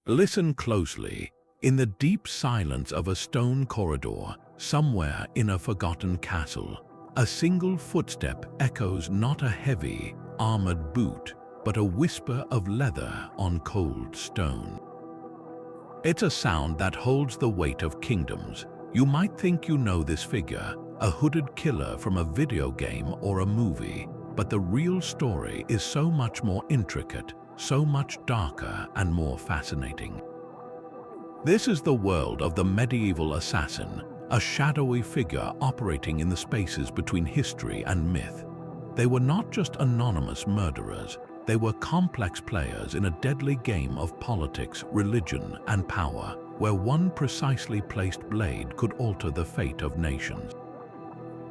Listen closely. In the deep silence of a stone corridor, somewhere in a forgotten castle, a single footstep echoes not a heavy, armored boot, but a whisper of leather on cold stone. It's a sound that holds the weight of kingdoms. You might think you know this figure, a hooded killer from a video game or a movie, but the real story is so much more intricate, so much darker and more fascinating. This is the world of the medieval assassin, a shadowy figure operating in the spaces between history and myth. They were not just anonymous murderers, they were complex players in a deadly game of politics, religion, and power, where one precisely placed blade could alter the fate of nations.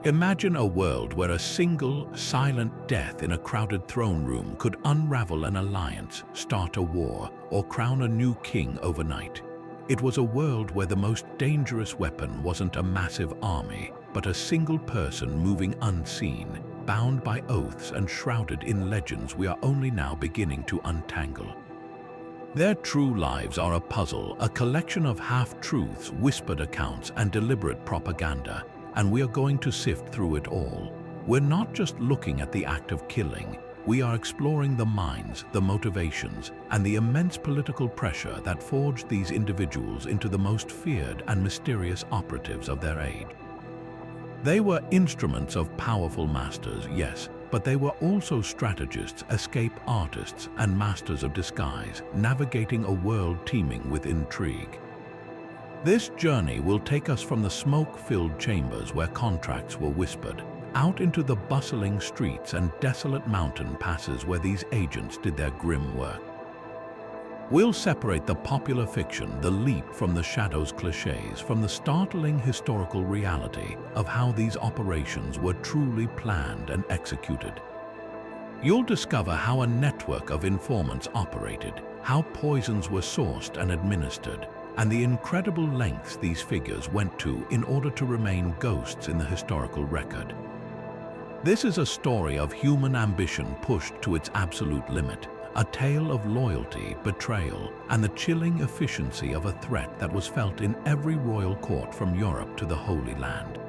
Imagine a world where a single, silent death in a crowded throne room could unravel an alliance, start a war, or crown a new king overnight. It was a world where the most dangerous weapon wasn't a massive army, but a single person moving unseen, bound by oaths and shrouded in legends we are only now beginning to untangle. Their true lives are a puzzle, a collection of half-truths, whispered accounts, and deliberate propaganda, and we are going to sift through it all. We're not just looking at the act of killing, we are exploring the minds, the motivations, and the immense political pressure that forged these individuals into the most feared and mysterious operatives of their age. They were instruments of powerful masters, yes, but they were also strategists, escape artists, and masters of disguise, navigating a world teeming with intrigue. This journey will take us from the smoke-filled chambers where contracts were whispered, out into the bustling streets and desolate mountain passes where these agents did their grim work. We'll separate the popular fiction, the leap from the shadows cliches, from the startling historical reality of how these operations were truly planned and executed. You'll discover how a network of informants operated, how poisons were sourced and administered, and the incredible lengths these figures went to in order to remain ghosts in the historical record. This is a story of human ambition pushed to its absolute limit, a tale of loyalty, betrayal, and the chilling efficiency of a threat that was felt in every royal court from Europe to the Holy Land.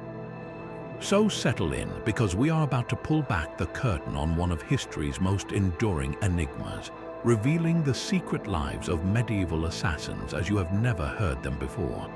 So settle in, because we are about to pull back the curtain on one of history's most enduring enigmas, revealing the secret lives of medieval assassins as you have never heard them before.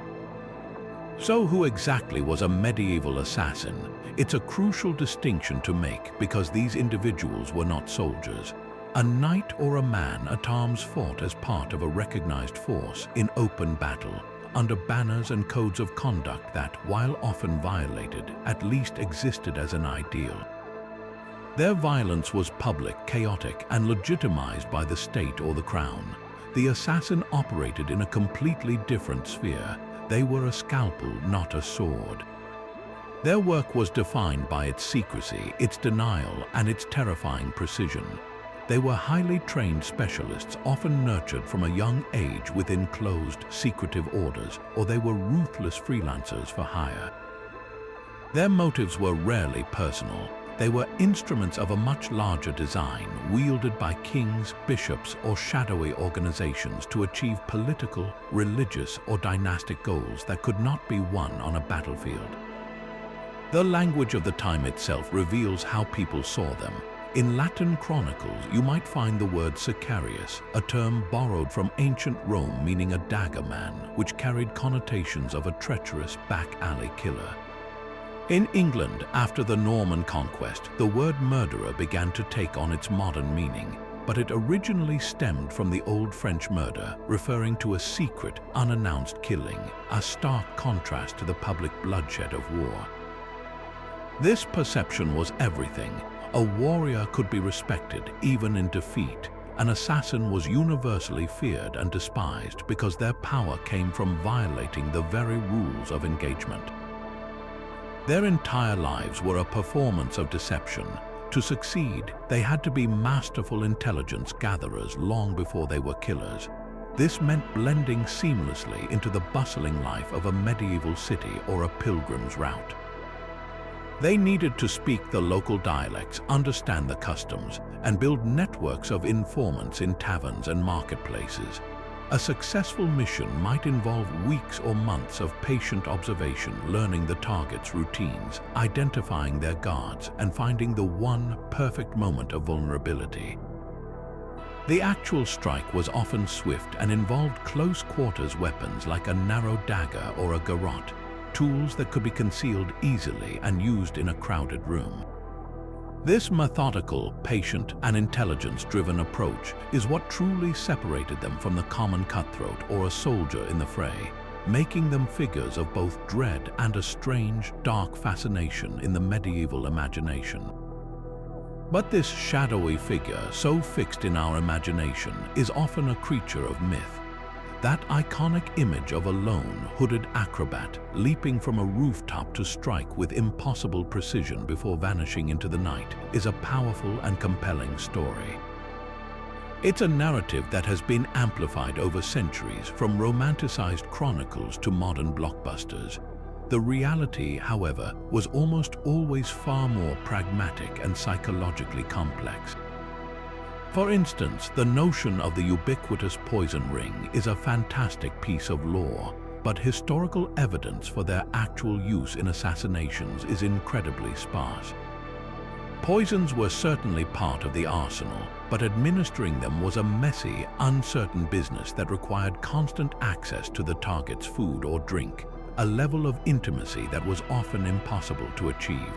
So who exactly was a medieval assassin? It's a crucial distinction to make because these individuals were not soldiers. A knight or a man at arms fought as part of a recognized force in open battle, under banners and codes of conduct that, while often violated, at least existed as an ideal. Their violence was public, chaotic, and legitimized by the state or the crown. The assassin operated in a completely different sphere. They were a scalpel, not a sword. Their work was defined by its secrecy, its denial, and its terrifying precision. They were highly trained specialists, often nurtured from a young age within closed, secretive orders, or they were ruthless freelancers for hire. Their motives were rarely personal. They were instruments of a much larger design, wielded by kings, bishops, or shadowy organizations to achieve political, religious, or dynastic goals that could not be won on a battlefield. The language of the time itself reveals how people saw them. In Latin chronicles, you might find the word Sicarius, a term borrowed from ancient Rome meaning a dagger man, which carried connotations of a treacherous back-alley killer. In England, after the Norman conquest, the word murderer began to take on its modern meaning, but it originally stemmed from the Old French murder, referring to a secret, unannounced killing, a stark contrast to the public bloodshed of war. This perception was everything. A warrior could be respected, even in defeat. An assassin was universally feared and despised because their power came from violating the very rules of engagement. Their entire lives were a performance of deception. To succeed, they had to be masterful intelligence gatherers long before they were killers. This meant blending seamlessly into the bustling life of a medieval city or a pilgrim's route. They needed to speak the local dialects, understand the customs, and build networks of informants in taverns and marketplaces. A successful mission might involve weeks or months of patient observation, learning the target's routines, identifying their guards, and finding the one perfect moment of vulnerability. The actual strike was often swift and involved close-quarters weapons like a narrow dagger or a garrote, tools that could be concealed easily and used in a crowded room. This methodical, patient, and intelligence-driven approach is what truly separated them from the common cutthroat or a soldier in the fray, making them figures of both dread and a strange, dark fascination in the medieval imagination. But this shadowy figure, so fixed in our imagination, is often a creature of myth. That iconic image of a lone, hooded acrobat leaping from a rooftop to strike with impossible precision before vanishing into the night is a powerful and compelling story. It's a narrative that has been amplified over centuries, from romanticized chronicles to modern blockbusters. The reality, however, was almost always far more pragmatic and psychologically complex. For instance, the notion of the ubiquitous poison ring is a fantastic piece of lore, but historical evidence for their actual use in assassinations is incredibly sparse. Poisons were certainly part of the arsenal, but administering them was a messy, uncertain business that required constant access to the target's food or drink, a level of intimacy that was often impossible to achieve.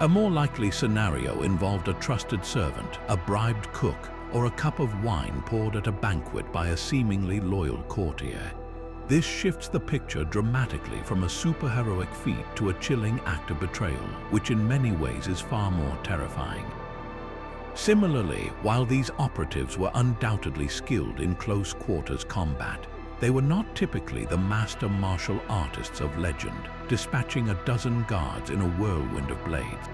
A more likely scenario involved a trusted servant, a bribed cook, or a cup of wine poured at a banquet by a seemingly loyal courtier. This shifts the picture dramatically from a superheroic feat to a chilling act of betrayal, which in many ways is far more terrifying. Similarly, while these operatives were undoubtedly skilled in close-quarters combat, they were not typically the master martial artists of legend, dispatching a dozen guards in a whirlwind of blades.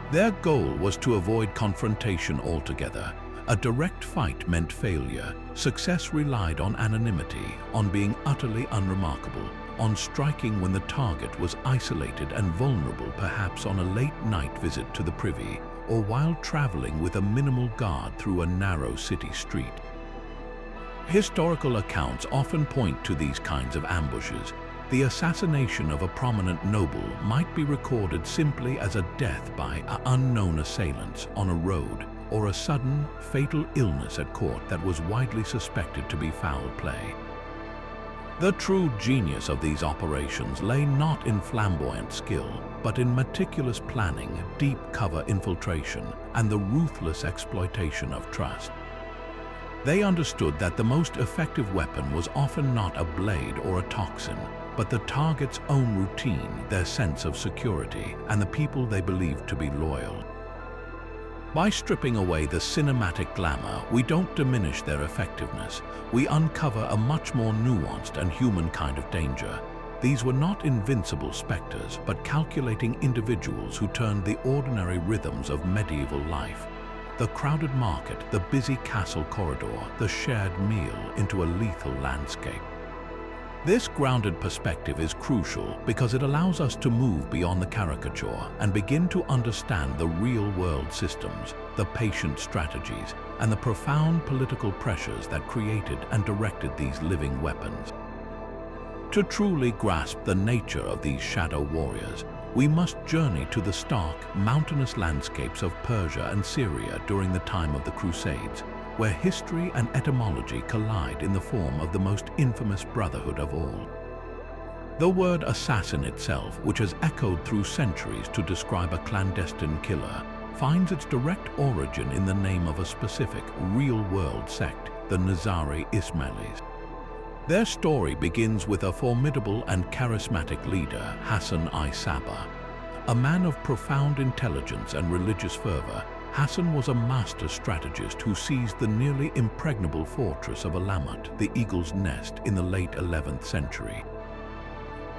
Their goal was to avoid confrontation altogether. A direct fight meant failure. Success relied on anonymity, on being utterly unremarkable, on striking when the target was isolated and vulnerable, perhaps on a late-night visit to the privy, or while traveling with a minimal guard through a narrow city street. Historical accounts often point to these kinds of ambushes. The assassination of a prominent noble might be recorded simply as a death by unknown assailants on a road, or a sudden, fatal illness at court that was widely suspected to be foul play. The true genius of these operations lay not in flamboyant skill, but in meticulous planning, deep cover infiltration, and the ruthless exploitation of trust. They understood that the most effective weapon was often not a blade or a toxin, but the target's own routine, their sense of security, and the people they believed to be loyal. By stripping away the cinematic glamour, we don't diminish their effectiveness. We uncover a much more nuanced and human kind of danger. These were not invincible specters, but calculating individuals who turned the ordinary rhythms of medieval life, the crowded market, the busy castle corridor, the shared meal, into a lethal landscape. This grounded perspective is crucial because it allows us to move beyond the caricature and begin to understand the real-world systems, the patient strategies, and the profound political pressures that created and directed these living weapons. To truly grasp the nature of these shadow warriors, we must journey to the stark, mountainous landscapes of Persia and Syria during the time of the Crusades, where history and etymology collide in the form of the most infamous brotherhood of all. The word assassin itself, which has echoed through centuries to describe a clandestine killer, finds its direct origin in the name of a specific, real-world sect, the Nizari Ismailis. Their story begins with a formidable and charismatic leader, Hassan I-Sabbah. A man of profound intelligence and religious fervor, Hassan was a master strategist who seized the nearly impregnable fortress of Alamut, the Eagle's Nest, in the late 11th century.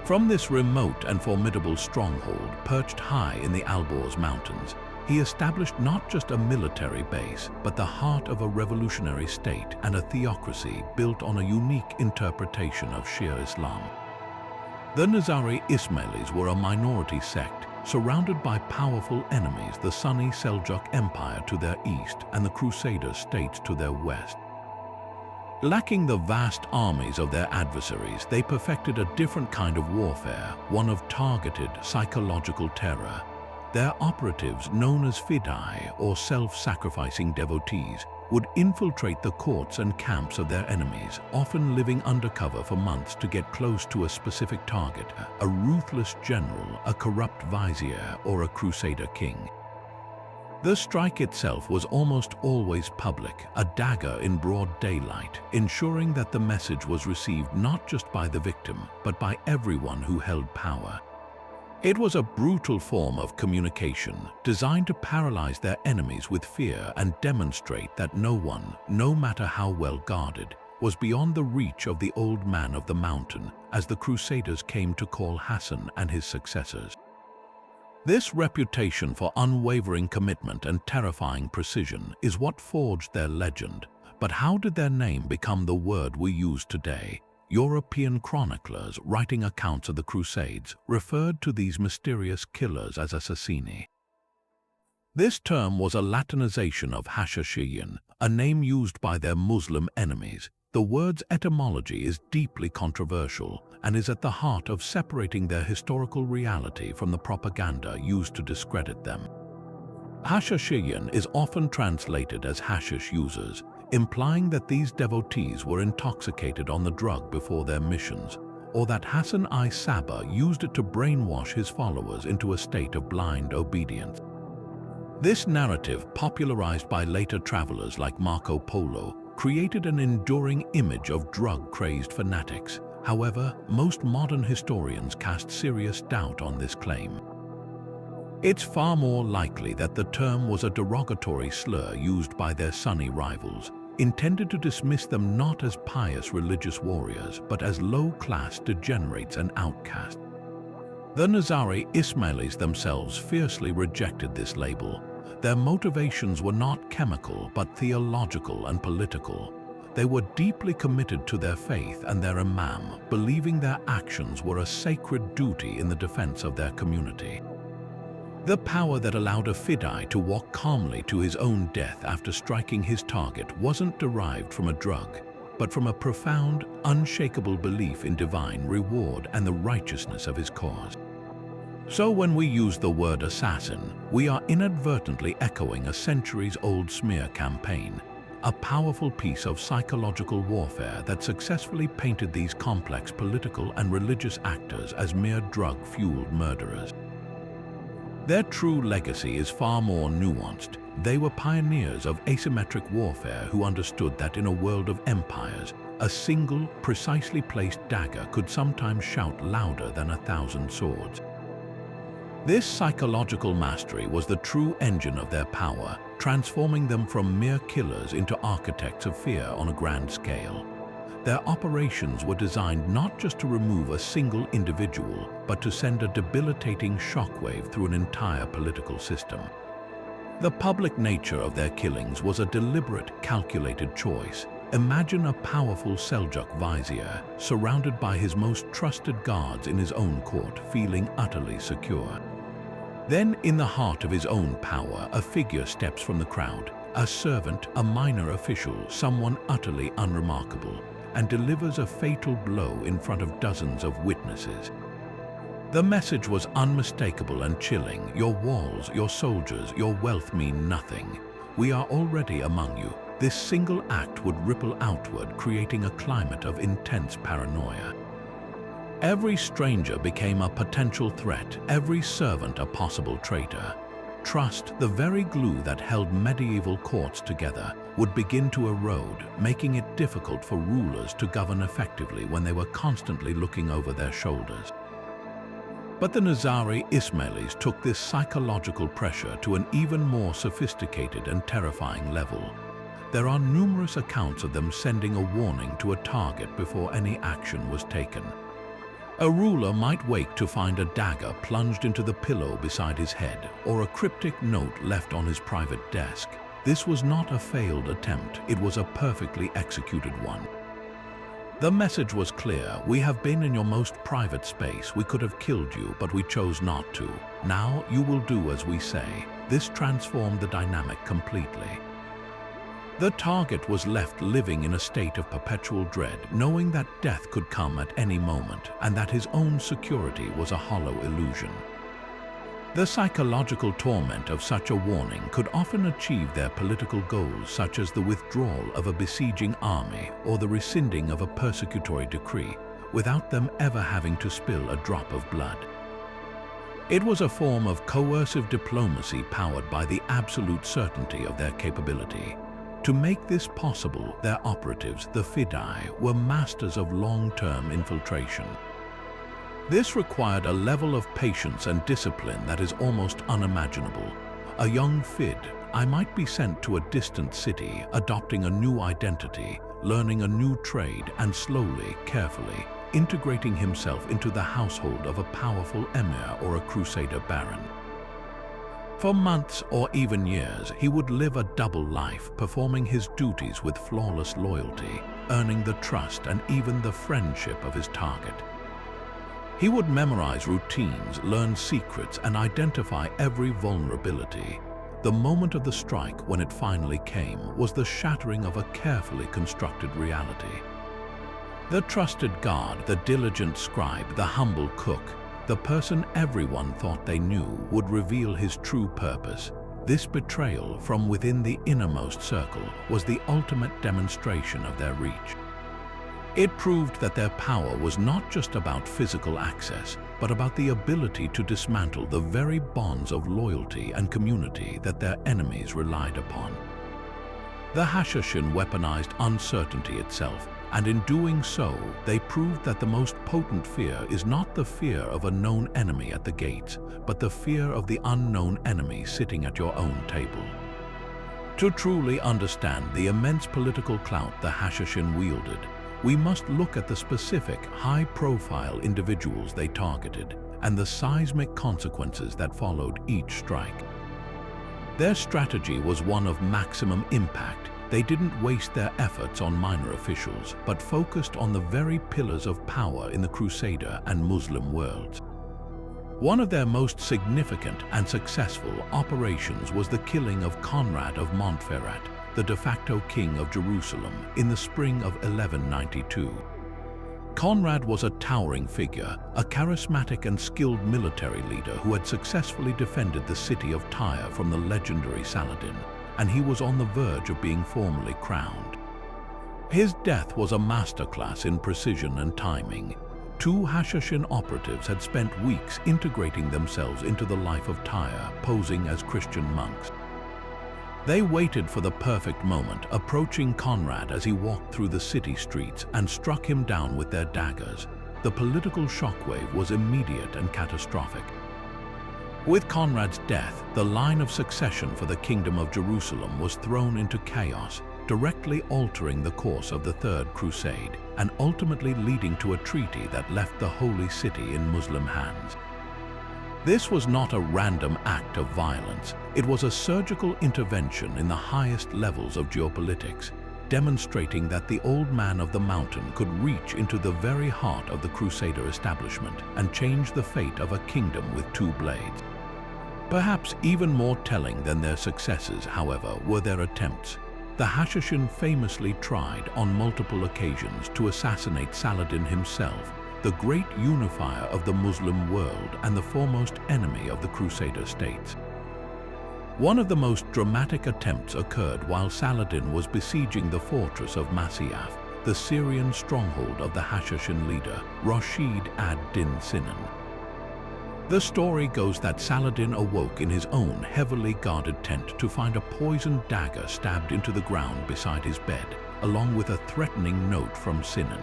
From this remote and formidable stronghold, perched high in the Alborz Mountains, he established not just a military base, but the heart of a revolutionary state and a theocracy built on a unique interpretation of Shia Islam. The Nizari Ismailis were a minority sect, surrounded by powerful enemies, the Sunni Seljuk Empire to their east and the Crusader states to their west. Lacking the vast armies of their adversaries, they perfected a different kind of warfare, one of targeted psychological terror. Their operatives, known as fidei, or self-sacrificing devotees, would infiltrate the courts and camps of their enemies, often living undercover for months to get close to a specific target, a ruthless general, a corrupt vizier, or a crusader king. The strike itself was almost always public, a dagger in broad daylight, ensuring that the message was received not just by the victim, but by everyone who held power. It was a brutal form of communication, designed to paralyze their enemies with fear and demonstrate that no one, no matter how well guarded, was beyond the reach of the old man of the mountain, as the Crusaders came to call Hassan and his successors. This reputation for unwavering commitment and terrifying precision is what forged their legend. But how did their name become the word we use today? European chroniclers writing accounts of the Crusades referred to these mysterious killers as assassini. This term was a Latinization of Hashashin, a name used by their Muslim enemies. The word's etymology is deeply controversial and is at the heart of separating their historical reality from the propaganda used to discredit them. Hashashin is often translated as hashish users, implying that these devotees were intoxicated on the drug before their missions, or that Hassan I Sabah used it to brainwash his followers into a state of blind obedience. This narrative, popularized by later travelers like Marco Polo, created an enduring image of drug-crazed fanatics. However, most modern historians cast serious doubt on this claim. It's far more likely that the term was a derogatory slur used by their Sunni rivals, intended to dismiss them not as pious religious warriors, but as low-class degenerates and outcasts. The Nizari Ismailis themselves fiercely rejected this label. Their motivations were not chemical, but theological and political. They were deeply committed to their faith and their imam, believing their actions were a sacred duty in the defense of their community. The power that allowed a fidei to walk calmly to his own death after striking his target wasn't derived from a drug, but from a profound, unshakable belief in divine reward and the righteousness of his cause. So when we use the word assassin, we are inadvertently echoing a centuries-old smear campaign, a powerful piece of psychological warfare that successfully painted these complex political and religious actors as mere drug-fueled murderers. Their true legacy is far more nuanced. They were pioneers of asymmetric warfare who understood that in a world of empires, a single, precisely placed dagger could sometimes shout louder than 1,000 swords. This psychological mastery was the true engine of their power, transforming them from mere killers into architects of fear on a grand scale. Their operations were designed not just to remove a single individual, but to send a debilitating shockwave through an entire political system. The public nature of their killings was a deliberate, calculated choice. Imagine a powerful Seljuk vizier, surrounded by his most trusted guards in his own court, feeling utterly secure. Then, in the heart of his own power, a figure steps from the crowd, a servant, a minor official, someone utterly unremarkable, and delivers a fatal blow in front of dozens of witnesses. The message was unmistakable and chilling. Your walls, your soldiers, your wealth mean nothing. We are already among you. This single act would ripple outward, creating a climate of intense paranoia. Every stranger became a potential threat, every servant a possible traitor. Trust, the very glue that held medieval courts together, would begin to erode, making it difficult for rulers to govern effectively when they were constantly looking over their shoulders. But the Nizari Ismailis took this psychological pressure to an even more sophisticated and terrifying level. There are numerous accounts of them sending a warning to a target before any action was taken. A ruler might wake to find a dagger plunged into the pillow beside his head, or a cryptic note left on his private desk. This was not a failed attempt, it was a perfectly executed one. The message was clear: we have been in your most private space. We could have killed you, but we chose not to. Now you will do as we say. This transformed the dynamic completely. The target was left living in a state of perpetual dread, knowing that death could come at any moment and that his own security was a hollow illusion. The psychological torment of such a warning could often achieve their political goals, such as the withdrawal of a besieging army or the rescinding of a persecutory decree, without them ever having to spill a drop of blood. It was a form of coercive diplomacy powered by the absolute certainty of their capability. To make this possible, their operatives, the fidei, were masters of long-term infiltration. This required a level of patience and discipline that is almost unimaginable. A young fid, I might be sent to a distant city, adopting a new identity, learning a new trade, and slowly, carefully, integrating himself into the household of a powerful emir or a crusader baron. For months or even years, he would live a double life, performing his duties with flawless loyalty, earning the trust and even the friendship of his target. He would memorize routines, learn secrets, and identify every vulnerability. The moment of the strike, when it finally came, was the shattering of a carefully constructed reality. The trusted guard, the diligent scribe, the humble cook, the person everyone thought they knew, would reveal his true purpose. This betrayal from within the innermost circle was the ultimate demonstration of their reach. It proved that their power was not just about physical access, but about the ability to dismantle the very bonds of loyalty and community that their enemies relied upon. The Hashashin weaponized uncertainty itself, and in doing so, they proved that the most potent fear is not the fear of a known enemy at the gates, but the fear of the unknown enemy sitting at your own table. To truly understand the immense political clout the Hashashin wielded, we must look at the specific, high-profile individuals they targeted and the seismic consequences that followed each strike. Their strategy was one of maximum impact. They didn't waste their efforts on minor officials, but focused on the very pillars of power in the Crusader and Muslim worlds. One of their most significant and successful operations was the killing of Conrad of Montferrat, the de facto king of Jerusalem, in the spring of 1192. Conrad was a towering figure, a charismatic and skilled military leader who had successfully defended the city of Tyre from the legendary Saladin, and he was on the verge of being formally crowned. His death was a masterclass in precision and timing. Two Hashashin operatives had spent weeks integrating themselves into the life of Tyre, posing as Christian monks. They waited for the perfect moment, approaching Conrad as he walked through the city streets, and struck him down with their daggers. The political shockwave was immediate and catastrophic. With Conrad's death, the line of succession for the Kingdom of Jerusalem was thrown into chaos, directly altering the course of the Third Crusade and ultimately leading to a treaty that left the Holy City in Muslim hands. This was not a random act of violence. It was a surgical intervention in the highest levels of geopolitics, demonstrating that the Old Man of the Mountain could reach into the very heart of the Crusader establishment and change the fate of a kingdom with two blades. Perhaps even more telling than their successes, however, were their attempts. The Hashashin famously tried on multiple occasions to assassinate Saladin himself, the great unifier of the Muslim world and the foremost enemy of the Crusader states. One of the most dramatic attempts occurred while Saladin was besieging the fortress of Masyaf, the Syrian stronghold of the Hashashin leader, Rashid ad-Din Sinan. The story goes that Saladin awoke in his own heavily guarded tent to find a poisoned dagger stabbed into the ground beside his bed, along with a threatening note from Sinan.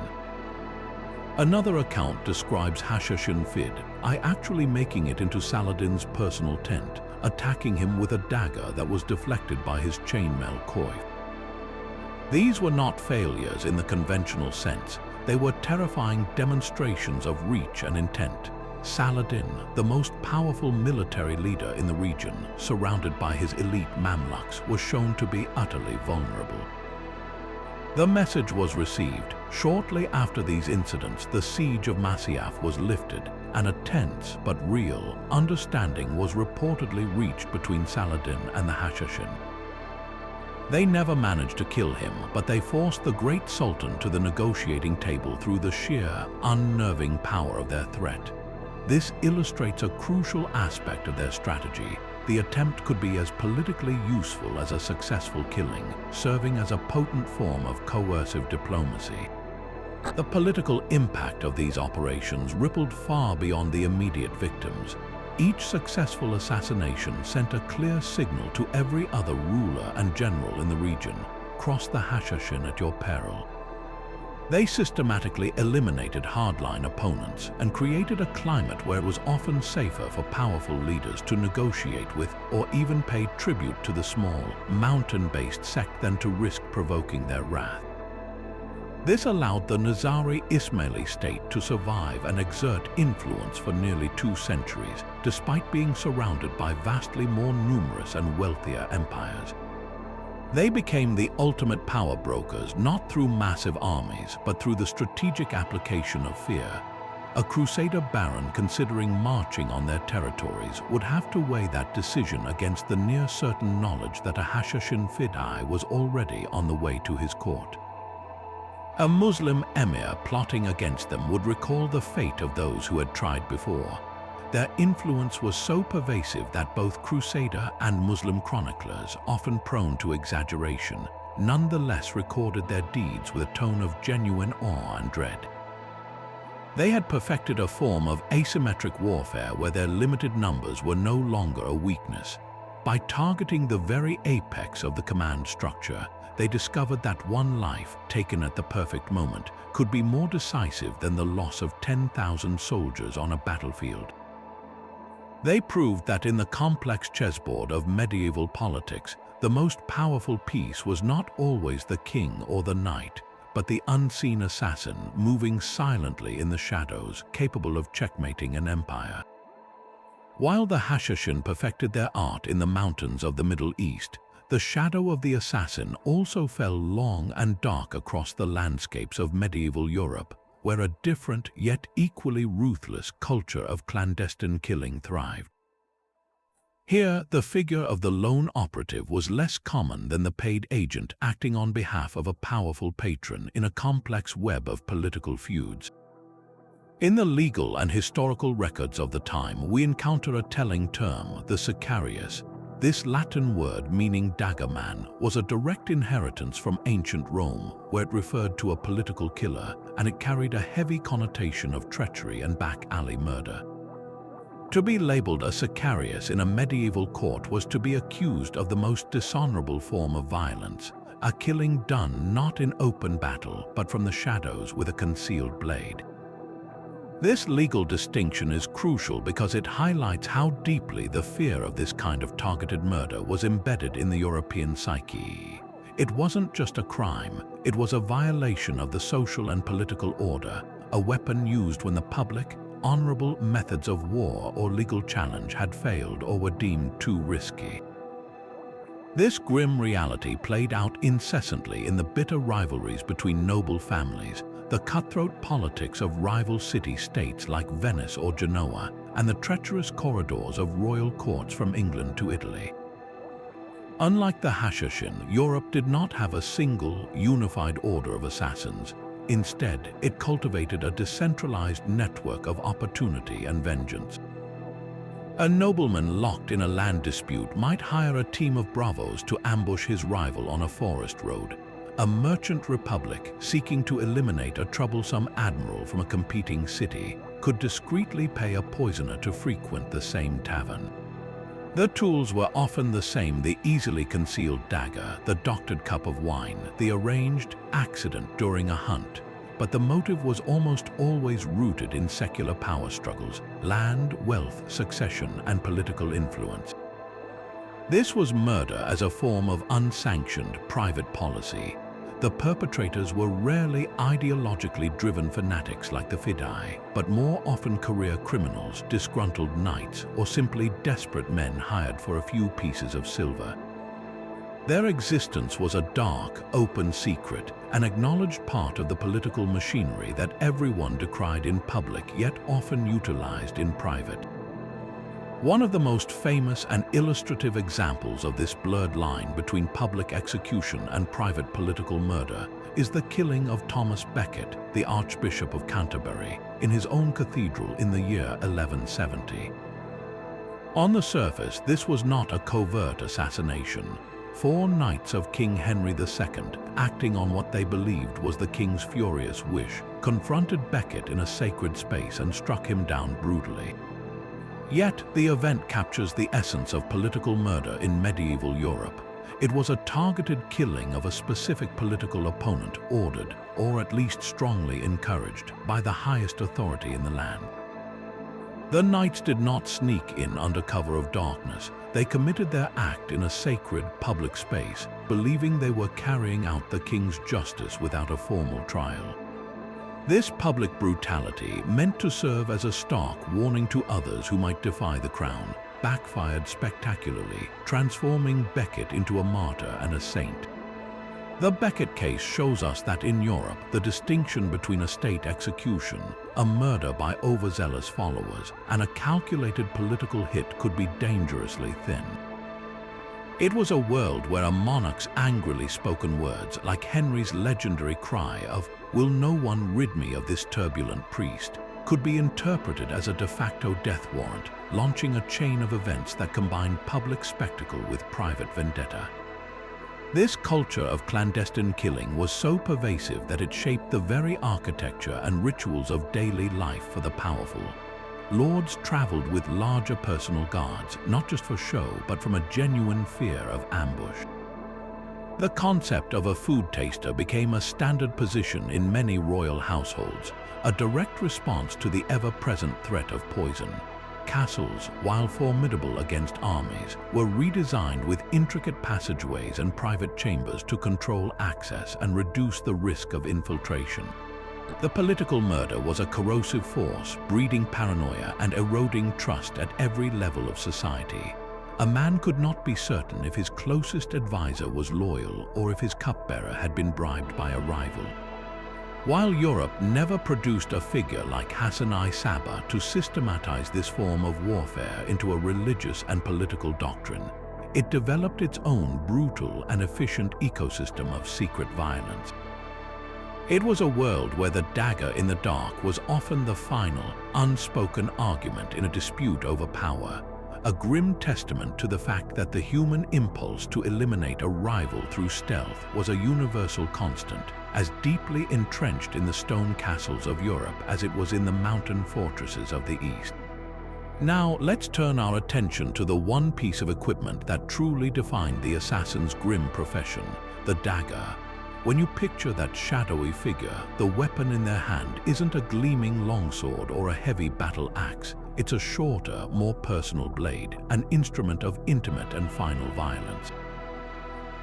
Another account describes Hashashin Fid, actually making it into Saladin's personal tent, attacking him with a dagger that was deflected by his chainmail coif. These were not failures in the conventional sense. They were terrifying demonstrations of reach and intent. Saladin, the most powerful military leader in the region, surrounded by his elite Mamluks, was shown to be utterly vulnerable. The message was received. Shortly after these incidents, the siege of Masyaf was lifted, and a tense but real understanding was reportedly reached between Saladin and the Hashashin. They never managed to kill him, but they forced the great sultan to the negotiating table through the sheer, unnerving power of their threat. This illustrates a crucial aspect of their strategy. The attempt could be as politically useful as a successful killing, serving as a potent form of coercive diplomacy. The political impact of these operations rippled far beyond the immediate victims. Each successful assassination sent a clear signal to every other ruler and general in the region: cross the Hashashin at your peril. They systematically eliminated hardline opponents and created a climate where it was often safer for powerful leaders to negotiate with or even pay tribute to the small, mountain-based sect than to risk provoking their wrath. This allowed the Nizari Ismaili state to survive and exert influence for nearly 2 centuries, despite being surrounded by vastly more numerous and wealthier empires. They became the ultimate power brokers not through massive armies, but through the strategic application of fear. A crusader baron considering marching on their territories would have to weigh that decision against the near-certain knowledge that a Hashashin fidai was already on the way to his court. A Muslim emir plotting against them would recall the fate of those who had tried before. Their influence was so pervasive that both Crusader and Muslim chroniclers, often prone to exaggeration, nonetheless recorded their deeds with a tone of genuine awe and dread. They had perfected a form of asymmetric warfare where their limited numbers were no longer a weakness. By targeting the very apex of the command structure, they discovered that one life, taken at the perfect moment, could be more decisive than the loss of 10,000 soldiers on a battlefield. They proved that in the complex chessboard of medieval politics, the most powerful piece was not always the king or the knight, but the unseen assassin moving silently in the shadows, capable of checkmating an empire. While the Hashashin perfected their art in the mountains of the Middle East, the shadow of the assassin also fell long and dark across the landscapes of medieval Europe, where a different yet equally ruthless culture of clandestine killing thrived. Here, the figure of the lone operative was less common than the paid agent acting on behalf of a powerful patron in a complex web of political feuds. In the legal and historical records of the time, we encounter a telling term, the Sicarii. This Latin word meaning dagger man was a direct inheritance from ancient Rome, where it referred to a political killer, and it carried a heavy connotation of treachery and back-alley murder. To be labeled a Sicarii in a medieval court was to be accused of the most dishonorable form of violence, a killing done not in open battle, but from the shadows with a concealed blade. This legal distinction is crucial because it highlights how deeply the fear of this kind of targeted murder was embedded in the European psyche. It wasn't just a crime, it was a violation of the social and political order, a weapon used when the public, honorable methods of war or legal challenge had failed or were deemed too risky. This grim reality played out incessantly in the bitter rivalries between noble families, the cutthroat politics of rival city-states like Venice or Genoa, and the treacherous corridors of royal courts from England to Italy. Unlike the Hashashin, Europe did not have a single, unified order of assassins. Instead, it cultivated a decentralized network of opportunity and vengeance. A nobleman locked in a land dispute might hire a team of bravos to ambush his rival on a forest road. A merchant republic seeking to eliminate a troublesome admiral from a competing city could discreetly pay a poisoner to frequent the same tavern. The tools were often the same: the easily concealed dagger, the doctored cup of wine, the arranged accident during a hunt. But the motive was almost always rooted in secular power struggles, land, wealth, succession, and political influence. This was murder as a form of unsanctioned private policy. The perpetrators were rarely ideologically driven fanatics like the Fidai, but more often career criminals, disgruntled knights, or simply desperate men hired for a few pieces of silver. Their existence was a dark, open secret, an acknowledged part of the political machinery that everyone decried in public yet often utilized in private. One of the most famous and illustrative examples of this blurred line between public execution and private political murder is the killing of Thomas Becket, the Archbishop of Canterbury, in his own cathedral in the year 1170. On the surface, this was not a covert assassination. 4 knights of King Henry II, acting on what they believed was the king's furious wish, confronted Becket in a sacred space and struck him down brutally. Yet, the event captures the essence of political murder in medieval Europe. It was a targeted killing of a specific political opponent ordered, or at least strongly encouraged, by the highest authority in the land. The knights did not sneak in under cover of darkness. They committed their act in a sacred public space, believing they were carrying out the king's justice without a formal trial. This public brutality, meant to serve as a stark warning to others who might defy the crown, backfired spectacularly, transforming Becket into a martyr and a saint. The Becket case shows us that in Europe, the distinction between a state execution, a murder by overzealous followers, and a calculated political hit could be dangerously thin. It was a world where a monarch's angrily spoken words, like Henry's legendary cry of "Will no one rid me of this turbulent priest?" could be interpreted as a de facto death warrant, launching a chain of events that combined public spectacle with private vendetta. This culture of clandestine killing was so pervasive that it shaped the very architecture and rituals of daily life for the powerful. Lords traveled with larger personal guards, not just for show, but from a genuine fear of ambush. The concept of a food taster became a standard position in many royal households, a direct response to the ever-present threat of poison. Castles, while formidable against armies, were redesigned with intricate passageways and private chambers to control access and reduce the risk of infiltration. The political murder was a corrosive force, breeding paranoia and eroding trust at every level of society. A man could not be certain if his closest advisor was loyal or if his cupbearer had been bribed by a rival. While Europe never produced a figure like Hassan Saba to systematize this form of warfare into a religious and political doctrine, it developed its own brutal and efficient ecosystem of secret violence. It was a world where the dagger in the dark was often the final, unspoken argument in a dispute over power, a grim testament to the fact that the human impulse to eliminate a rival through stealth was a universal constant, as deeply entrenched in the stone castles of Europe as it was in the mountain fortresses of the East. Now, let's turn our attention to the one piece of equipment that truly defined the assassin's grim profession, the dagger. When you picture that shadowy figure, the weapon in their hand isn't a gleaming longsword or a heavy battle axe. It's a shorter, more personal blade, an instrument of intimate and final violence.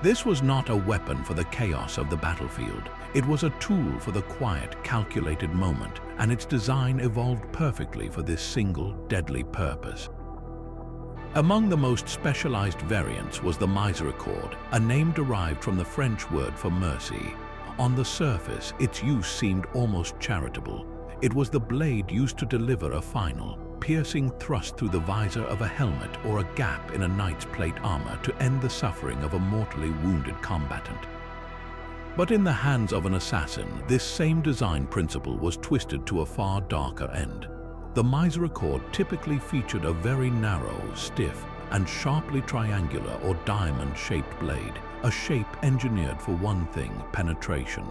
This was not a weapon for the chaos of the battlefield. It was a tool for the quiet, calculated moment, and its design evolved perfectly for this single, deadly purpose. Among the most specialized variants was the miséricorde, a name derived from the French word for mercy. On the surface, its use seemed almost charitable. It was the blade used to deliver a final, piercing thrust through the visor of a helmet or a gap in a knight's plate armor to end the suffering of a mortally wounded combatant. But in the hands of an assassin, this same design principle was twisted to a far darker end. The miséricorde typically featured a very narrow, stiff, and sharply triangular or diamond-shaped blade, a shape engineered for one thing: penetration.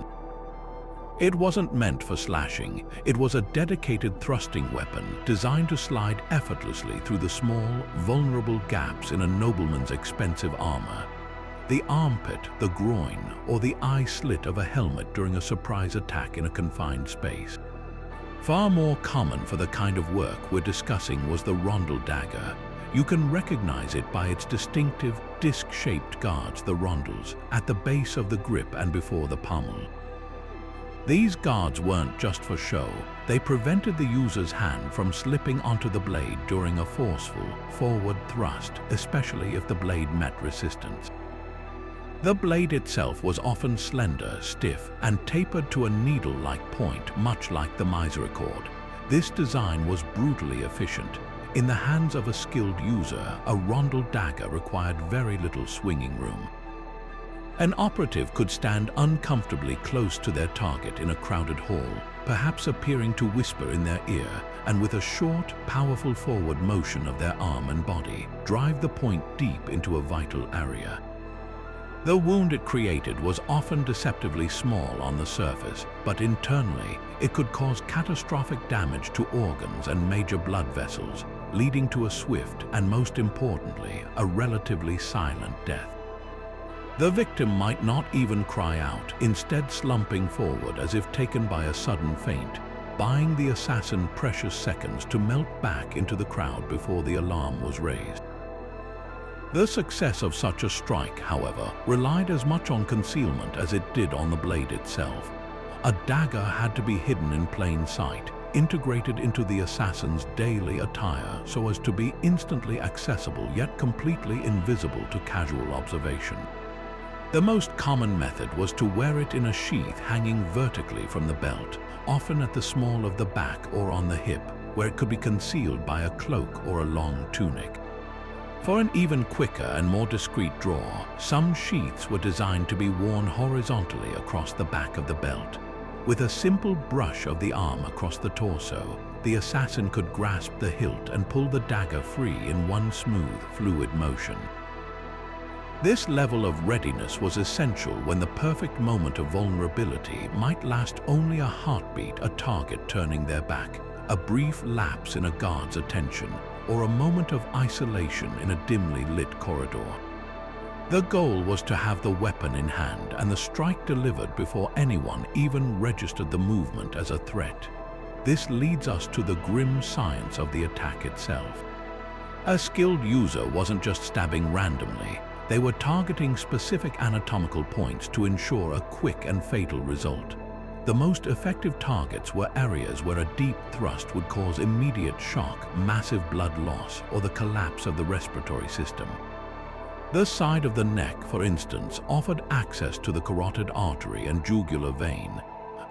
It wasn't meant for slashing. It was a dedicated thrusting weapon designed to slide effortlessly through the small, vulnerable gaps in a nobleman's expensive armor. The armpit, the groin, or the eye slit of a helmet during a surprise attack in a confined space. Far more common for the kind of work we're discussing was the rondel dagger. You can recognize it by its distinctive, disc-shaped guards, the rondels, at the base of the grip and before the pommel. These guards weren't just for show. They prevented the user's hand from slipping onto the blade during a forceful, forward thrust, especially if the blade met resistance. The blade itself was often slender, stiff, and tapered to a needle-like point, much like the miséricorde. This design was brutally efficient. In the hands of a skilled user, a rondel dagger required very little swinging room. An operative could stand uncomfortably close to their target in a crowded hall, perhaps appearing to whisper in their ear, and with a short, powerful forward motion of their arm and body, drive the point deep into a vital area. The wound it created was often deceptively small on the surface, but internally, it could cause catastrophic damage to organs and major blood vessels, leading to a swift and, most importantly, a relatively silent death. The victim might not even cry out, instead slumping forward as if taken by a sudden faint, buying the assassin precious seconds to melt back into the crowd before the alarm was raised. The success of such a strike, however, relied as much on concealment as it did on the blade itself. A dagger had to be hidden in plain sight, integrated into the assassin's daily attire so as to be instantly accessible yet completely invisible to casual observation. The most common method was to wear it in a sheath hanging vertically from the belt, often at the small of the back or on the hip, where it could be concealed by a cloak or a long tunic. For an even quicker and more discreet draw, some sheaths were designed to be worn horizontally across the back of the belt. With a simple brush of the arm across the torso, the assassin could grasp the hilt and pull the dagger free in one smooth, fluid motion. This level of readiness was essential when the perfect moment of vulnerability might last only a heartbeat, a target turning their back, a brief lapse in a guard's attention, or a moment of isolation in a dimly lit corridor. The goal was to have the weapon in hand and the strike delivered before anyone even registered the movement as a threat. This leads us to the grim science of the attack itself. A skilled user wasn't just stabbing randomly. They were targeting specific anatomical points to ensure a quick and fatal result. The most effective targets were areas where a deep thrust would cause immediate shock, massive blood loss, or the collapse of the respiratory system. The side of the neck, for instance, offered access to the carotid artery and jugular vein.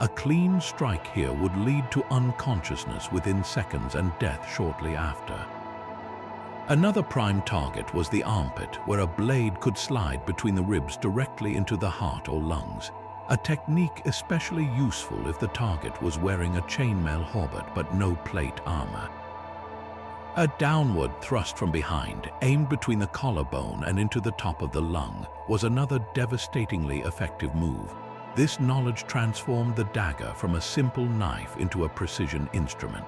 A clean strike here would lead to unconsciousness within seconds and death shortly after. Another prime target was the armpit, where a blade could slide between the ribs directly into the heart or lungs, a technique especially useful if the target was wearing a chainmail hauberk but no plate armor. A downward thrust from behind, aimed between the collarbone and into the top of the lung, was another devastatingly effective move. This knowledge transformed the dagger from a simple knife into a precision instrument.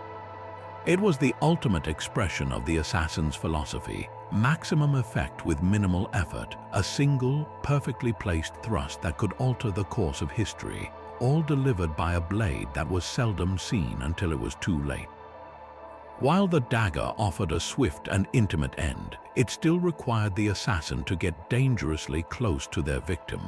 It was the ultimate expression of the assassin's philosophy: maximum effect with minimal effort, a single, perfectly placed thrust that could alter the course of history, all delivered by a blade that was seldom seen until it was too late. While the dagger offered a swift and intimate end, it still required the assassin to get dangerously close to their victim.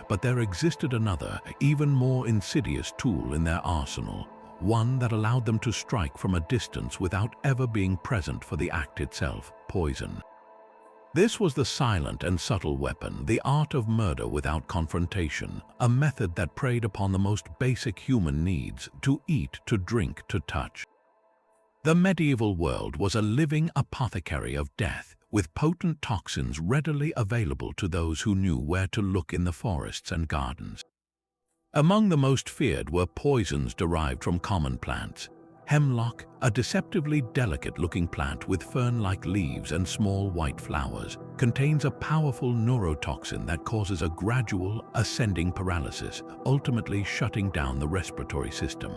But there existed another, even more insidious tool in their arsenal, one that allowed them to strike from a distance without ever being present for the act itself: poison. This was the silent and subtle weapon, the art of murder without confrontation, a method that preyed upon the most basic human needs: to eat, to drink, to touch. The medieval world was a living apothecary of death, with potent toxins readily available to those who knew where to look in the forests and gardens. Among the most feared were poisons derived from common plants. Hemlock, a deceptively delicate-looking plant with fern-like leaves and small white flowers, contains a powerful neurotoxin that causes a gradual, ascending paralysis, ultimately shutting down the respiratory system.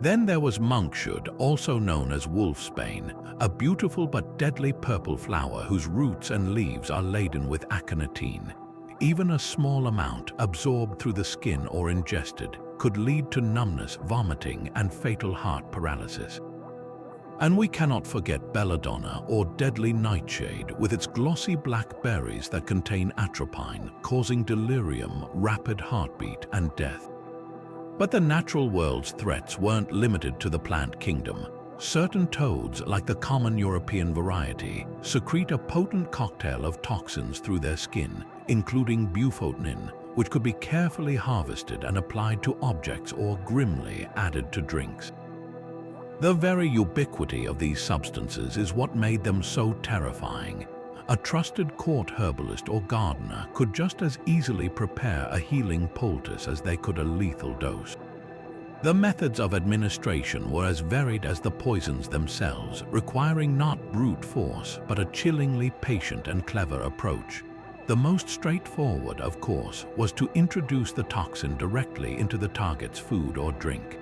Then there was monkshood, also known as wolfsbane, a beautiful but deadly purple flower whose roots and leaves are laden with aconitine. Even a small amount, absorbed through the skin or ingested, could lead to numbness, vomiting, and fatal heart paralysis. And we cannot forget belladonna, or deadly nightshade, with its glossy black berries that contain atropine, causing delirium, rapid heartbeat, and death. But the natural world's threats weren't limited to the plant kingdom. Certain toads, like the common European variety, secrete a potent cocktail of toxins through their skin, including bufotenin, which could be carefully harvested and applied to objects or grimly added to drinks. The very ubiquity of these substances is what made them so terrifying. A trusted court herbalist or gardener could just as easily prepare a healing poultice as they could a lethal dose. The methods of administration were as varied as the poisons themselves, requiring not brute force, but a chillingly patient and clever approach. The most straightforward, of course, was to introduce the toxin directly into the target's food or drink.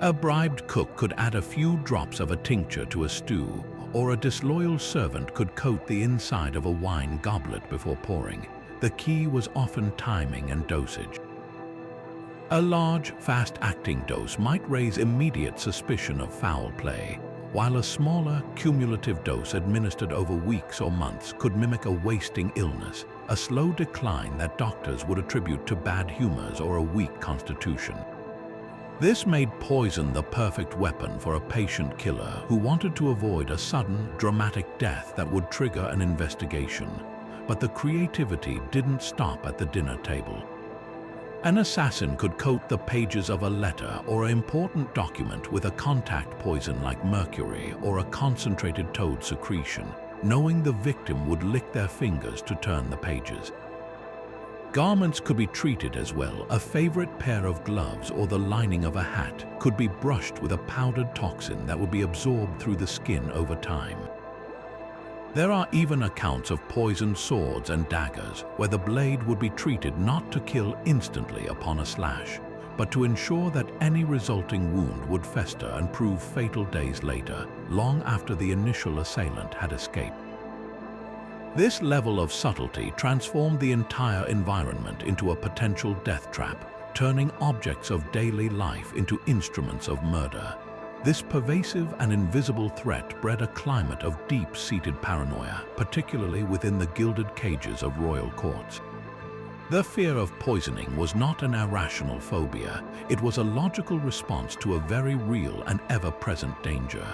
A bribed cook could add a few drops of a tincture to a stew, or a disloyal servant could coat the inside of a wine goblet before pouring. The key was often timing and dosage. A large, fast-acting dose might raise immediate suspicion of foul play, while a smaller, cumulative dose administered over weeks or months could mimic a wasting illness, a slow decline that doctors would attribute to bad humors or a weak constitution. This made poison the perfect weapon for a patient killer who wanted to avoid a sudden, dramatic death that would trigger an investigation. But the creativity didn't stop at the dinner table. An assassin could coat the pages of a letter or an important document with a contact poison like mercury or a concentrated toad secretion, knowing the victim would lick their fingers to turn the pages. Garments could be treated as well. A favorite pair of gloves or the lining of a hat could be brushed with a powdered toxin that would be absorbed through the skin over time. There are even accounts of poisoned swords and daggers, where the blade would be treated not to kill instantly upon a slash, but to ensure that any resulting wound would fester and prove fatal days later, long after the initial assailant had escaped. This level of subtlety transformed the entire environment into a potential death trap, turning objects of daily life into instruments of murder. This pervasive and invisible threat bred a climate of deep-seated paranoia, particularly within the gilded cages of royal courts. The fear of poisoning was not an irrational phobia. It was a logical response to a very real and ever-present danger.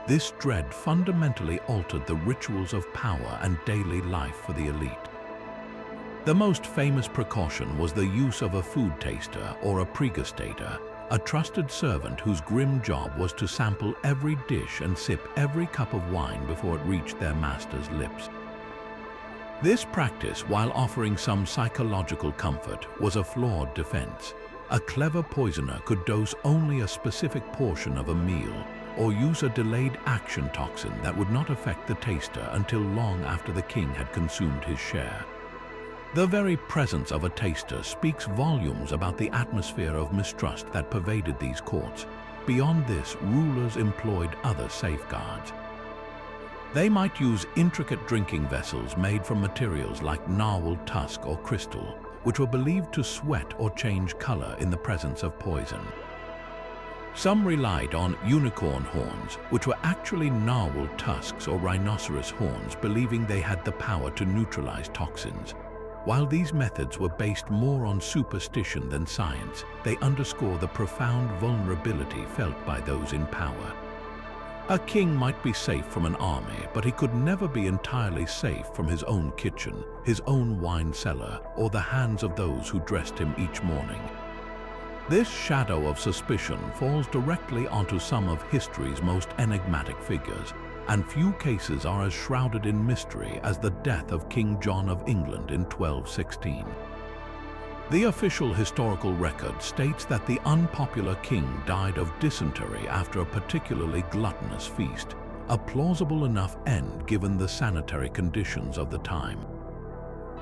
This dread fundamentally altered the rituals of power and daily life for the elite. The most famous precaution was the use of a food taster or a pregustator, a trusted servant whose grim job was to sample every dish and sip every cup of wine before it reached their master's lips. This practice, while offering some psychological comfort, was a flawed defense. A clever poisoner could dose only a specific portion of a meal, or use a delayed action toxin that would not affect the taster until long after the king had consumed his share. The very presence of a taster speaks volumes about the atmosphere of mistrust that pervaded these courts. Beyond this, rulers employed other safeguards. They might use intricate drinking vessels made from materials like narwhal tusk or crystal, which were believed to sweat or change color in the presence of poison. Some relied on unicorn horns, which were actually narwhal tusks or rhinoceros horns, believing they had the power to neutralize toxins. While these methods were based more on superstition than science, they underscore the profound vulnerability felt by those in power. A king might be safe from an army, but he could never be entirely safe from his own kitchen, his own wine cellar, or the hands of those who dressed him each morning. This shadow of suspicion falls directly onto some of history's most enigmatic figures, and few cases are as shrouded in mystery as the death of King John of England in 1216. The official historical record states that the unpopular king died of dysentery after a particularly gluttonous feast, a plausible enough end given the sanitary conditions of the time.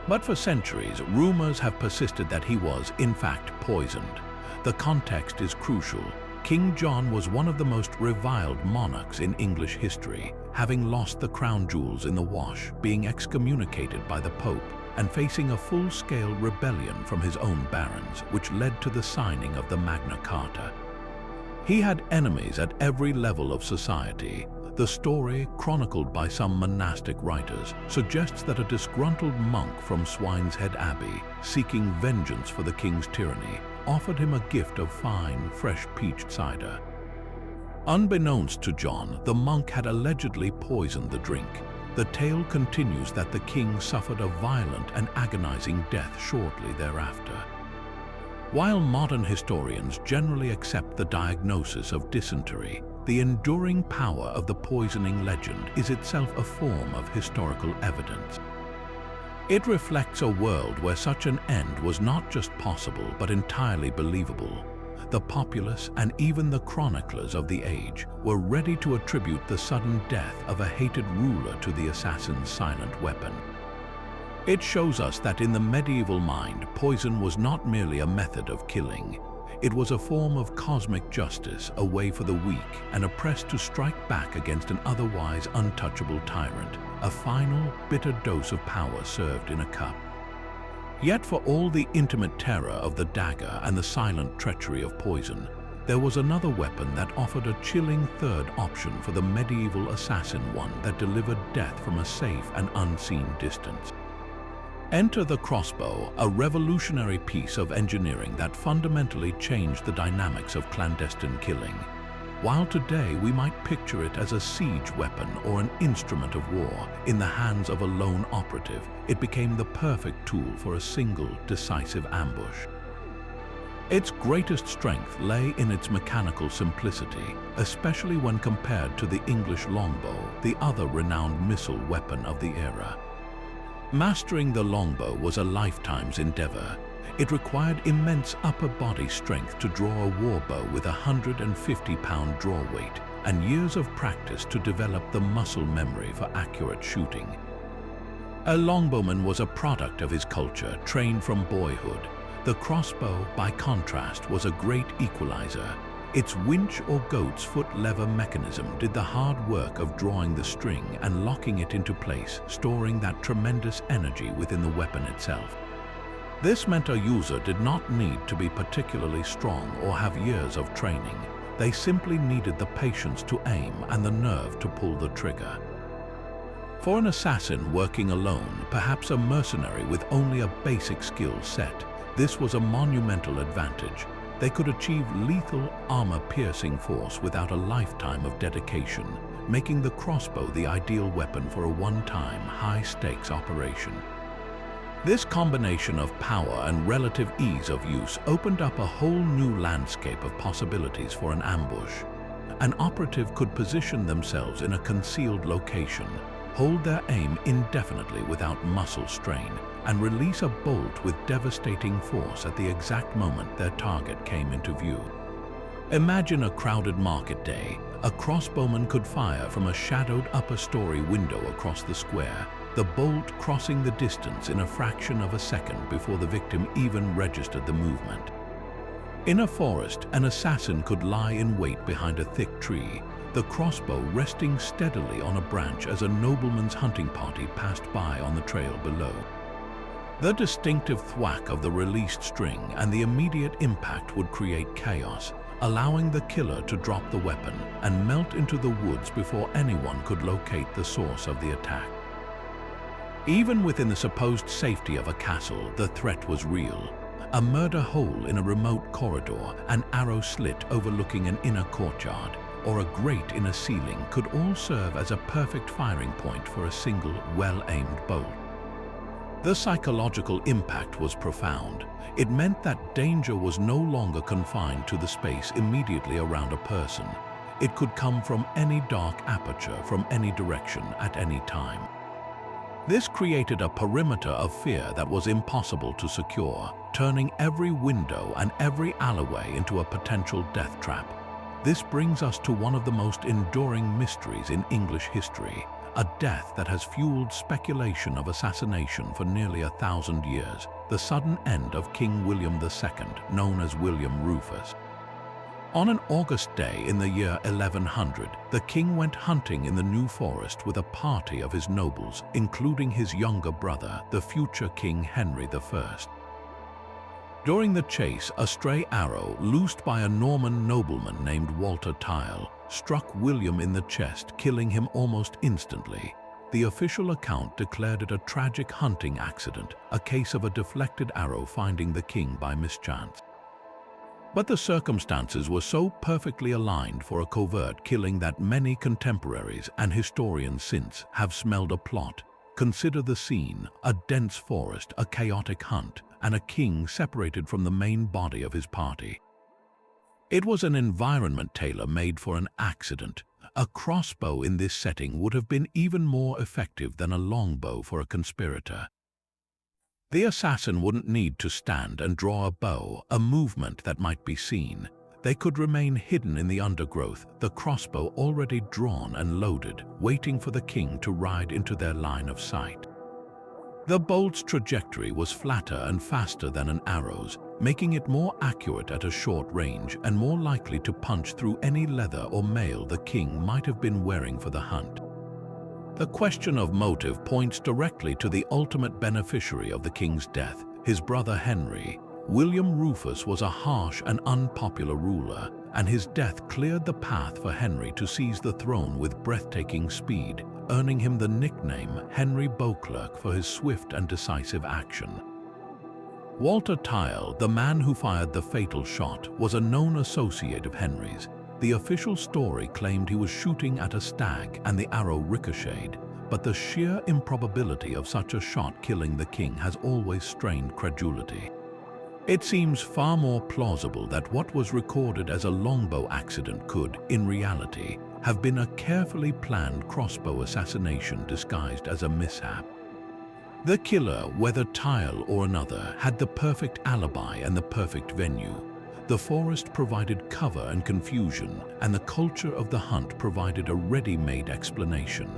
But for centuries, rumors have persisted that he was, in fact, poisoned. The context is crucial. King John was one of the most reviled monarchs in English history, having lost the crown jewels in the wash, being excommunicated by the Pope, and facing a full-scale rebellion from his own barons, which led to the signing of the Magna Carta. He had enemies at every level of society. The story, chronicled by some monastic writers, suggests that a disgruntled monk from Swineshead Abbey, seeking vengeance for the king's tyranny, offered him a gift of fine, fresh peach cider. Unbeknownst to John, the monk had allegedly poisoned the drink. The tale continues that the king suffered a violent and agonizing death shortly thereafter. While modern historians generally accept the diagnosis of dysentery, the enduring power of the poisoning legend is itself a form of historical evidence. It reflects a world where such an end was not just possible but entirely believable. The populace and even the chroniclers of the age were ready to attribute the sudden death of a hated ruler to the assassin's silent weapon. It shows us that in the medieval mind, poison was not merely a method of killing. It was a form of cosmic justice, a way for the weak and oppressed to strike back against an otherwise untouchable tyrant, a final, bitter dose of power served in a cup. Yet for all the intimate terror of the dagger and the silent treachery of poison, there was another weapon that offered a chilling third option for the medieval assassin, one that delivered death from a safe and unseen distance. Enter the crossbow, a revolutionary piece of engineering that fundamentally changed the dynamics of clandestine killing. While today we might picture it as a siege weapon or an instrument of war in the hands of a lone operative, it became the perfect tool for a single, decisive ambush. Its greatest strength lay in its mechanical simplicity, especially when compared to the English longbow, the other renowned missile weapon of the era. Mastering the longbow was a lifetime's endeavor. It required immense upper body strength to draw a warbow with a 150-pound draw weight and years of practice to develop the muscle memory for accurate shooting. A longbowman was a product of his culture, trained from boyhood. The crossbow, by contrast, was a great equalizer. Its winch or goat's foot lever mechanism did the hard work of drawing the string and locking it into place, storing that tremendous energy within the weapon itself. This meant a user did not need to be particularly strong or have years of training. They simply needed the patience to aim and the nerve to pull the trigger. For an assassin working alone, perhaps a mercenary with only a basic skill set, this was a monumental advantage. They could achieve lethal, armor-piercing force without a lifetime of dedication, making the crossbow the ideal weapon for a one-time, high-stakes operation. This combination of power and relative ease of use opened up a whole new landscape of possibilities for an ambush. An operative could position themselves in a concealed location, hold their aim indefinitely without muscle strain, and release a bolt with devastating force at the exact moment their target came into view. Imagine a crowded market day. A crossbowman could fire from a shadowed upper-story window across the square, the bolt crossing the distance in a fraction of a second before the victim even registered the movement. In a forest, an assassin could lie in wait behind a thick tree, the crossbow resting steadily on a branch as a nobleman's hunting party passed by on the trail below. The distinctive thwack of the released string and the immediate impact would create chaos, allowing the killer to drop the weapon and melt into the woods before anyone could locate the source of the attack. Even within the supposed safety of a castle, the threat was real. A murder hole in a remote corridor, an arrow slit overlooking an inner courtyard, or a grate in a ceiling could all serve as a perfect firing point for a single, well-aimed bolt. The psychological impact was profound. It meant that danger was no longer confined to the space immediately around a person. It could come from any dark aperture, from any direction, at any time. This created a perimeter of fear that was impossible to secure, turning every window and every alleyway into a potential death trap. This brings us to one of the most enduring mysteries in English history, a death that has fueled speculation of assassination for nearly 1,000 years, the sudden end of King William II, known as William Rufus. On an August day in the year 1100, the king went hunting in the New Forest with a party of his nobles, including his younger brother, the future King Henry I. During the chase, a stray arrow, loosed by a Norman nobleman named Walter Tile, struck William in the chest, killing him almost instantly. The official account declared it a tragic hunting accident, a case of a deflected arrow finding the king by mischance. But the circumstances were so perfectly aligned for a covert killing that many contemporaries and historians since have smelled a plot. Consider the scene: a dense forest, a chaotic hunt, and a king separated from the main body of his party. It was an environment tailor-made for an accident. A crossbow in this setting would have been even more effective than a longbow for a conspirator. The assassin wouldn't need to stand and draw a bow, a movement that might be seen. They could remain hidden in the undergrowth, the crossbow already drawn and loaded, waiting for the king to ride into their line of sight. The bolt's trajectory was flatter and faster than an arrow's, making it more accurate at a short range and more likely to punch through any leather or mail the king might have been wearing for the hunt. The question of motive points directly to the ultimate beneficiary of the king's death, his brother Henry. William Rufus was a harsh and unpopular ruler, and his death cleared the path for Henry to seize the throne with breathtaking speed, earning him the nickname Henry Beauclerk for his swift and decisive action. Walter Tile, the man who fired the fatal shot, was a known associate of Henry's. The official story claimed he was shooting at a stag and the arrow ricocheted, but the sheer improbability of such a shot killing the king has always strained credulity. It seems far more plausible that what was recorded as a longbow accident could, in reality, have been a carefully planned crossbow assassination disguised as a mishap. The killer, whether Tile or another, had the perfect alibi and the perfect venue. The forest provided cover and confusion, and the culture of the hunt provided a ready-made explanation.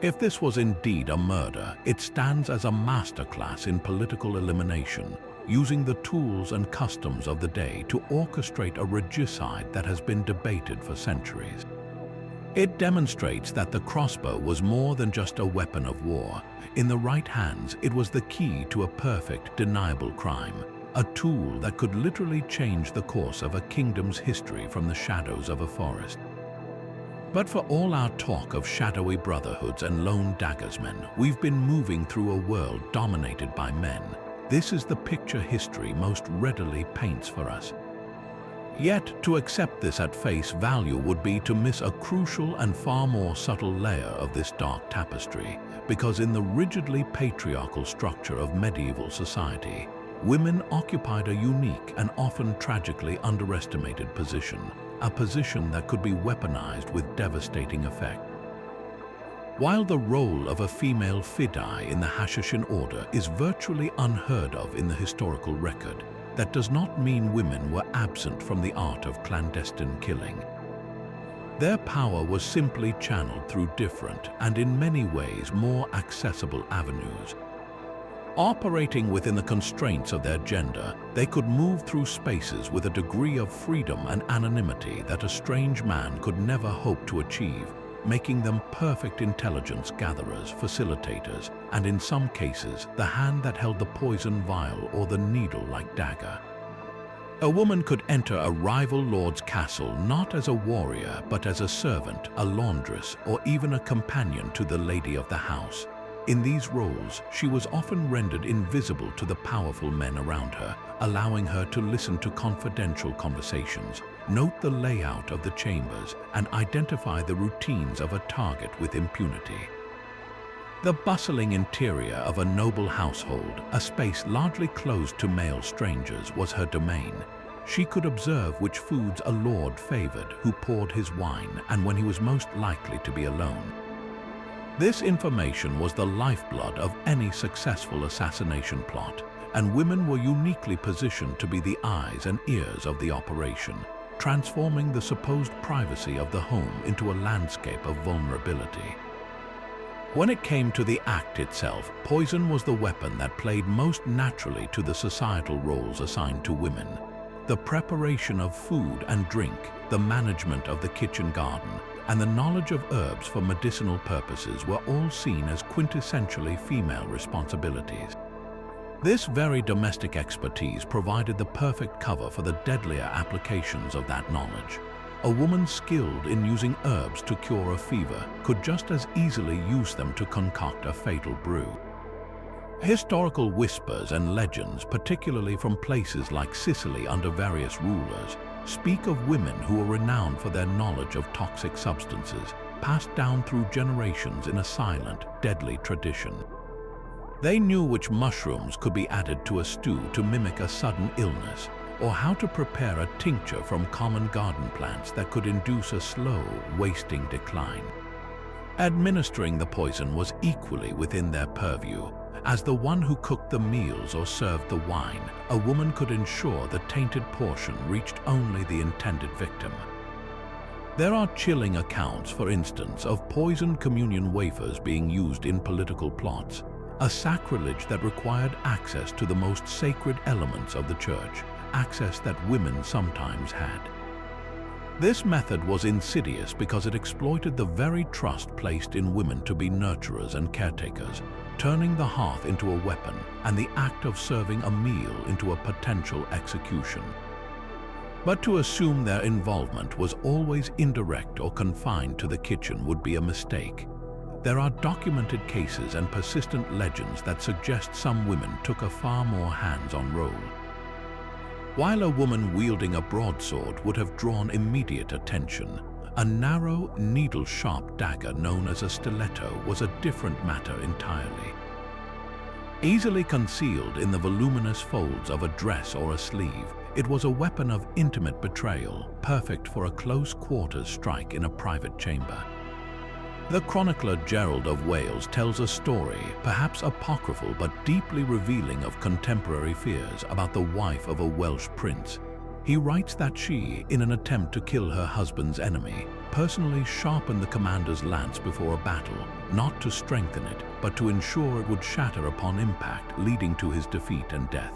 If this was indeed a murder, it stands as a masterclass in political elimination, using the tools and customs of the day to orchestrate a regicide that has been debated for centuries. It demonstrates that the crossbow was more than just a weapon of war. In the right hands, it was the key to a perfect, deniable crime, a tool that could literally change the course of a kingdom's history from the shadows of a forest. But for all our talk of shadowy brotherhoods and lone daggersmen, we've been moving through a world dominated by men. This is the picture history most readily paints for us. Yet, to accept this at face value would be to miss a crucial and far more subtle layer of this dark tapestry, because in the rigidly patriarchal structure of medieval society, women occupied a unique and often tragically underestimated position, a position that could be weaponized with devastating effect. While the role of a female fidei in the Hashashin order is virtually unheard of in the historical record, that does not mean women were absent from the art of clandestine killing. Their power was simply channeled through different and in many ways more accessible avenues. Operating within the constraints of their gender, they could move through spaces with a degree of freedom and anonymity that a strange man could never hope to achieve, making them perfect intelligence gatherers, facilitators, and in some cases, the hand that held the poison vial or the needle-like dagger. A woman could enter a rival lord's castle not as a warrior, but as a servant, a laundress, or even a companion to the lady of the house. In these roles, she was often rendered invisible to the powerful men around her, allowing her to listen to confidential conversations, note the layout of the chambers, and identify the routines of a target with impunity. The bustling interior of a noble household, a space largely closed to male strangers, was her domain. She could observe which foods a lord favored, who poured his wine, and when he was most likely to be alone. This information was the lifeblood of any successful assassination plot, and women were uniquely positioned to be the eyes and ears of the operation, transforming the supposed privacy of the home into a landscape of vulnerability. When it came to the act itself, poison was the weapon that played most naturally to the societal roles assigned to women. The preparation of food and drink, the management of the kitchen garden, and the knowledge of herbs for medicinal purposes were all seen as quintessentially female responsibilities. This very domestic expertise provided the perfect cover for the deadlier applications of that knowledge. A woman skilled in using herbs to cure a fever could just as easily use them to concoct a fatal brew. Historical whispers and legends, particularly from places like Sicily under various rulers, speak of women who were renowned for their knowledge of toxic substances, passed down through generations in a silent, deadly tradition. They knew which mushrooms could be added to a stew to mimic a sudden illness, or how to prepare a tincture from common garden plants that could induce a slow, wasting decline. Administering the poison was equally within their purview. As the one who cooked the meals or served the wine, a woman could ensure the tainted portion reached only the intended victim. There are chilling accounts, for instance, of poisoned communion wafers being used in political plots, a sacrilege that required access to the most sacred elements of the church, access that women sometimes had. This method was insidious because it exploited the very trust placed in women to be nurturers and caretakers, turning the hearth into a weapon and the act of serving a meal into a potential execution. But to assume their involvement was always indirect or confined to the kitchen would be a mistake. There are documented cases and persistent legends that suggest some women took a far more hands-on role. While a woman wielding a broadsword would have drawn immediate attention, a narrow, needle-sharp dagger known as a stiletto was a different matter entirely. Easily concealed in the voluminous folds of a dress or a sleeve, it was a weapon of intimate betrayal, perfect for a close-quarters strike in a private chamber. The chronicler Gerald of Wales tells a story, perhaps apocryphal but deeply revealing of contemporary fears about the wife of a Welsh prince. He writes that she, in an attempt to kill her husband's enemy, personally sharpened the commander's lance before a battle, not to strengthen it, but to ensure it would shatter upon impact, leading to his defeat and death.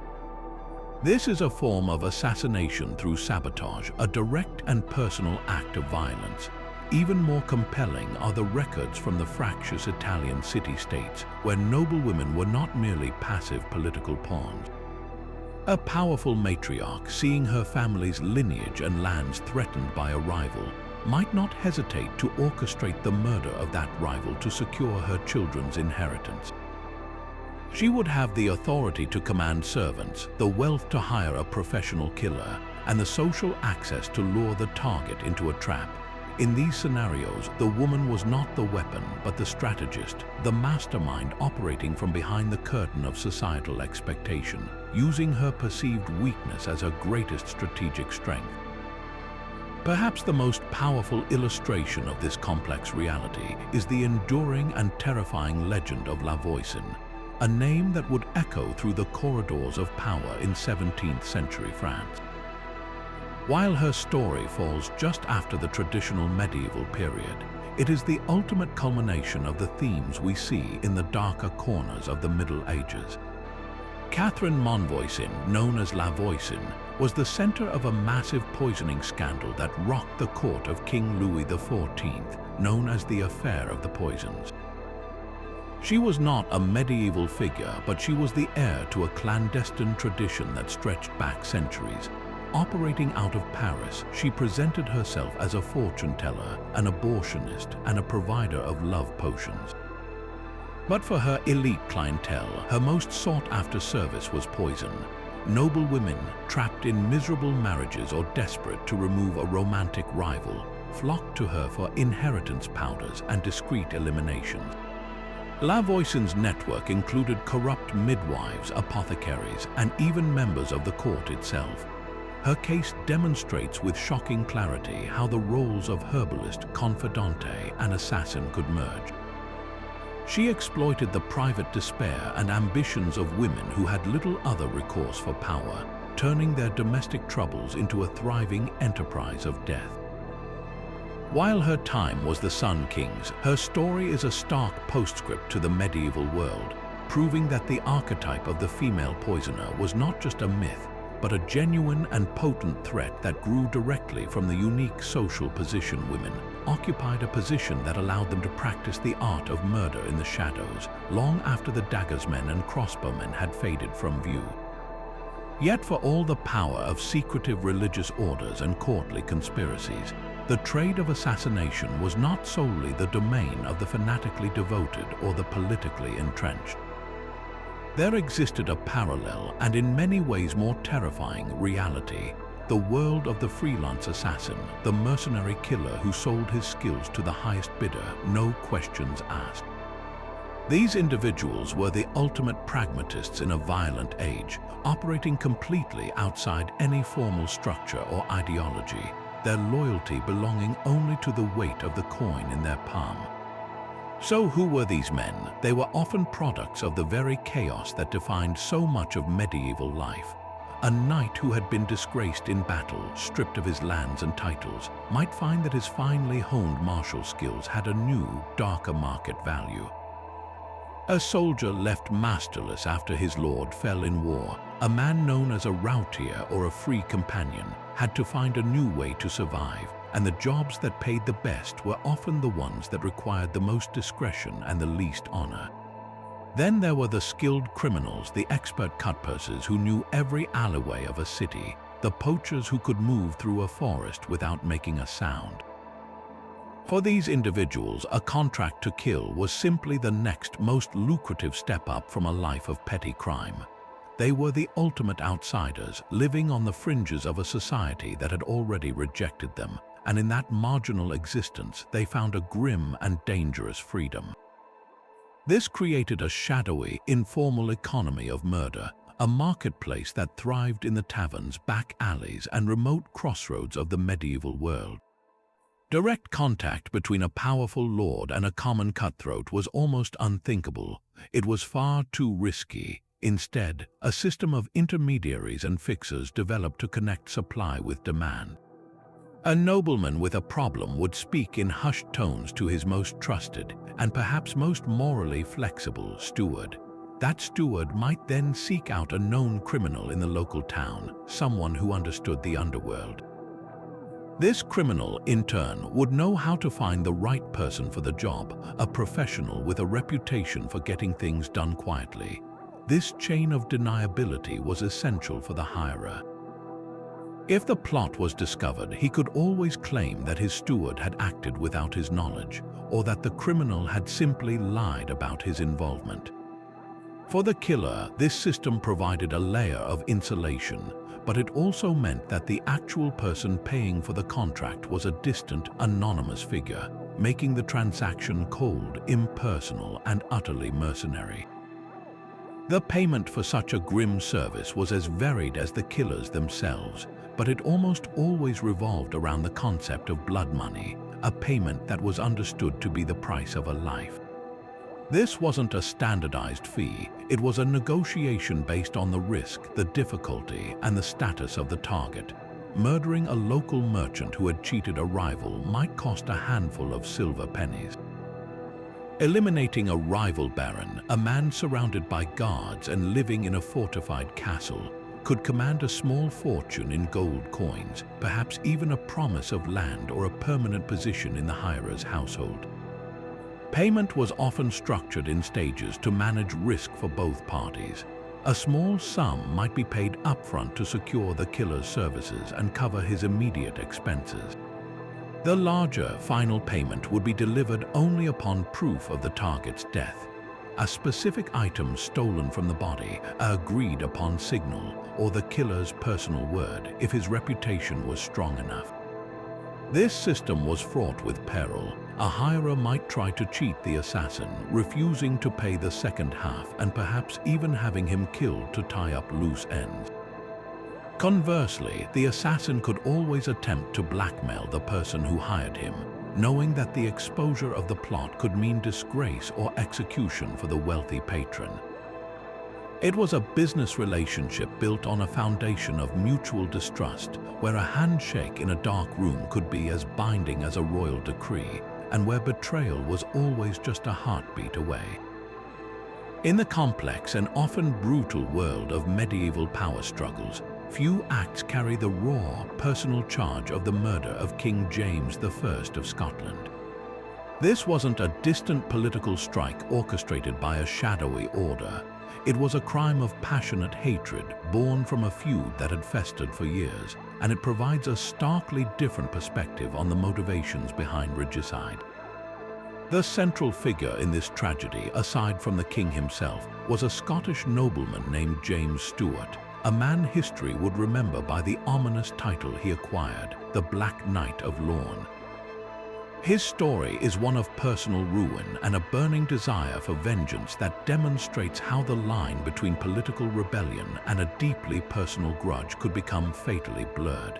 This is a form of assassination through sabotage, a direct and personal act of violence. Even more compelling are the records from the fractious Italian city-states, where noble women were not merely passive political pawns. A powerful matriarch, seeing her family's lineage and lands threatened by a rival, might not hesitate to orchestrate the murder of that rival to secure her children's inheritance. She would have the authority to command servants, the wealth to hire a professional killer, and the social access to lure the target into a trap. In these scenarios, the woman was not the weapon, but the strategist, the mastermind operating from behind the curtain of societal expectation, using her perceived weakness as her greatest strategic strength. Perhaps the most powerful illustration of this complex reality is the enduring and terrifying legend of La Voisin, a name that would echo through the corridors of power in 17th century France. While her story falls just after the traditional medieval period, it is the ultimate culmination of the themes we see in the darker corners of the Middle Ages. Catherine Monvoisin, known as La Voisin, was the center of a massive poisoning scandal that rocked the court of King Louis XIV, known as the Affair of the Poisons. She was not a medieval figure, but she was the heir to a clandestine tradition that stretched back centuries. Operating out of Paris, she presented herself as a fortune teller, an abortionist, and a provider of love potions. But for her elite clientele, her most sought-after service was poison. Noble women, trapped in miserable marriages or desperate to remove a romantic rival, flocked to her for inheritance powders and discreet eliminations. La Voisin's network included corrupt midwives, apothecaries, and even members of the court itself. Her case demonstrates with shocking clarity how the roles of herbalist, confidante, and assassin could merge. She exploited the private despair and ambitions of women who had little other recourse for power, turning their domestic troubles into a thriving enterprise of death. While her time was the Sun King's, her story is a stark postscript to the medieval world, proving that the archetype of the female poisoner was not just a myth, but a genuine and potent threat that grew directly from the unique social position women occupied, a position that allowed them to practice the art of murder in the shadows, long after the daggersmen and crossbowmen had faded from view. Yet for all the power of secretive religious orders and courtly conspiracies, the trade of assassination was not solely the domain of the fanatically devoted or the politically entrenched. There existed a parallel and in many ways more terrifying reality, the world of the freelance assassin, the mercenary killer who sold his skills to the highest bidder, no questions asked. These individuals were the ultimate pragmatists in a violent age, operating completely outside any formal structure or ideology, their loyalty belonging only to the weight of the coin in their palm. So who were these men? They were often products of the very chaos that defined so much of medieval life. A knight who had been disgraced in battle, stripped of his lands and titles, might find that his finely honed martial skills had a new, darker market value. A soldier left masterless after his lord fell in war, a man known as a routier or a free companion, had to find a new way to survive, and the jobs that paid the best were often the ones that required the most discretion and the least honor. Then there were the skilled criminals, the expert cutpursers who knew every alleyway of a city, the poachers who could move through a forest without making a sound. For these individuals, a contract to kill was simply the next most lucrative step up from a life of petty crime. They were the ultimate outsiders, living on the fringes of a society that had already rejected them, and in that marginal existence they found a grim and dangerous freedom. This created a shadowy, informal economy of murder, a marketplace that thrived in the taverns, back alleys, and remote crossroads of the medieval world. Direct contact between a powerful lord and a common cutthroat was almost unthinkable. It was far too risky. Instead, a system of intermediaries and fixers developed to connect supply with demand. A nobleman with a problem would speak in hushed tones to his most trusted and perhaps most morally flexible steward. That steward might then seek out a known criminal in the local town, someone who understood the underworld. This criminal, in turn, would know how to find the right person for the job, a professional with a reputation for getting things done quietly. This chain of deniability was essential for the hirer. If the plot was discovered, he could always claim that his steward had acted without his knowledge, or that the criminal had simply lied about his involvement. For the killer, this system provided a layer of insulation, but it also meant that the actual person paying for the contract was a distant, anonymous figure, making the transaction cold, impersonal, and utterly mercenary. The payment for such a grim service was as varied as the killers themselves, but it almost always revolved around the concept of blood money, a payment that was understood to be the price of a life. This wasn't a standardized fee, it was a negotiation based on the risk, the difficulty, and the status of the target. Murdering a local merchant who had cheated a rival might cost a handful of silver pennies. Eliminating a rival baron, a man surrounded by guards and living in a fortified castle, could command a small fortune in gold coins, perhaps even a promise of land or a permanent position in the hirer's household. Payment was often structured in stages to manage risk for both parties. A small sum might be paid upfront to secure the killer's services and cover his immediate expenses. The larger final payment would be delivered only upon proof of the target's death. A specific item stolen from the body, agreed upon signal, or the killer's personal word if his reputation was strong enough. This system was fraught with peril. A hirer might try to cheat the assassin, refusing to pay the second half and perhaps even having him killed to tie up loose ends. Conversely, the assassin could always attempt to blackmail the person who hired him, knowing that the exposure of the plot could mean disgrace or execution for the wealthy patron. It was a business relationship built on a foundation of mutual distrust, where a handshake in a dark room could be as binding as a royal decree, and where betrayal was always just a heartbeat away. In the complex and often brutal world of medieval power struggles, few acts carry the raw, personal charge of the murder of King James I of Scotland. This wasn't a distant political strike orchestrated by a shadowy order. It was a crime of passionate hatred born from a feud that had festered for years, and it provides a starkly different perspective on the motivations behind regicide. The central figure in this tragedy, aside from the king himself, was a Scottish nobleman named James Stewart, a man history would remember by the ominous title he acquired, the Black Knight of Lorne. His story is one of personal ruin and a burning desire for vengeance that demonstrates how the line between political rebellion and a deeply personal grudge could become fatally blurred.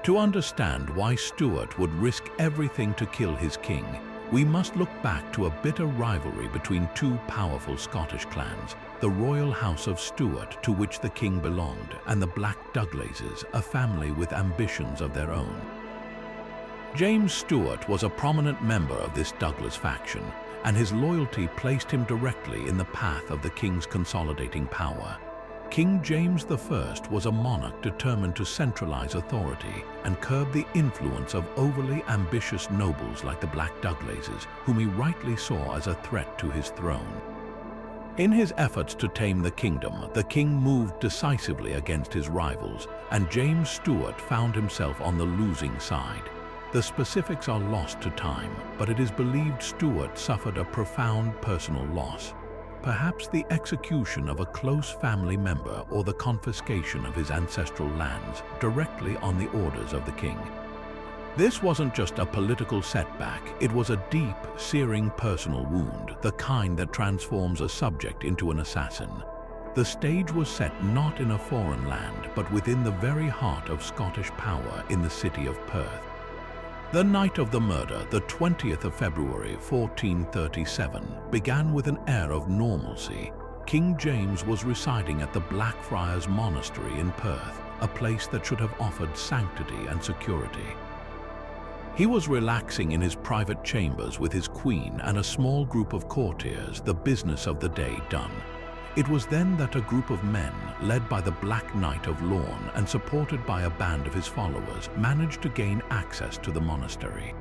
To understand why Stuart would risk everything to kill his king, we must look back to a bitter rivalry between two powerful Scottish clans, the royal house of Stuart, to which the king belonged, and the Black Douglases, a family with ambitions of their own. James Stuart was a prominent member of this Douglas faction, and his loyalty placed him directly in the path of the king's consolidating power. King James I was a monarch determined to centralize authority and curb the influence of overly ambitious nobles like the Black Douglases, whom he rightly saw as a threat to his throne. In his efforts to tame the kingdom, the king moved decisively against his rivals, and James Stuart found himself on the losing side. The specifics are lost to time, but it is believed Stuart suffered a profound personal loss. Perhaps the execution of a close family member or the confiscation of his ancestral lands directly on the orders of the king. This wasn't just a political setback, it was a deep, searing personal wound, the kind that transforms a subject into an assassin. The stage was set not in a foreign land, but within the very heart of Scottish power in the city of Perth. The night of the murder, the 20th of February 1437, began with an air of normalcy. King James was residing at the Blackfriars Monastery in Perth, a place that should have offered sanctity and security. He was relaxing in his private chambers with his queen and a small group of courtiers, the business of the day done. It was then that a group of men, led by the Black Knight of Lorne and supported by a band of his followers, managed to gain access to the monastery.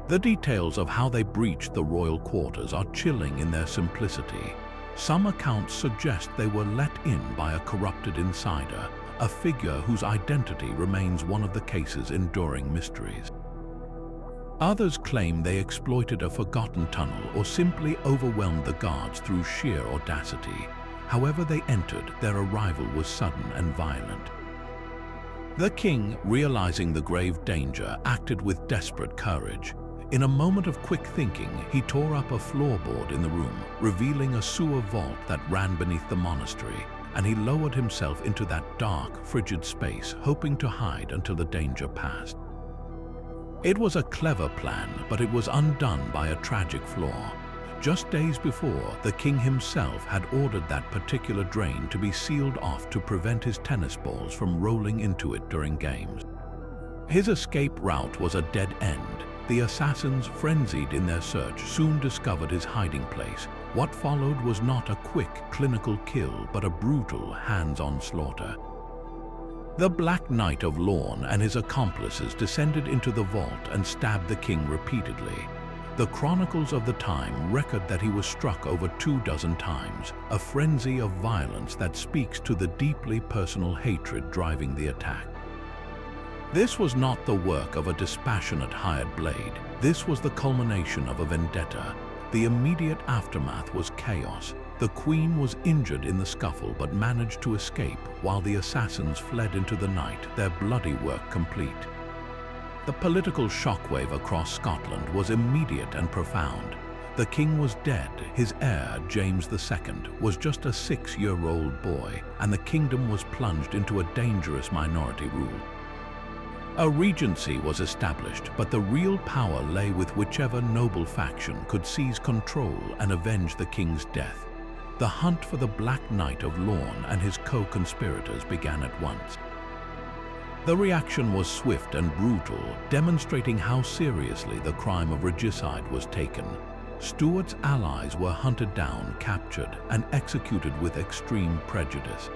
The details of how they breached the royal quarters are chilling in their simplicity. Some accounts suggest they were let in by a corrupted insider, a figure whose identity remains one of the case's enduring mysteries. Others claim they exploited a forgotten tunnel or simply overwhelmed the guards through sheer audacity. However they entered, their arrival was sudden and violent. The king, realizing the grave danger, acted with desperate courage. In a moment of quick thinking, he tore up a floorboard in the room, revealing a sewer vault that ran beneath the monastery, and he lowered himself into that dark, frigid space, hoping to hide until the danger passed. It was a clever plan, but it was undone by a tragic flaw. Just days before, the king himself had ordered that particular drain to be sealed off to prevent his tennis balls from rolling into it during games. His escape route was a dead end. The assassins, frenzied in their search, soon discovered his hiding place. What followed was not a quick, clinical kill, but a brutal, hands-on slaughter. The Black Knight of Lorne and his accomplices descended into the vault and stabbed the king repeatedly. The chronicles of the time record that he was struck over 24 times, a frenzy of violence that speaks to the deeply personal hatred driving the attack. This was not the work of a dispassionate hired blade. This was the culmination of a vendetta. The immediate aftermath was chaos. The queen was injured in the scuffle but managed to escape while the assassins fled into the night, their bloody work complete. The political shockwave across Scotland was immediate and profound. The king was dead, his heir, James II, was just a 6-year-old boy, and the kingdom was plunged into a dangerous minority rule. A regency was established, but the real power lay with whichever noble faction could seize control and avenge the king's death. The hunt for the Black Knight of Lorne and his co-conspirators began at once. The reaction was swift and brutal, demonstrating how seriously the crime of regicide was taken. Stuart's allies were hunted down, captured, and executed with extreme prejudice.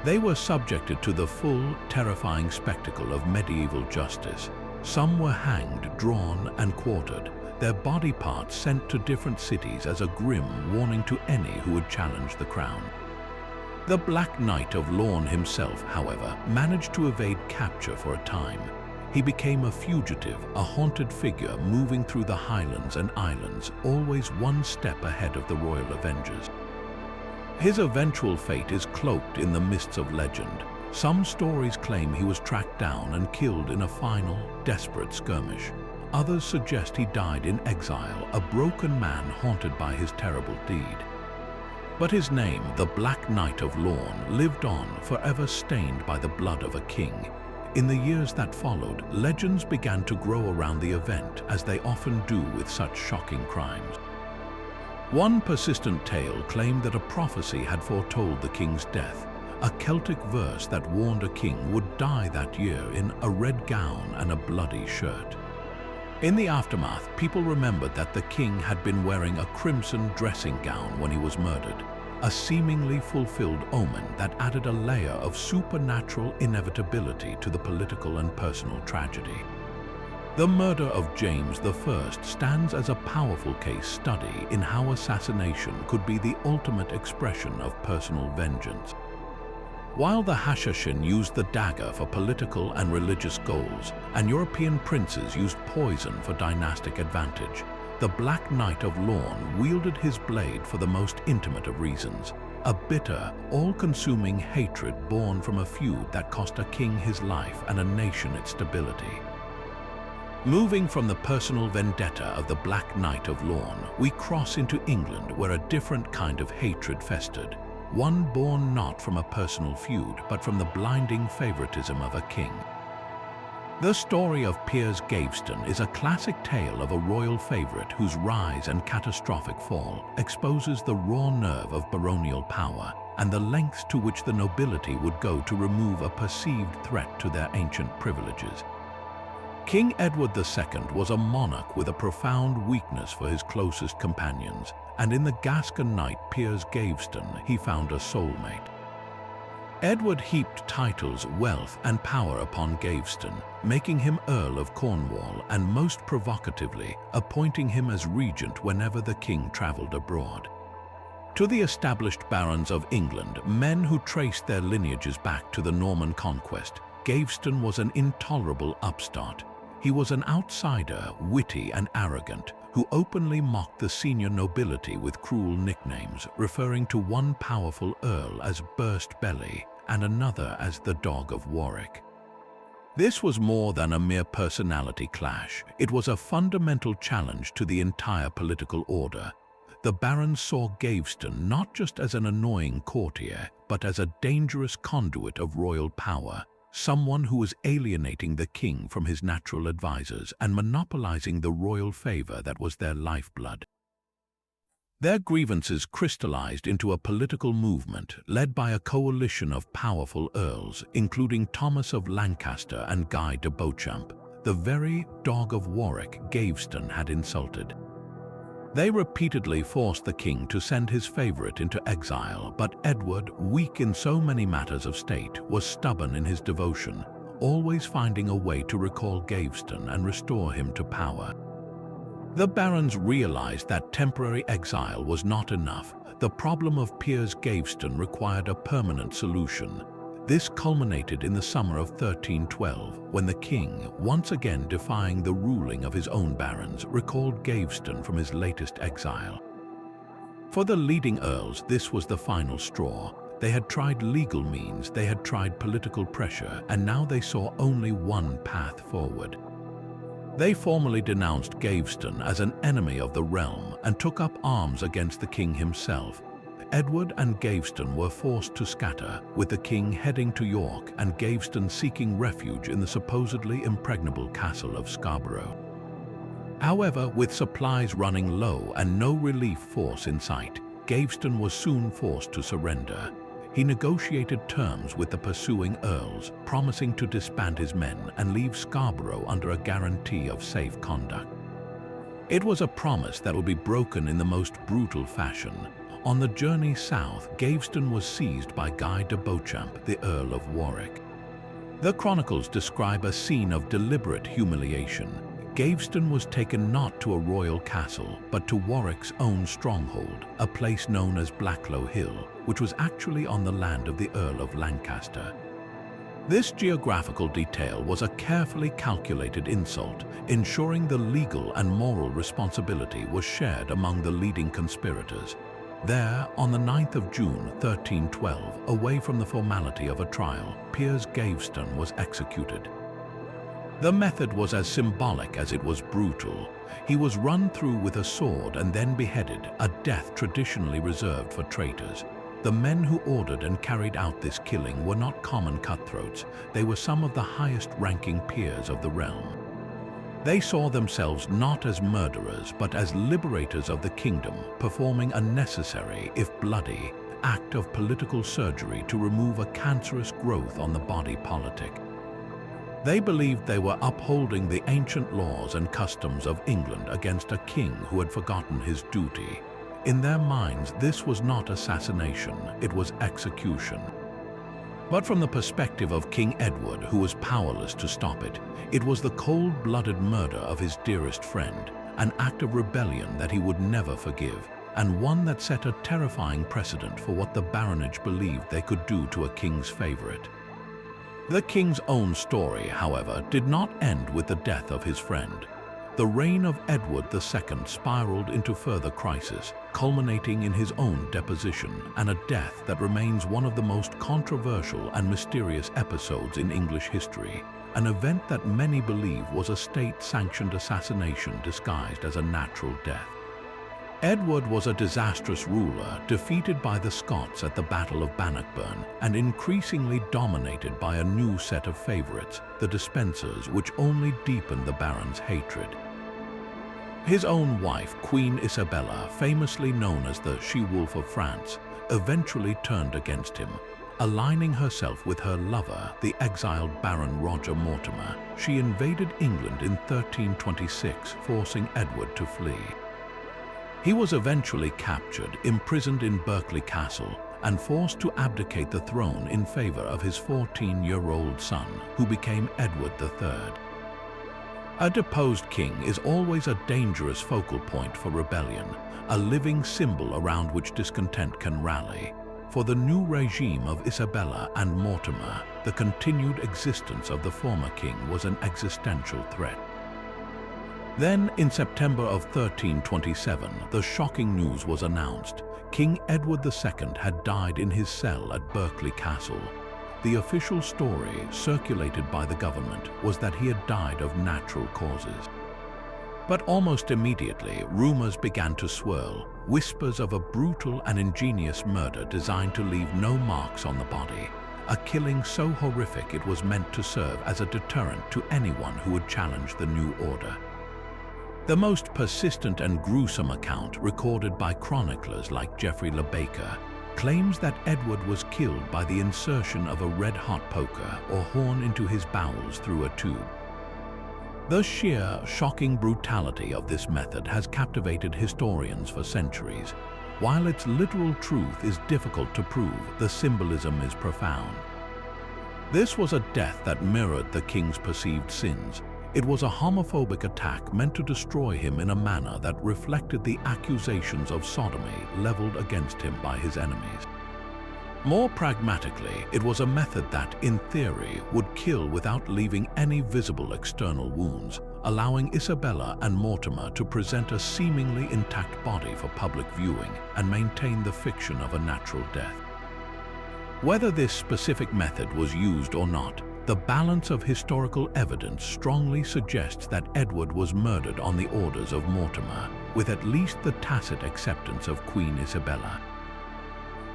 They were subjected to the full, terrifying spectacle of medieval justice. Some were hanged, drawn, and quartered, their body parts sent to different cities as a grim warning to any who would challenge the crown. The Black Knight of Lorne himself, however, managed to evade capture for a time. He became a fugitive, a haunted figure moving through the highlands and islands, always one step ahead of the royal avengers. His eventual fate is cloaked in the mists of legend. Some stories claim he was tracked down and killed in a final, desperate skirmish. Others suggest he died in exile, a broken man haunted by his terrible deed. But his name, the Black Knight of Lorne, lived on, forever stained by the blood of a king. In the years that followed, legends began to grow around the event, as they often do with such shocking crimes. One persistent tale claimed that a prophecy had foretold the king's death, a Celtic verse that warned a king would die that year in a red gown and a bloody shirt. In the aftermath, people remembered that the king had been wearing a crimson dressing gown when he was murdered, a seemingly fulfilled omen that added a layer of supernatural inevitability to the political and personal tragedy. The murder of James I stands as a powerful case study in how assassination could be the ultimate expression of personal vengeance. While the Hashashin used the dagger for political and religious goals, and European princes used poison for dynastic advantage, the Black Knight of Lorne wielded his blade for the most intimate of reasons, a bitter, all-consuming hatred born from a feud that cost a king his life and a nation its stability. Moving from the personal vendetta of the Black Knight of Lorne, we cross into England, where a different kind of hatred festered. One born not from a personal feud, but from the blinding favoritism of a king. The story of Piers Gaveston is a classic tale of a royal favorite whose rise and catastrophic fall exposes the raw nerve of baronial power and the lengths to which the nobility would go to remove a perceived threat to their ancient privileges. King Edward II was a monarch with a profound weakness for his closest companions, and in the Gascon knight Piers Gaveston he found a soulmate. Edward heaped titles, wealth and power upon Gaveston, making him Earl of Cornwall and, most provocatively, appointing him as regent whenever the king travelled abroad. To the established barons of England, men who traced their lineages back to the Norman conquest, Gaveston was an intolerable upstart. He was an outsider, witty and arrogant, who openly mocked the senior nobility with cruel nicknames, referring to one powerful earl as Burst Belly and another as the Dog of Warwick. This was more than a mere personality clash. It was a fundamental challenge to the entire political order. The barons saw Gaveston not just as an annoying courtier, but as a dangerous conduit of royal power, someone who was alienating the king from his natural advisors and monopolizing the royal favor that was their lifeblood. Their grievances crystallized into a political movement led by a coalition of powerful earls, including Thomas of Lancaster and Guy de Beauchamp, the very Dog of Warwick Gaveston had insulted. They repeatedly forced the king to send his favorite into exile, but Edward, weak in so many matters of state, was stubborn in his devotion, always finding a way to recall Gaveston and restore him to power. The barons realized that temporary exile was not enough. The problem of Piers Gaveston required a permanent solution. This culminated in the summer of 1312, when the king, once again defying the ruling of his own barons, recalled Gaveston from his latest exile. For the leading earls, this was the final straw. They had tried legal means, they had tried political pressure, and now they saw only one path forward. They formally denounced Gaveston as an enemy of the realm and took up arms against the king himself. Edward and Gaveston were forced to scatter, with the king heading to York and Gaveston seeking refuge in the supposedly impregnable castle of Scarborough. However, with supplies running low and no relief force in sight, Gaveston was soon forced to surrender. He negotiated terms with the pursuing earls, promising to disband his men and leave Scarborough under a guarantee of safe conduct. It was a promise that would be broken in the most brutal fashion. On the journey south, Gaveston was seized by Guy de Beauchamp, the Earl of Warwick. The chronicles describe a scene of deliberate humiliation. Gaveston was taken not to a royal castle, but to Warwick's own stronghold, a place known as Blacklow Hill, which was actually on the land of the Earl of Lancaster. This geographical detail was a carefully calculated insult, ensuring the legal and moral responsibility was shared among the leading conspirators. There, on the 9th of June 1312, away from the formality of a trial, Piers Gaveston was executed. The method was as symbolic as it was brutal. He was run through with a sword and then beheaded, a death traditionally reserved for traitors. The men who ordered and carried out this killing were not common cutthroats. They were some of the highest-ranking peers of the realm. They saw themselves not as murderers, but as liberators of the kingdom, performing a necessary, if bloody, act of political surgery to remove a cancerous growth on the body politic. They believed they were upholding the ancient laws and customs of England against a king who had forgotten his duty. In their minds, this was not assassination, it was execution. But from the perspective of King Edward, who was powerless to stop it, it was the cold-blooded murder of his dearest friend, an act of rebellion that he would never forgive, and one that set a terrifying precedent for what the baronage believed they could do to a king's favorite. The king's own story, however, did not end with the death of his friend. The reign of Edward II spiraled into further crisis, culminating in his own deposition and a death that remains one of the most controversial and mysterious episodes in English history, an event that many believe was a state-sanctioned assassination disguised as a natural death. Edward was a disastrous ruler, defeated by the Scots at the Battle of Bannockburn and increasingly dominated by a new set of favorites, the Despensers, which only deepened the barons' hatred. His own wife, Queen Isabella, famously known as the She-Wolf of France, eventually turned against him. Aligning herself with her lover, the exiled Baron Roger Mortimer, she invaded England in 1326, forcing Edward to flee. He was eventually captured, imprisoned in Berkeley Castle, and forced to abdicate the throne in favor of his 14-year-old son, who became Edward III. A deposed king is always a dangerous focal point for rebellion, a living symbol around which discontent can rally. For the new regime of Isabella and Mortimer, the continued existence of the former king was an existential threat. Then, in September of 1327, the shocking news was announced. King Edward II had died in his cell at Berkeley Castle. The official story, circulated by the government, was that he had died of natural causes. But almost immediately, rumors began to swirl, whispers of a brutal and ingenious murder designed to leave no marks on the body, a killing so horrific it was meant to serve as a deterrent to anyone who would challenge the new order. The most persistent and gruesome account, recorded by chroniclers like Geoffrey Le Baker, claims that Edward was killed by the insertion of a red-hot poker or horn into his bowels through a tube. The sheer, shocking brutality of this method has captivated historians for centuries. While its literal truth is difficult to prove, the symbolism is profound. This was a death that mirrored the king's perceived sins. It was a homophobic attack meant to destroy him in a manner that reflected the accusations of sodomy leveled against him by his enemies. More pragmatically, it was a method that, in theory, would kill without leaving any visible external wounds, allowing Isabella and Mortimer to present a seemingly intact body for public viewing and maintain the fiction of a natural death. Whether this specific method was used or not, the balance of historical evidence strongly suggests that Edward was murdered on the orders of Mortimer, with at least the tacit acceptance of Queen Isabella.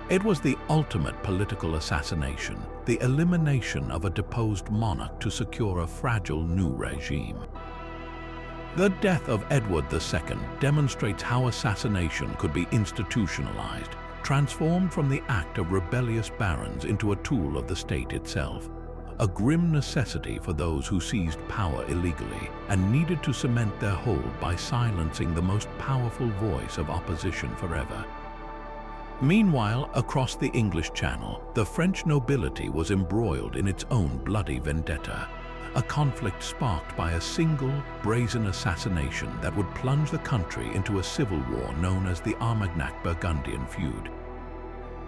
It was the ultimate political assassination, the elimination of a deposed monarch to secure a fragile new regime. The death of Edward II demonstrates how assassination could be institutionalized, transformed from the act of rebellious barons into a tool of the state itself. A grim necessity for those who seized power illegally and needed to cement their hold by silencing the most powerful voice of opposition forever. Meanwhile, across the English Channel, the French nobility was embroiled in its own bloody vendetta, a conflict sparked by a single, brazen assassination that would plunge the country into a civil war known as the Armagnac-Burgundian feud.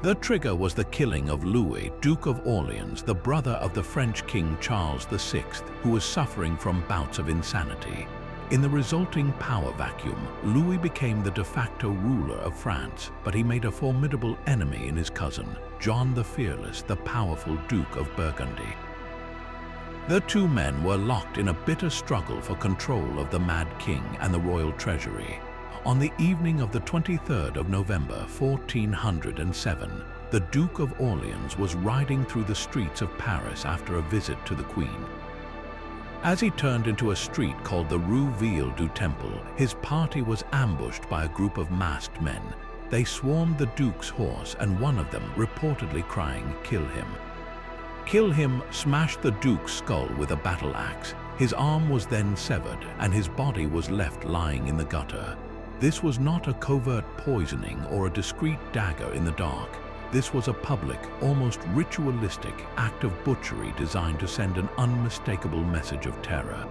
The trigger was the killing of Louis, Duke of Orleans, the brother of the French King Charles VI, who was suffering from bouts of insanity. In the resulting power vacuum, Louis became the de facto ruler of France, but he made a formidable enemy in his cousin, John the Fearless, the powerful Duke of Burgundy. The two men were locked in a bitter struggle for control of the Mad King and the royal treasury. On the evening of the 23rd of November, 1407, the Duke of Orleans was riding through the streets of Paris after a visit to the Queen. As he turned into a street called the Rue Ville du Temple, his party was ambushed by a group of masked men. They swarmed the Duke's horse, and one of them, reportedly crying, "Kill him!" "Kill him" smashed the Duke's skull with a battle axe. His arm was then severed, and his body was left lying in the gutter. This was not a covert poisoning or a discreet dagger in the dark. This was a public, almost ritualistic act of butchery designed to send an unmistakable message of terror.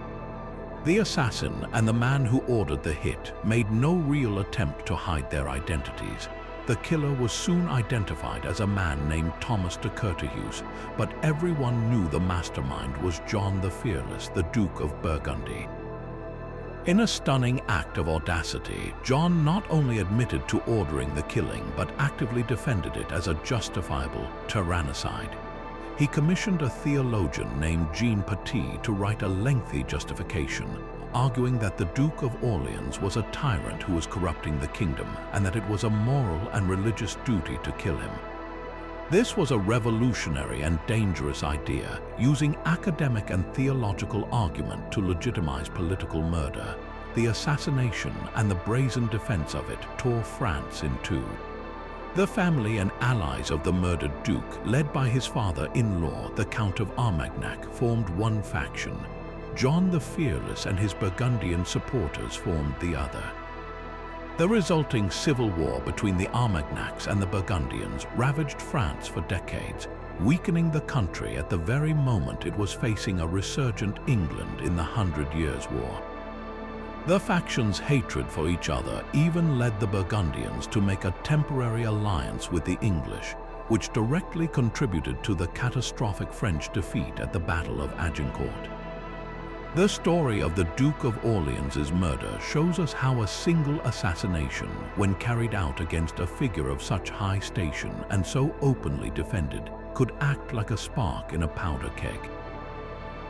The assassin and the man who ordered the hit made no real attempt to hide their identities. The killer was soon identified as a man named Thomas de Courteheuse, but everyone knew the mastermind was John the Fearless, the Duke of Burgundy. In a stunning act of audacity, John not only admitted to ordering the killing, but actively defended it as a justifiable tyrannicide. He commissioned a theologian named Jean Petit to write a lengthy justification, arguing that the Duke of Orleans was a tyrant who was corrupting the kingdom, and that it was a moral and religious duty to kill him. This was a revolutionary and dangerous idea, using academic and theological argument to legitimize political murder. The assassination and the brazen defense of it tore France in two. The family and allies of the murdered duke, led by his father-in-law, the Count of Armagnac, formed one faction. John the Fearless and his Burgundian supporters formed the other. The resulting civil war between the Armagnacs and the Burgundians ravaged France for decades, weakening the country at the very moment it was facing a resurgent England in the 100 Years' War. The factions' hatred for each other even led the Burgundians to make a temporary alliance with the English, which directly contributed to the catastrophic French defeat at the Battle of Agincourt. The story of the Duke of Orleans' murder shows us how a single assassination, when carried out against a figure of such high station and so openly defended, could act like a spark in a powder keg.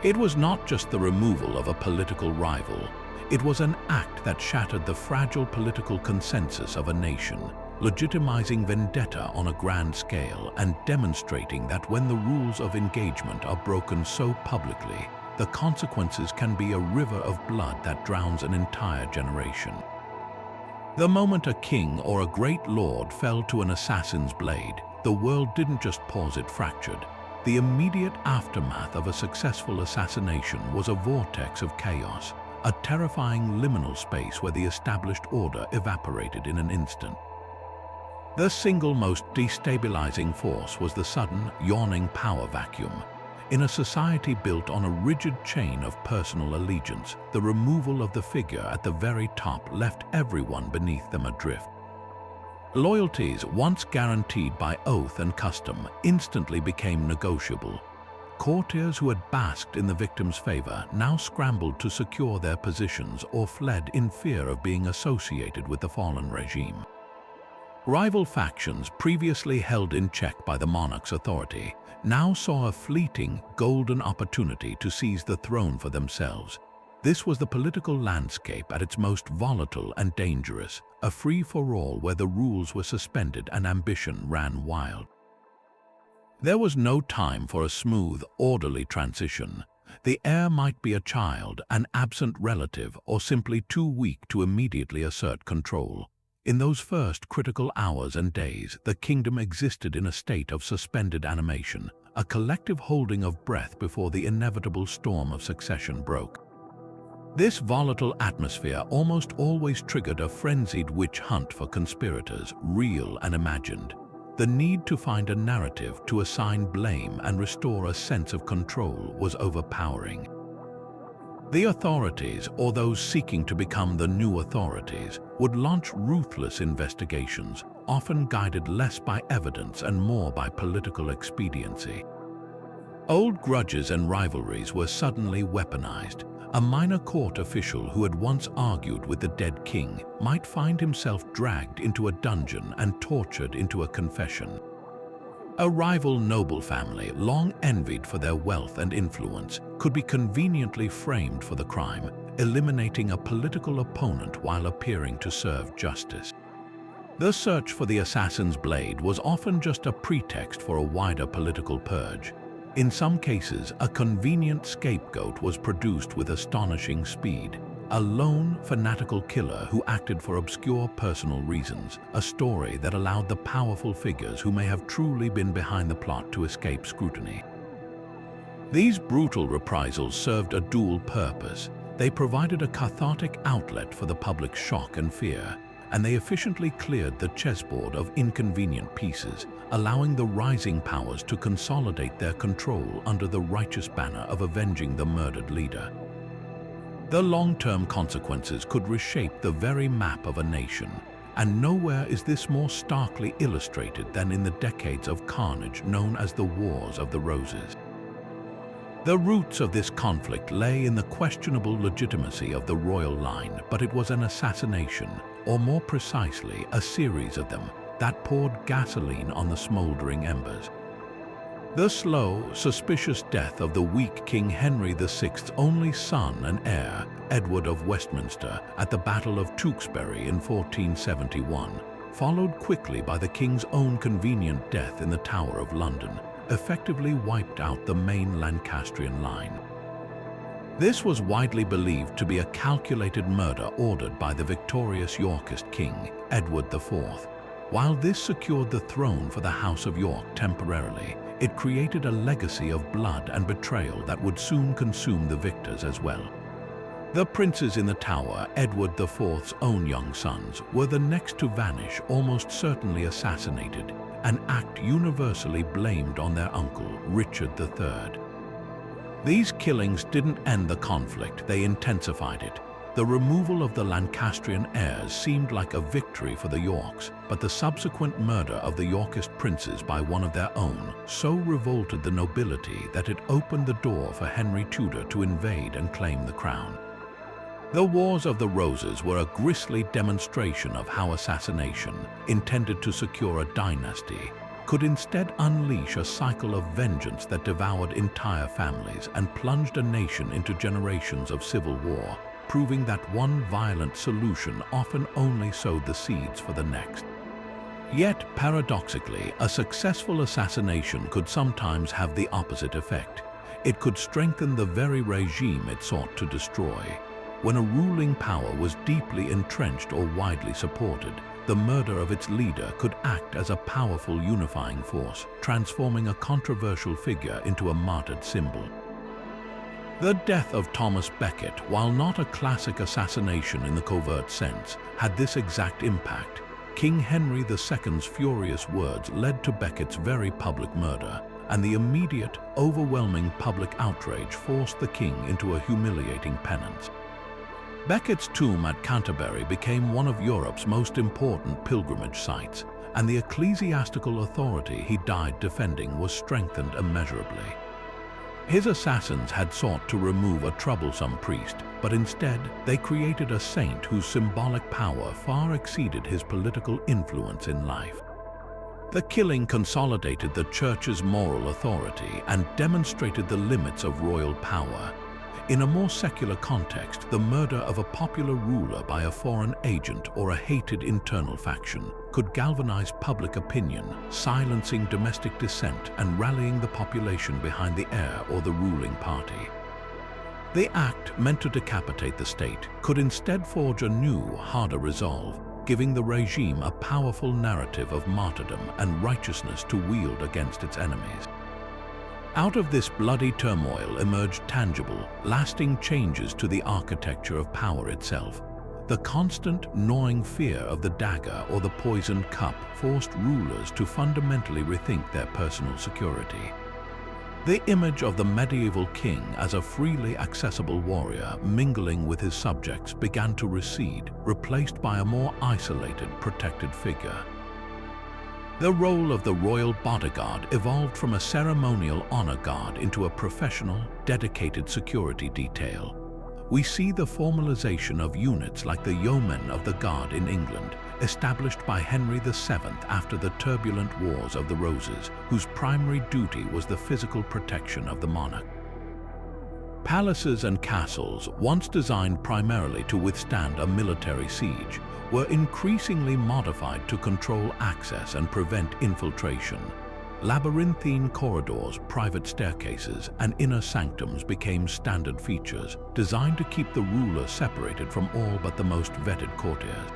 It was not just the removal of a political rival, it was an act that shattered the fragile political consensus of a nation, legitimizing vendetta on a grand scale and demonstrating that when the rules of engagement are broken so publicly, the consequences can be a river of blood that drowns an entire generation. The moment a king or a great lord fell to an assassin's blade, the world didn't just pause, it fractured. The immediate aftermath of a successful assassination was a vortex of chaos, a terrifying liminal space where the established order evaporated in an instant. The single most destabilizing force was the sudden, yawning power vacuum. In a society built on a rigid chain of personal allegiance, the removal of the figure at the very top left everyone beneath them adrift. Loyalties, once guaranteed by oath and custom, instantly became negotiable. Courtiers who had basked in the victim's favor now scrambled to secure their positions or fled in fear of being associated with the fallen regime. Rival factions, previously held in check by the monarch's authority, now saw a fleeting, golden opportunity to seize the throne for themselves. This was the political landscape at its most volatile and dangerous, a free-for-all where the rules were suspended and ambition ran wild. There was no time for a smooth, orderly transition. The heir might be a child, an absent relative, or simply too weak to immediately assert control. In those first critical hours and days, the kingdom existed in a state of suspended animation, a collective holding of breath before the inevitable storm of succession broke. This volatile atmosphere almost always triggered a frenzied witch hunt for conspirators, real and imagined. The need to find a narrative to assign blame and restore a sense of control was overpowering. The authorities, or those seeking to become the new authorities, would launch ruthless investigations, often guided less by evidence and more by political expediency. Old grudges and rivalries were suddenly weaponized. A minor court official who had once argued with the dead king might find himself dragged into a dungeon and tortured into a confession. A rival noble family, long envied for their wealth and influence, could be conveniently framed for the crime, eliminating a political opponent while appearing to serve justice. The search for the assassin's blade was often just a pretext for a wider political purge. In some cases, a convenient scapegoat was produced with astonishing speed. A lone, fanatical killer who acted for obscure personal reasons, a story that allowed the powerful figures who may have truly been behind the plot to escape scrutiny. These brutal reprisals served a dual purpose. They provided a cathartic outlet for the public's shock and fear, and they efficiently cleared the chessboard of inconvenient pieces, allowing the rising powers to consolidate their control under the righteous banner of avenging the murdered leader. The long-term consequences could reshape the very map of a nation, and nowhere is this more starkly illustrated than in the decades of carnage known as the Wars of the Roses. The roots of this conflict lay in the questionable legitimacy of the royal line, but it was an assassination, or more precisely, a series of them, that poured gasoline on the smoldering embers. The slow, suspicious death of the weak King Henry VI's only son and heir, Edward of Westminster, at the Battle of Tewkesbury in 1471, followed quickly by the king's own convenient death in the Tower of London, effectively wiped out the main Lancastrian line. This was widely believed to be a calculated murder ordered by the victorious Yorkist king, Edward IV. While this secured the throne for the House of York temporarily, it created a legacy of blood and betrayal that would soon consume the victors as well. The princes in the Tower, Edward IV's own young sons, were the next to vanish, almost certainly assassinated, an act universally blamed on their uncle, Richard III. These killings didn't end the conflict, they intensified it. The removal of the Lancastrian heirs seemed like a victory for the Yorks, but the subsequent murder of the Yorkist princes by one of their own so revolted the nobility that it opened the door for Henry Tudor to invade and claim the crown. The Wars of the Roses were a grisly demonstration of how assassination, intended to secure a dynasty, could instead unleash a cycle of vengeance that devoured entire families and plunged a nation into generations of civil war, proving that one violent solution often only sowed the seeds for the next. Yet, paradoxically, a successful assassination could sometimes have the opposite effect. It could strengthen the very regime it sought to destroy. When a ruling power was deeply entrenched or widely supported, the murder of its leader could act as a powerful unifying force, transforming a controversial figure into a martyred symbol. The death of Thomas Becket, while not a classic assassination in the covert sense, had this exact impact. King Henry II's furious words led to Becket's very public murder, and the immediate, overwhelming public outrage forced the king into a humiliating penance. Becket's tomb at Canterbury became one of Europe's most important pilgrimage sites, and the ecclesiastical authority he died defending was strengthened immeasurably. His assassins had sought to remove a troublesome priest, but instead they created a saint whose symbolic power far exceeded his political influence in life. The killing consolidated the church's moral authority and demonstrated the limits of royal power. In a more secular context, the murder of a popular ruler by a foreign agent or a hated internal faction could galvanize public opinion, silencing domestic dissent and rallying the population behind the heir or the ruling party. The act, meant to decapitate the state, could instead forge a new, harder resolve, giving the regime a powerful narrative of martyrdom and righteousness to wield against its enemies. Out of this bloody turmoil emerged tangible, lasting changes to the architecture of power itself. The constant, gnawing fear of the dagger or the poisoned cup forced rulers to fundamentally rethink their personal security. The image of the medieval king as a freely accessible warrior mingling with his subjects began to recede, replaced by a more isolated, protected figure. The role of the royal bodyguard evolved from a ceremonial honor guard into a professional, dedicated security detail. we see the formalization of units like the Yeomen of the Guard in England, established by Henry VII after the turbulent Wars of the Roses, whose primary duty was the physical protection of the monarch. Palaces and castles, once designed primarily to withstand a military siege, were increasingly modified to control access and prevent infiltration. Labyrinthine corridors, private staircases, and inner sanctums became standard features, designed to keep the ruler separated from all but the most vetted courtiers.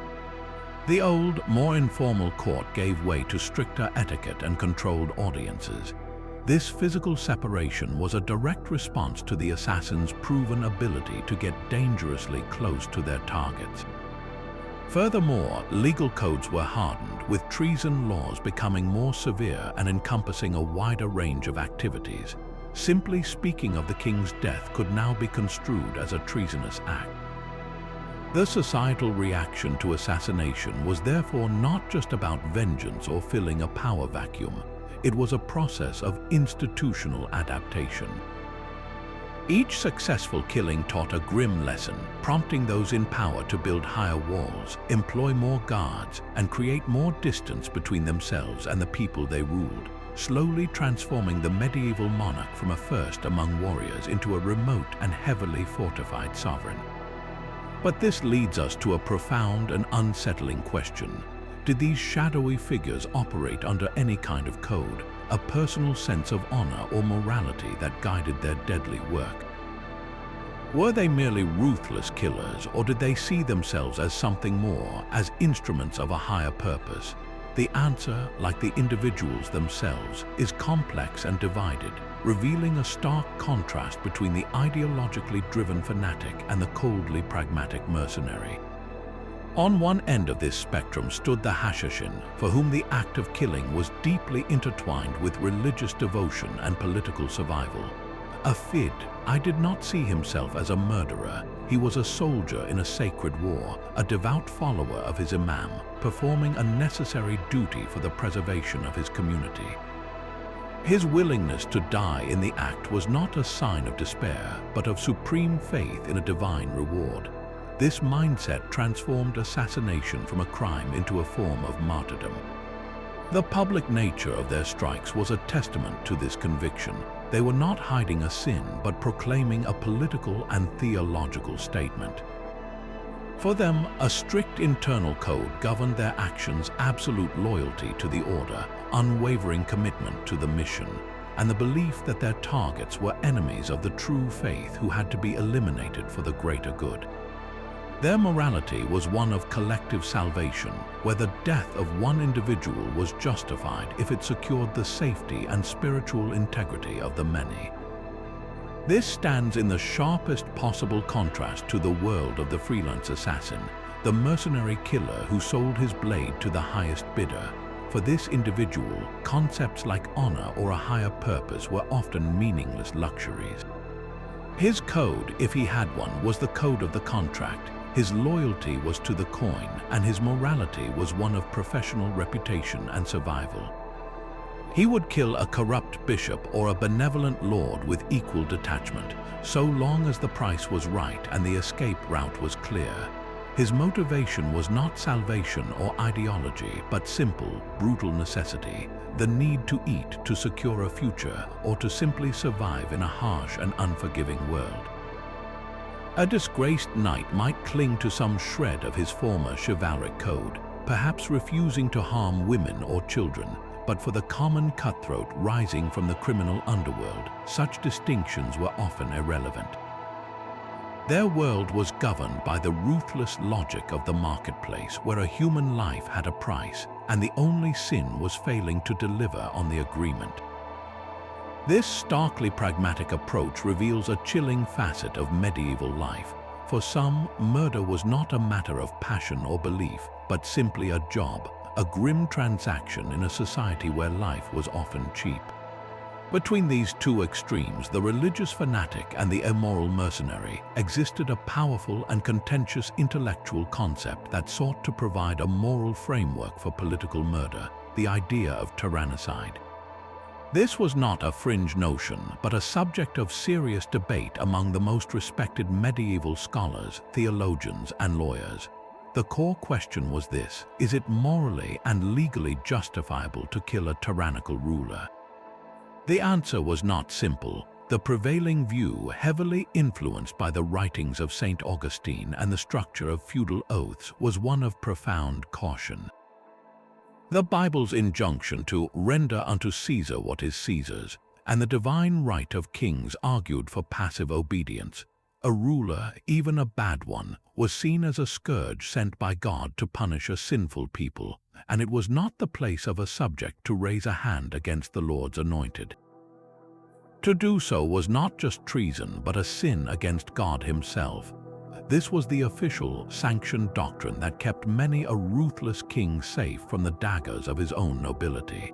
The old, more informal court gave way to stricter etiquette and controlled audiences. This physical separation was a direct response to the assassins' proven ability to get dangerously close to their targets. Furthermore, legal codes were hardened, with treason laws becoming more severe and encompassing a wider range of activities. Simply speaking of the king's death could now be construed as a treasonous act. The societal reaction to assassination was therefore not just about vengeance or filling a power vacuum. It was a process of institutional adaptation. Each successful killing taught a grim lesson, prompting those in power to build higher walls, employ more guards, and create more distance between themselves and the people they ruled, slowly transforming the medieval monarch from a first among warriors into a remote and heavily fortified sovereign. But this leads us to a profound and unsettling question. Did these shadowy figures operate under any kind of code, a personal sense of honor or morality that guided their deadly work? Were they merely ruthless killers, or did they see themselves as something more, as instruments of a higher purpose? The answer, like the individuals themselves, is complex and divided, revealing a stark contrast between the ideologically driven fanatic and the coldly pragmatic mercenary. On one end of this spectrum stood the Hashashin, for whom the act of killing was deeply intertwined with religious devotion and political survival. A Fid did not see himself as a murderer. He was a soldier in a sacred war, a devout follower of his imam, performing a necessary duty for the preservation of his community. His willingness to die in the act was not a sign of despair, but of supreme faith in a divine reward. This mindset transformed assassination from a crime into a form of martyrdom. The public nature of their strikes was a testament to this conviction. They were not hiding a sin, but proclaiming a political and theological statement. For them, a strict internal code governed their actions, absolute loyalty to the order, unwavering commitment to the mission, and the belief that their targets were enemies of the true faith who had to be eliminated for the greater good. Their morality was one of collective salvation, where the death of one individual was justified if it secured the safety and spiritual integrity of the many. This stands in the sharpest possible contrast to the world of the freelance assassin, the mercenary killer who sold his blade to the highest bidder. For this individual, concepts like honor or a higher purpose were often meaningless luxuries. His code, if he had one, was the code of the contract. His loyalty was to the coin, and his morality was one of professional reputation and survival. He would kill a corrupt bishop or a benevolent lord with equal detachment, so long as the price was right and the escape route was clear. His motivation was not salvation or ideology, but simple, brutal necessity, the need to eat to secure a future or to simply survive in a harsh and unforgiving world. A disgraced knight might cling to some shred of his former chivalric code, perhaps refusing to harm women or children, but for the common cutthroat rising from the criminal underworld, such distinctions were often irrelevant. Their world was governed by the ruthless logic of the marketplace, where a human life had a price, and the only sin was failing to deliver on the agreement. This starkly pragmatic approach reveals a chilling facet of medieval life. For some, murder was not a matter of passion or belief, but simply a job, a grim transaction in a society where life was often cheap. Between these two extremes, the religious fanatic and the immoral mercenary, existed a powerful and contentious intellectual concept that sought to provide a moral framework for political murder, the idea of tyrannicide. This was not a fringe notion, but a subject of serious debate among the most respected medieval scholars, theologians, and lawyers. The core question was this: is it morally and legally justifiable to kill a tyrannical ruler? The answer was not simple. The prevailing view, heavily influenced by the writings of St. Augustine and the structure of feudal oaths, was one of profound caution. The Bible's injunction to render unto Caesar what is Caesar's, and the divine right of kings argued for passive obedience. A ruler, even a bad one, was seen as a scourge sent by God to punish a sinful people, and it was not the place of a subject to raise a hand against the Lord's anointed. To do so was not just treason, but a sin against God himself. This was the official, sanctioned doctrine that kept many a ruthless king safe from the daggers of his own nobility.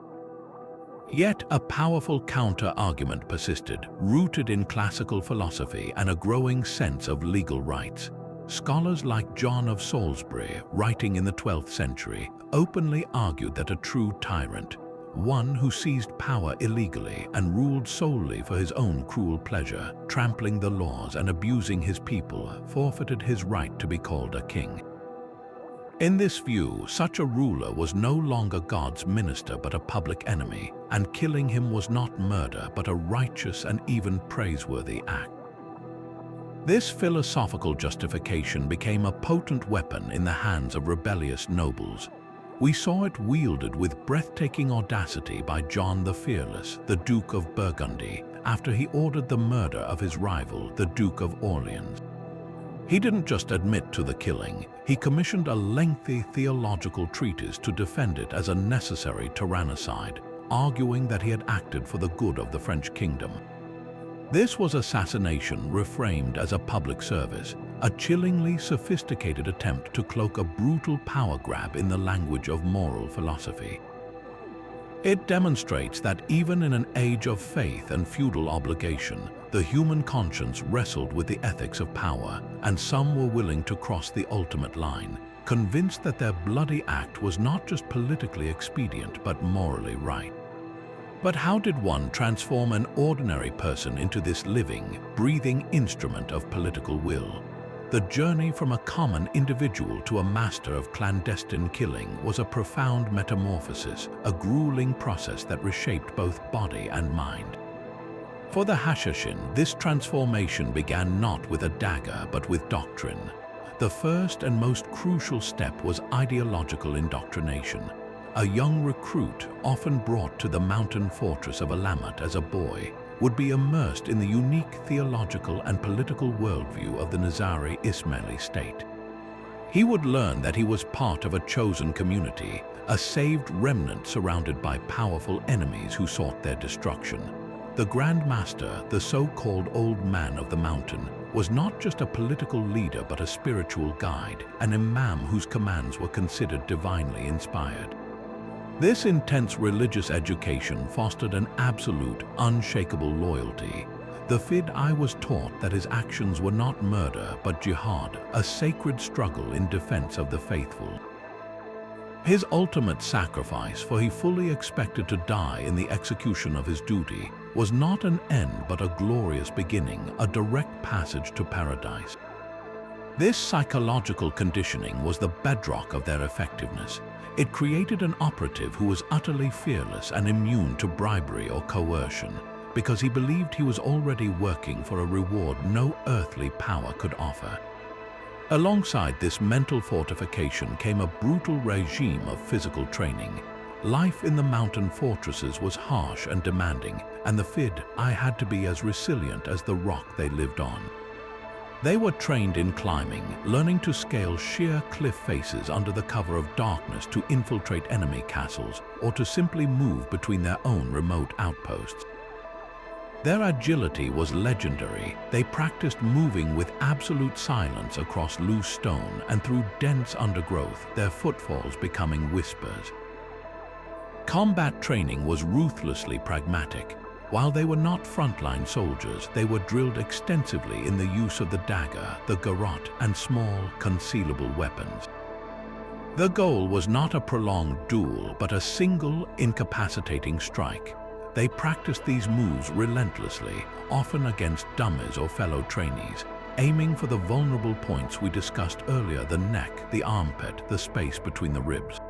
Yet a powerful counter-argument persisted, rooted in classical philosophy and a growing sense of legal rights. Scholars like John of Salisbury, writing in the 12th century, openly argued that a true tyrant, one who seized power illegally and ruled solely for his own cruel pleasure, trampling the laws and abusing his people, forfeited his right to be called a king. In this view, such a ruler was no longer God's minister but a public enemy, and killing him was not murder but a righteous and even praiseworthy act. This philosophical justification became a potent weapon in the hands of rebellious nobles. We saw it wielded with breathtaking audacity by John the Fearless, the Duke of Burgundy, after he ordered the murder of his rival, the Duke of Orleans. He didn't just admit to the killing, he commissioned a lengthy theological treatise to defend it as a necessary tyrannicide, arguing that he had acted for the good of the French kingdom. This was assassination reframed as a public service, a chillingly sophisticated attempt to cloak a brutal power grab in the language of moral philosophy. It demonstrates that even in an age of faith and feudal obligation, the human conscience wrestled with the ethics of power, and some were willing to cross the ultimate line, convinced that their bloody act was not just politically expedient but morally right. But how did one transform an ordinary person into this living, breathing instrument of political will? The journey from a common individual to a master of clandestine killing was a profound metamorphosis, a grueling process that reshaped both body and mind. For the Hashashin, this transformation began not with a dagger but with doctrine. The first and most crucial step was ideological indoctrination. A young recruit, often brought to the mountain fortress of Alamat as a boy, would be immersed in the unique theological and political worldview of the Nizari Ismaili state. He would learn that he was part of a chosen community, a saved remnant surrounded by powerful enemies who sought their destruction. The Grand Master, the so-called Old Man of the Mountain, was not just a political leader but a spiritual guide, an imam whose commands were considered divinely inspired. This intense religious education fostered an absolute, unshakable loyalty. The Fid-I was taught that his actions were not murder but jihad, a sacred struggle in defense of the faithful. His ultimate sacrifice, for he fully expected to die in the execution of his duty, was not an end but a glorious beginning, a direct passage to paradise. This psychological conditioning was the bedrock of their effectiveness. It created an operative who was utterly fearless and immune to bribery or coercion, because he believed he was already working for a reward no earthly power could offer. Alongside this mental fortification came a brutal regime of physical training. Life in the mountain fortresses was harsh and demanding, and the Fid-I had to be as resilient as the rock they lived on. They were trained in climbing, learning to scale sheer cliff faces under the cover of darkness to infiltrate enemy castles, or to simply move between their own remote outposts. Their agility was legendary. They practiced moving with absolute silence across loose stone and through dense undergrowth, their footfalls becoming whispers. Combat training was ruthlessly pragmatic. While they were not frontline soldiers, they were drilled extensively in the use of the dagger, the garrote, and small, concealable weapons. The goal was not a prolonged duel, but a single, incapacitating strike. They practiced these moves relentlessly, often against dummies or fellow trainees, aiming for the vulnerable points we discussed earlier: the neck, the armpit, the space between the ribs.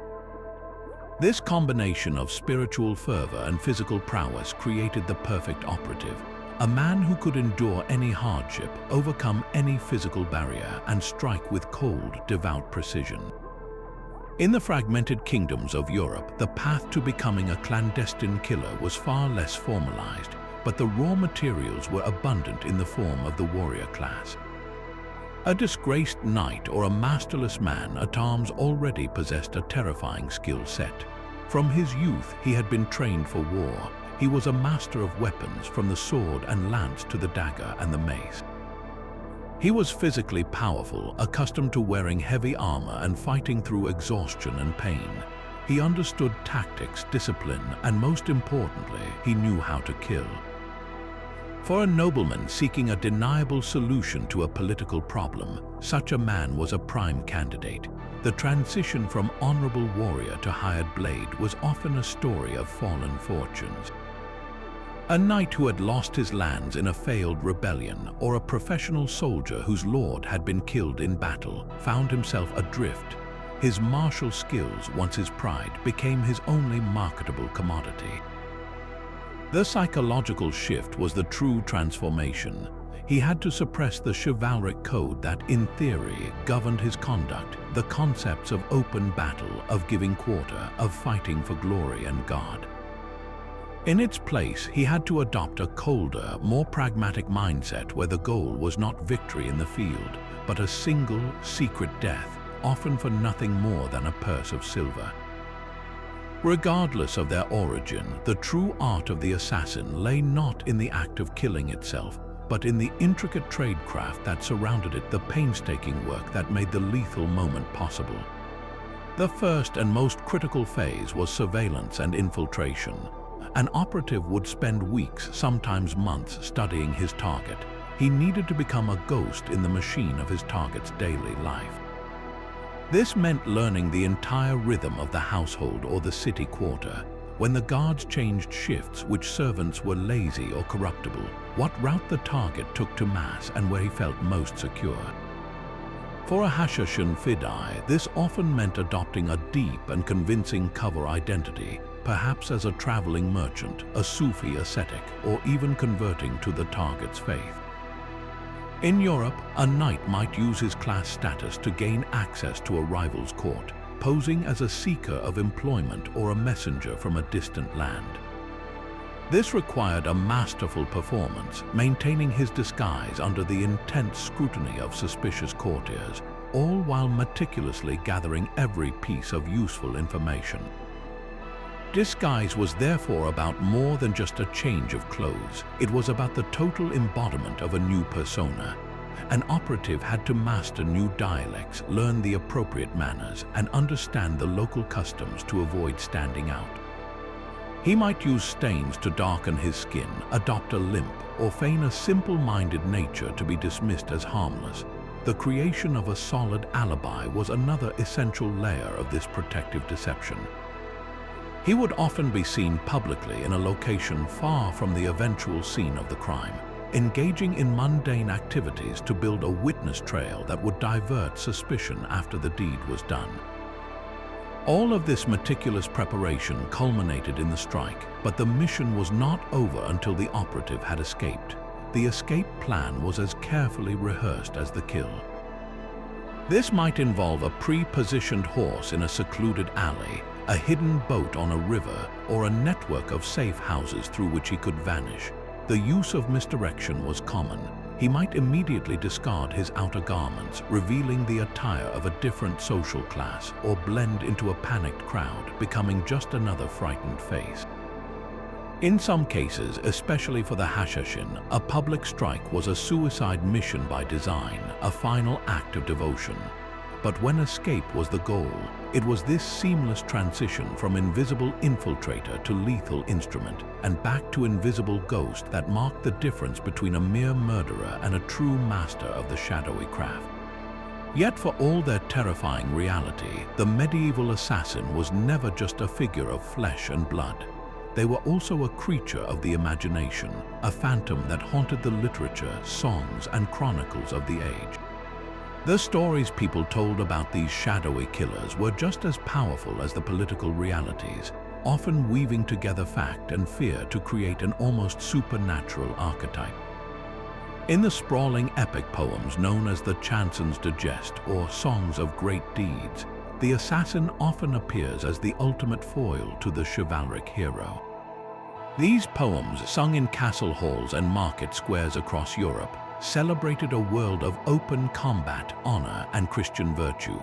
This combination of spiritual fervor and physical prowess created the perfect operative, a man who could endure any hardship, overcome any physical barrier, and strike with cold, devout precision. In the fragmented kingdoms of Europe, the path to becoming a clandestine killer was far less formalized, but the raw materials were abundant in the form of the warrior class. A disgraced knight or a masterless man at arms already possessed a terrifying skill set. From his youth, he had been trained for war. He was a master of weapons, from the sword and lance to the dagger and the mace. He was physically powerful, accustomed to wearing heavy armor and fighting through exhaustion and pain. He understood tactics, discipline, and most importantly, he knew how to kill. For a nobleman seeking a deniable solution to a political problem, such a man was a prime candidate. The transition from honorable warrior to hired blade was often a story of fallen fortunes. A knight who had lost his lands in a failed rebellion, or a professional soldier whose lord had been killed in battle, found himself adrift. His martial skills, once his pride, became his only marketable commodity. The psychological shift was the true transformation. He had to suppress the chivalric code that, in theory, governed his conduct, the concepts of open battle, of giving quarter, of fighting for glory and God. In its place, he had to adopt a colder, more pragmatic mindset where the goal was not victory in the field, but a single, secret death, often for nothing more than a purse of silver. Regardless of their origin, the true art of the assassin lay not in the act of killing itself, but in the intricate tradecraft that surrounded it, the painstaking work that made the lethal moment possible. The first and most critical phase was surveillance and infiltration. An operative would spend weeks, sometimes months, studying his target. He needed to become a ghost in the machine of his target's daily life. This meant learning the entire rhythm of the household or the city quarter. When the guards changed shifts, which servants were lazy or corruptible, what route the target took to mass, and where he felt most secure. For a Hashashin fidei, this often meant adopting a deep and convincing cover identity, perhaps as a traveling merchant, a Sufi ascetic, or even converting to the target's faith. In Europe, a knight might use his class status to gain access to a rival's court, posing as a seeker of employment or a messenger from a distant land. This required a masterful performance, maintaining his disguise under the intense scrutiny of suspicious courtiers, all while meticulously gathering every piece of useful information. Disguise was therefore about more than just a change of clothes. It was about the total embodiment of a new persona. An operative had to master new dialects, learn the appropriate manners, and understand the local customs to avoid standing out. He might use stains to darken his skin, adopt a limp, or feign a simple-minded nature to be dismissed as harmless. The creation of a solid alibi was another essential layer of this protective deception. He would often be seen publicly in a location far from the eventual scene of the crime, engaging in mundane activities to build a witness trail that would divert suspicion after the deed was done. All of this meticulous preparation culminated in the strike, but the mission was not over until the operative had escaped. The escape plan was as carefully rehearsed as the kill. This might involve a pre-positioned horse in a secluded alley, a hidden boat on a river, or a network of safe houses through which he could vanish. The use of misdirection was common. He might immediately discard his outer garments, revealing the attire of a different social class, or blend into a panicked crowd, becoming just another frightened face. In some cases, especially for the Hashashin, a public strike was a suicide mission by design, a final act of devotion. But when escape was the goal, it was this seamless transition from invisible infiltrator to lethal instrument and back to invisible ghost that marked the difference between a mere murderer and a true master of the shadowy craft. Yet for all their terrifying reality, the medieval assassin was never just a figure of flesh and blood. they were also a creature of the imagination, a phantom that haunted the literature, songs, and chronicles of the age. The stories people told about these shadowy killers were just as powerful as the political realities, often weaving together fact and fear to create an almost supernatural archetype. In the sprawling epic poems known as the Chansons Digest or Songs of Great Deeds, the assassin often appears as the ultimate foil to the chivalric hero. These poems, sung in castle halls and market squares across Europe, celebrated a world of open combat, honor, and Christian virtue.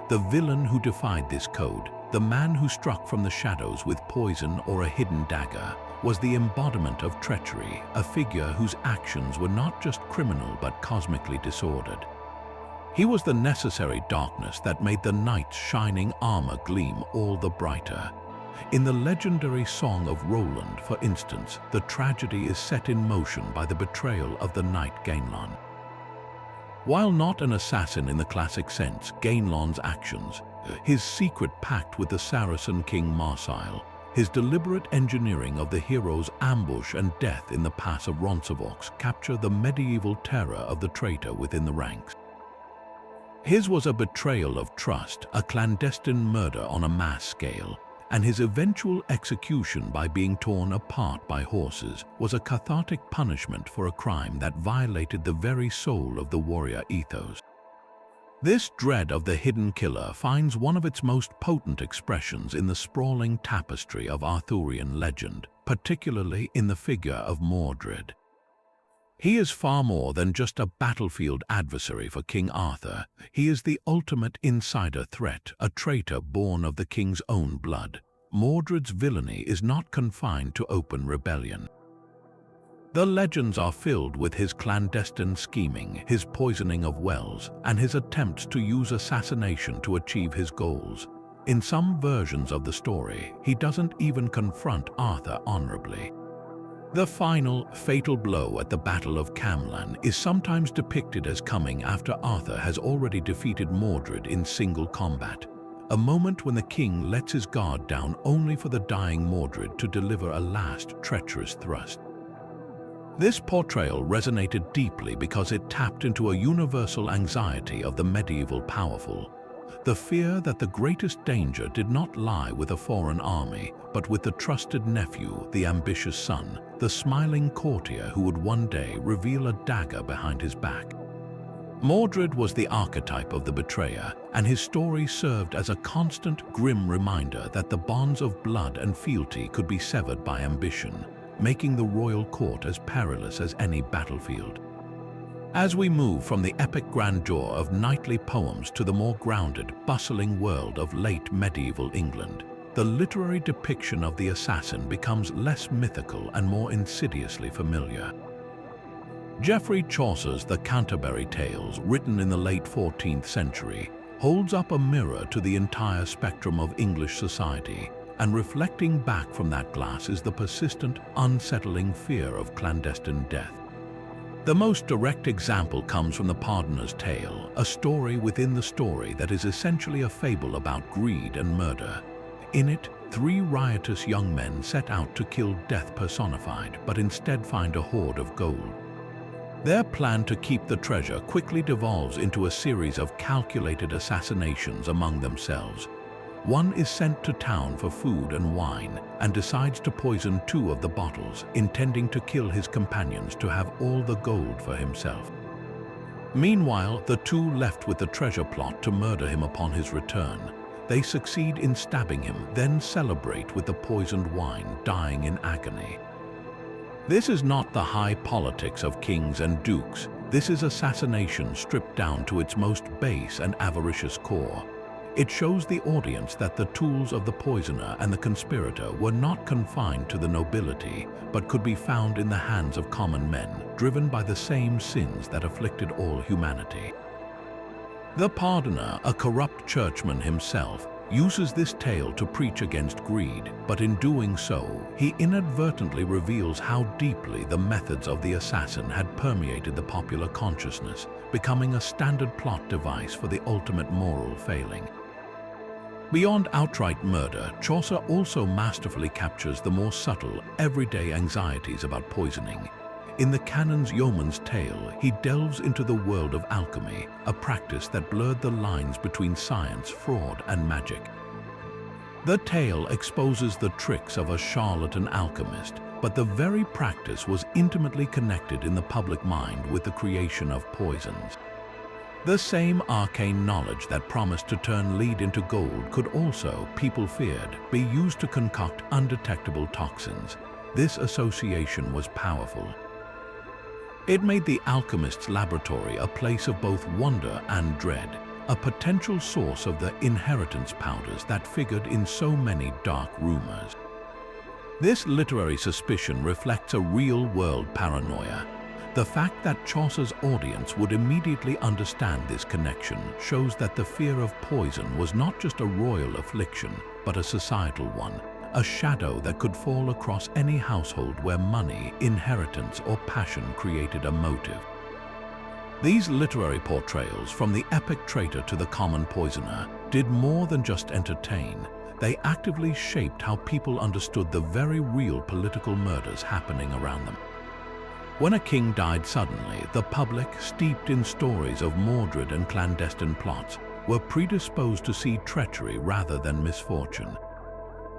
The villain who defied this code, the man who struck from the shadows with poison or a hidden dagger, was the embodiment of treachery, a figure whose actions were not just criminal but cosmically disordered. He was the necessary darkness that made the knight's shining armor gleam all the brighter. In the legendary Song of Roland, for instance, the tragedy is set in motion by the betrayal of the knight Ganelon. While not an assassin in the classic sense, Ganelon's actions, his secret pact with the Saracen king Marsil, his deliberate engineering of the hero's ambush and death in the pass of Roncesvalles capture the medieval terror of the traitor within the ranks. His was a betrayal of trust, a clandestine murder on a mass scale, and his eventual execution by being torn apart by horses was a cathartic punishment for a crime that violated the very soul of the warrior ethos. This dread of the hidden killer finds one of its most potent expressions in the sprawling tapestry of Arthurian legend, particularly in the figure of Mordred. He is far more than just a battlefield adversary for King Arthur. He is the ultimate insider threat, a traitor born of the king's own blood. Mordred's villainy is not confined to open rebellion. The legends are filled with his clandestine scheming, his poisoning of wells, and his attempts to use assassination to achieve his goals. In some versions of the story, he doesn't even confront Arthur honorably. The final, fatal blow at the Battle of Camlan is sometimes depicted as coming after Arthur has already defeated Mordred in single combat, a moment when the king lets his guard down only for the dying Mordred to deliver a last treacherous thrust. This portrayal resonated deeply because it tapped into a universal anxiety of the medieval powerful, the fear that the greatest danger did not lie with a foreign army, but with the trusted nephew, the ambitious son, the smiling courtier who would one day reveal a dagger behind his back. Mordred was the archetype of the betrayer, and his story served as a constant, grim reminder that the bonds of blood and fealty could be severed by ambition, making the royal court as perilous as any battlefield. As we move from the epic grandeur of knightly poems to the more grounded, bustling world of late medieval England, the literary depiction of the assassin becomes less mythical and more insidiously familiar. Geoffrey Chaucer's The Canterbury Tales, written in the late 14th century, holds up a mirror to the entire spectrum of English society, and reflecting back from that glass is the persistent, unsettling fear of clandestine death. The most direct example comes from The Pardoner's Tale, a story within the story that is essentially a fable about greed and murder. In it, 3 riotous young men set out to kill death personified, but instead find a hoard of gold. Their plan to keep the treasure quickly devolves into a series of calculated assassinations among themselves. One is sent to town for food and wine and decides to poison 2 of the bottles, intending to kill his companions to have all the gold for himself. Meanwhile, the 2 left with the treasure plot to murder him upon his return. They succeed in stabbing him, then celebrate with the poisoned wine, dying in agony. This is not the high politics of kings and dukes. This is assassination stripped down to its most base and avaricious core. It shows the audience that the tools of the poisoner and the conspirator were not confined to the nobility, but could be found in the hands of common men, driven by the same sins that afflicted all humanity. The Pardoner, a corrupt churchman himself, uses this tale to preach against greed, but in doing so, he inadvertently reveals how deeply the methods of the assassin had permeated the popular consciousness, becoming a standard plot device for the ultimate moral failing. Beyond outright murder, Chaucer also masterfully captures the more subtle, everyday anxieties about poisoning. In the canon's Yeoman's Tale, he delves into the world of alchemy, a practice that blurred the lines between science, fraud, and magic. The tale exposes the tricks of a charlatan alchemist, but the very practice was intimately connected in the public mind with the creation of poisons. The same arcane knowledge that promised to turn lead into gold could also, people feared, be used to concoct undetectable toxins. This association was powerful. It made the alchemist's laboratory a place of both wonder and dread, a potential source of the inheritance powders that figured in so many dark rumors. This literary suspicion reflects a real-world paranoia. The fact that Chaucer's audience would immediately understand this connection shows that the fear of poison was not just a royal affliction, but a societal one, a shadow that could fall across any household where money, inheritance, or passion created a motive. These literary portrayals, from the epic traitor to the common poisoner, did more than just entertain. They actively shaped how people understood the very real political murders happening around them. When a king died suddenly, the public, steeped in stories of Mordred and clandestine plots, were predisposed to see treachery rather than misfortune.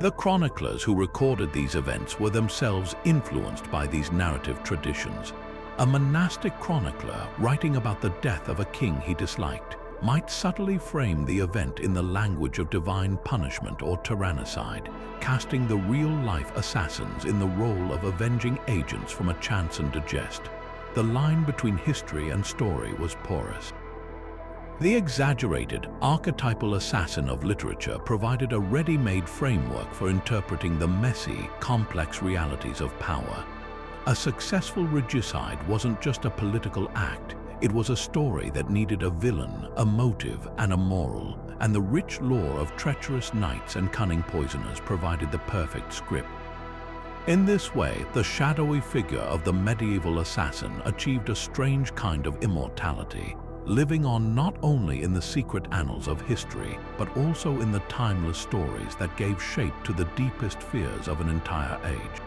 The chroniclers who recorded these events were themselves influenced by these narrative traditions. A monastic chronicler, writing about the death of a king he disliked, might subtly frame the event in the language of divine punishment or tyrannicide, casting the real-life assassins in the role of avenging agents from a chance and jest. The line between history and story was porous. The exaggerated, archetypal assassin of literature provided a ready-made framework for interpreting the messy, complex realities of power. A successful regicide wasn't just a political act. It was a story that needed a villain, a motive, and a moral, and the rich lore of treacherous knights and cunning poisoners provided the perfect script. In this way, the shadowy figure of the medieval assassin achieved a strange kind of immortality, living on not only in the secret annals of history, but also in the timeless stories that gave shape to the deepest fears of an entire age.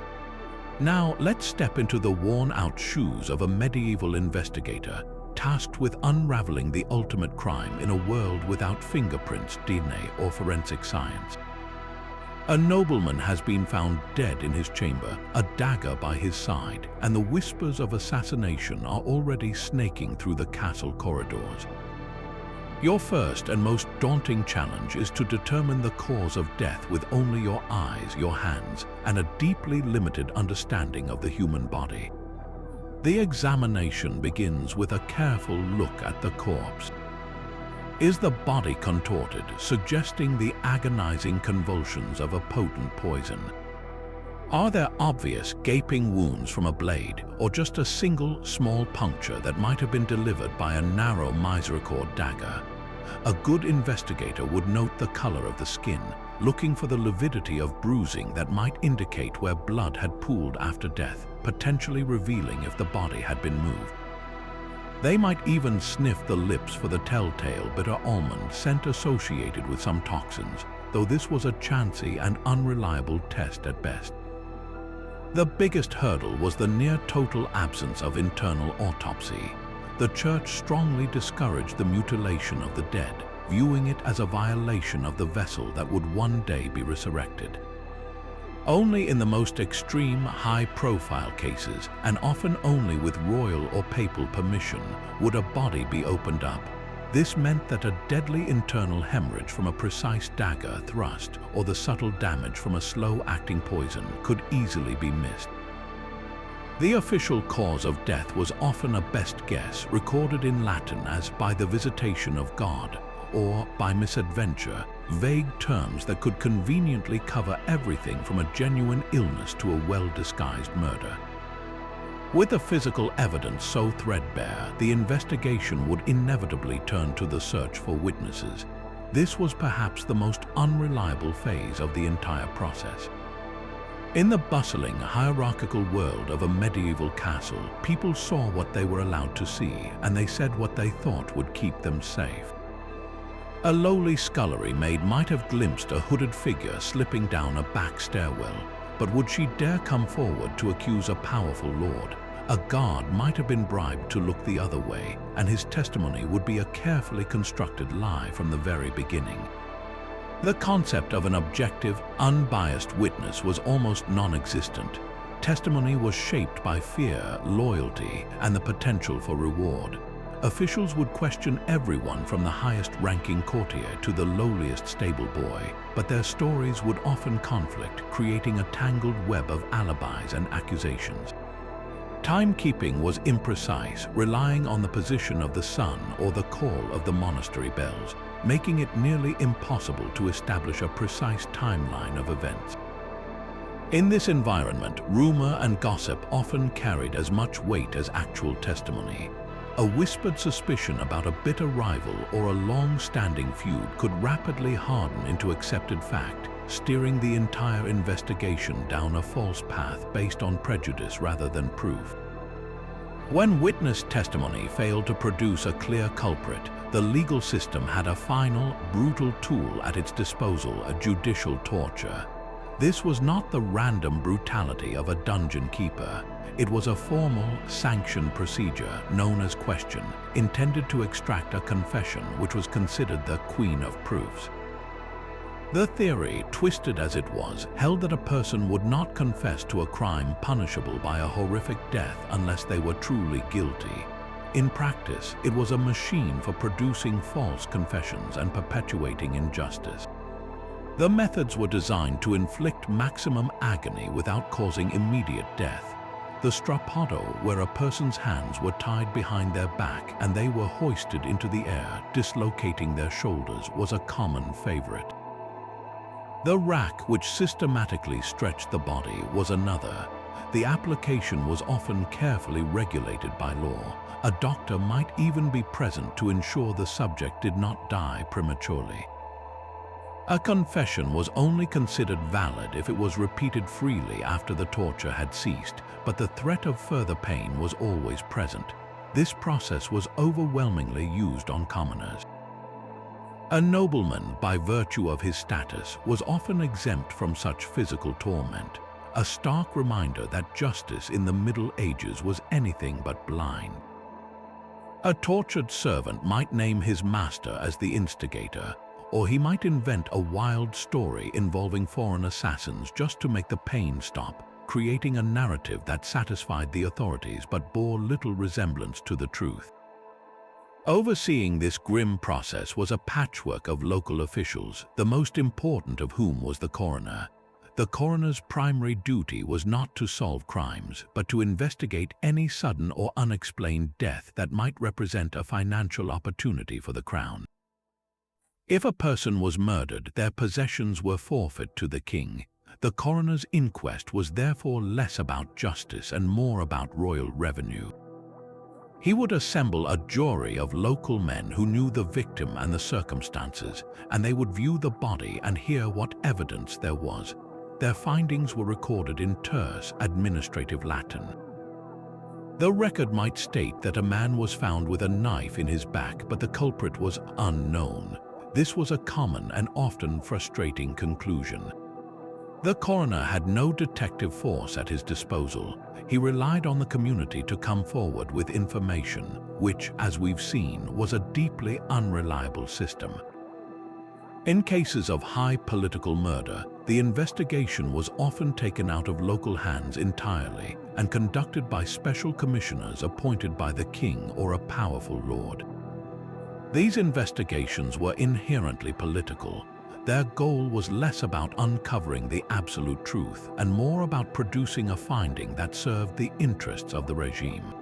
Now, let's step into the worn-out shoes of a medieval investigator, tasked with unraveling the ultimate crime in a world without fingerprints, DNA, or forensic science. A nobleman has been found dead in his chamber, a dagger by his side, and the whispers of assassination are already snaking through the castle corridors. Your first and most daunting challenge is to determine the cause of death with only your eyes, your hands, and a deeply limited understanding of the human body. The examination begins with a careful look at the corpse. Is the body contorted, suggesting the agonizing convulsions of a potent poison? Are there obvious gaping wounds from a blade, or just a single small puncture that might have been delivered by a narrow misericord dagger? A good investigator would note the color of the skin, looking for the lividity of bruising that might indicate where blood had pooled after death, potentially revealing if the body had been moved. They might even sniff the lips for the telltale bitter almond scent associated with some toxins, though this was a chancy and unreliable test at best. The biggest hurdle was the near-total absence of internal autopsy. The church strongly discouraged the mutilation of the dead, viewing it as a violation of the vessel that would one day be resurrected. Only in the most extreme, high-profile cases, and often only with royal or papal permission, would a body be opened up. This meant that a deadly internal hemorrhage from a precise dagger thrust or the subtle damage from a slow-acting poison could easily be missed. The official cause of death was often a best guess, recorded in Latin as by the visitation of God, or by misadventure, vague terms that could conveniently cover everything from a genuine illness to a well-disguised murder. With the physical evidence so threadbare, the investigation would inevitably turn to the search for witnesses. This was perhaps the most unreliable phase of the entire process. In the bustling, hierarchical world of a medieval castle, people saw what they were allowed to see, and they said what they thought would keep them safe. A lowly scullery maid might have glimpsed a hooded figure slipping down a back stairwell, but would she dare come forward to accuse a powerful lord? A guard might have been bribed to look the other way, and his testimony would be a carefully constructed lie from the very beginning. The concept of an objective, unbiased witness was almost non-existent. Testimony was shaped by fear, loyalty, and the potential for reward. Officials would question everyone from the highest-ranking courtier to the lowliest stable boy, but their stories would often conflict, creating a tangled web of alibis and accusations. Timekeeping was imprecise, relying on the position of the sun or the call of the monastery bells, making it nearly impossible to establish a precise timeline of events. In this environment, rumor and gossip often carried as much weight as actual testimony. A whispered suspicion about a bitter rival or a long-standing feud could rapidly harden into accepted fact, steering the entire investigation down a false path based on prejudice rather than proof. When witness testimony failed to produce a clear culprit, the legal system had a final, brutal tool at its disposal: a judicial torture. This was not the random brutality of a dungeon keeper. It was a formal, sanctioned procedure known as question, intended to extract a confession which was considered the queen of proofs. The theory, twisted as it was, held that a person would not confess to a crime punishable by a horrific death unless they were truly guilty. In practice, it was a machine for producing false confessions and perpetuating injustice. The methods were designed to inflict maximum agony without causing immediate death. The strappado, where a person's hands were tied behind their back and they were hoisted into the air, dislocating their shoulders, was a common favorite. The rack, which systematically stretched the body, was another. The application was often carefully regulated by law. A doctor might even be present to ensure the subject did not die prematurely. A confession was only considered valid if it was repeated freely after the torture had ceased, but the threat of further pain was always present. This process was overwhelmingly used on commoners. A nobleman, by virtue of his status, was often exempt from such physical torment, a stark reminder that justice in the Middle Ages was anything but blind. A tortured servant might name his master as the instigator, or he might invent a wild story involving foreign assassins just to make the pain stop, creating a narrative that satisfied the authorities but bore little resemblance to the truth. Overseeing this grim process was a patchwork of local officials, the most important of whom was the coroner. The coroner's primary duty was not to solve crimes, but to investigate any sudden or unexplained death that might represent a financial opportunity for the crown. If a person was murdered, their possessions were forfeit to the king. The coroner's inquest was therefore less about justice and more about royal revenue. He would assemble a jury of local men who knew the victim and the circumstances, and they would view the body and hear what evidence there was. Their findings were recorded in terse, administrative Latin. The record might state that a man was found with a knife in his back, but the culprit was unknown. This was a common and often frustrating conclusion. The coroner had no detective force at his disposal. He relied on the community to come forward with information, which, as we've seen, was a deeply unreliable system. In cases of high political murder, the investigation was often taken out of local hands entirely and conducted by special commissioners appointed by the king or a powerful lord. These investigations were inherently political. Their goal was less about uncovering the absolute truth and more about producing a finding that served the interests of the regime.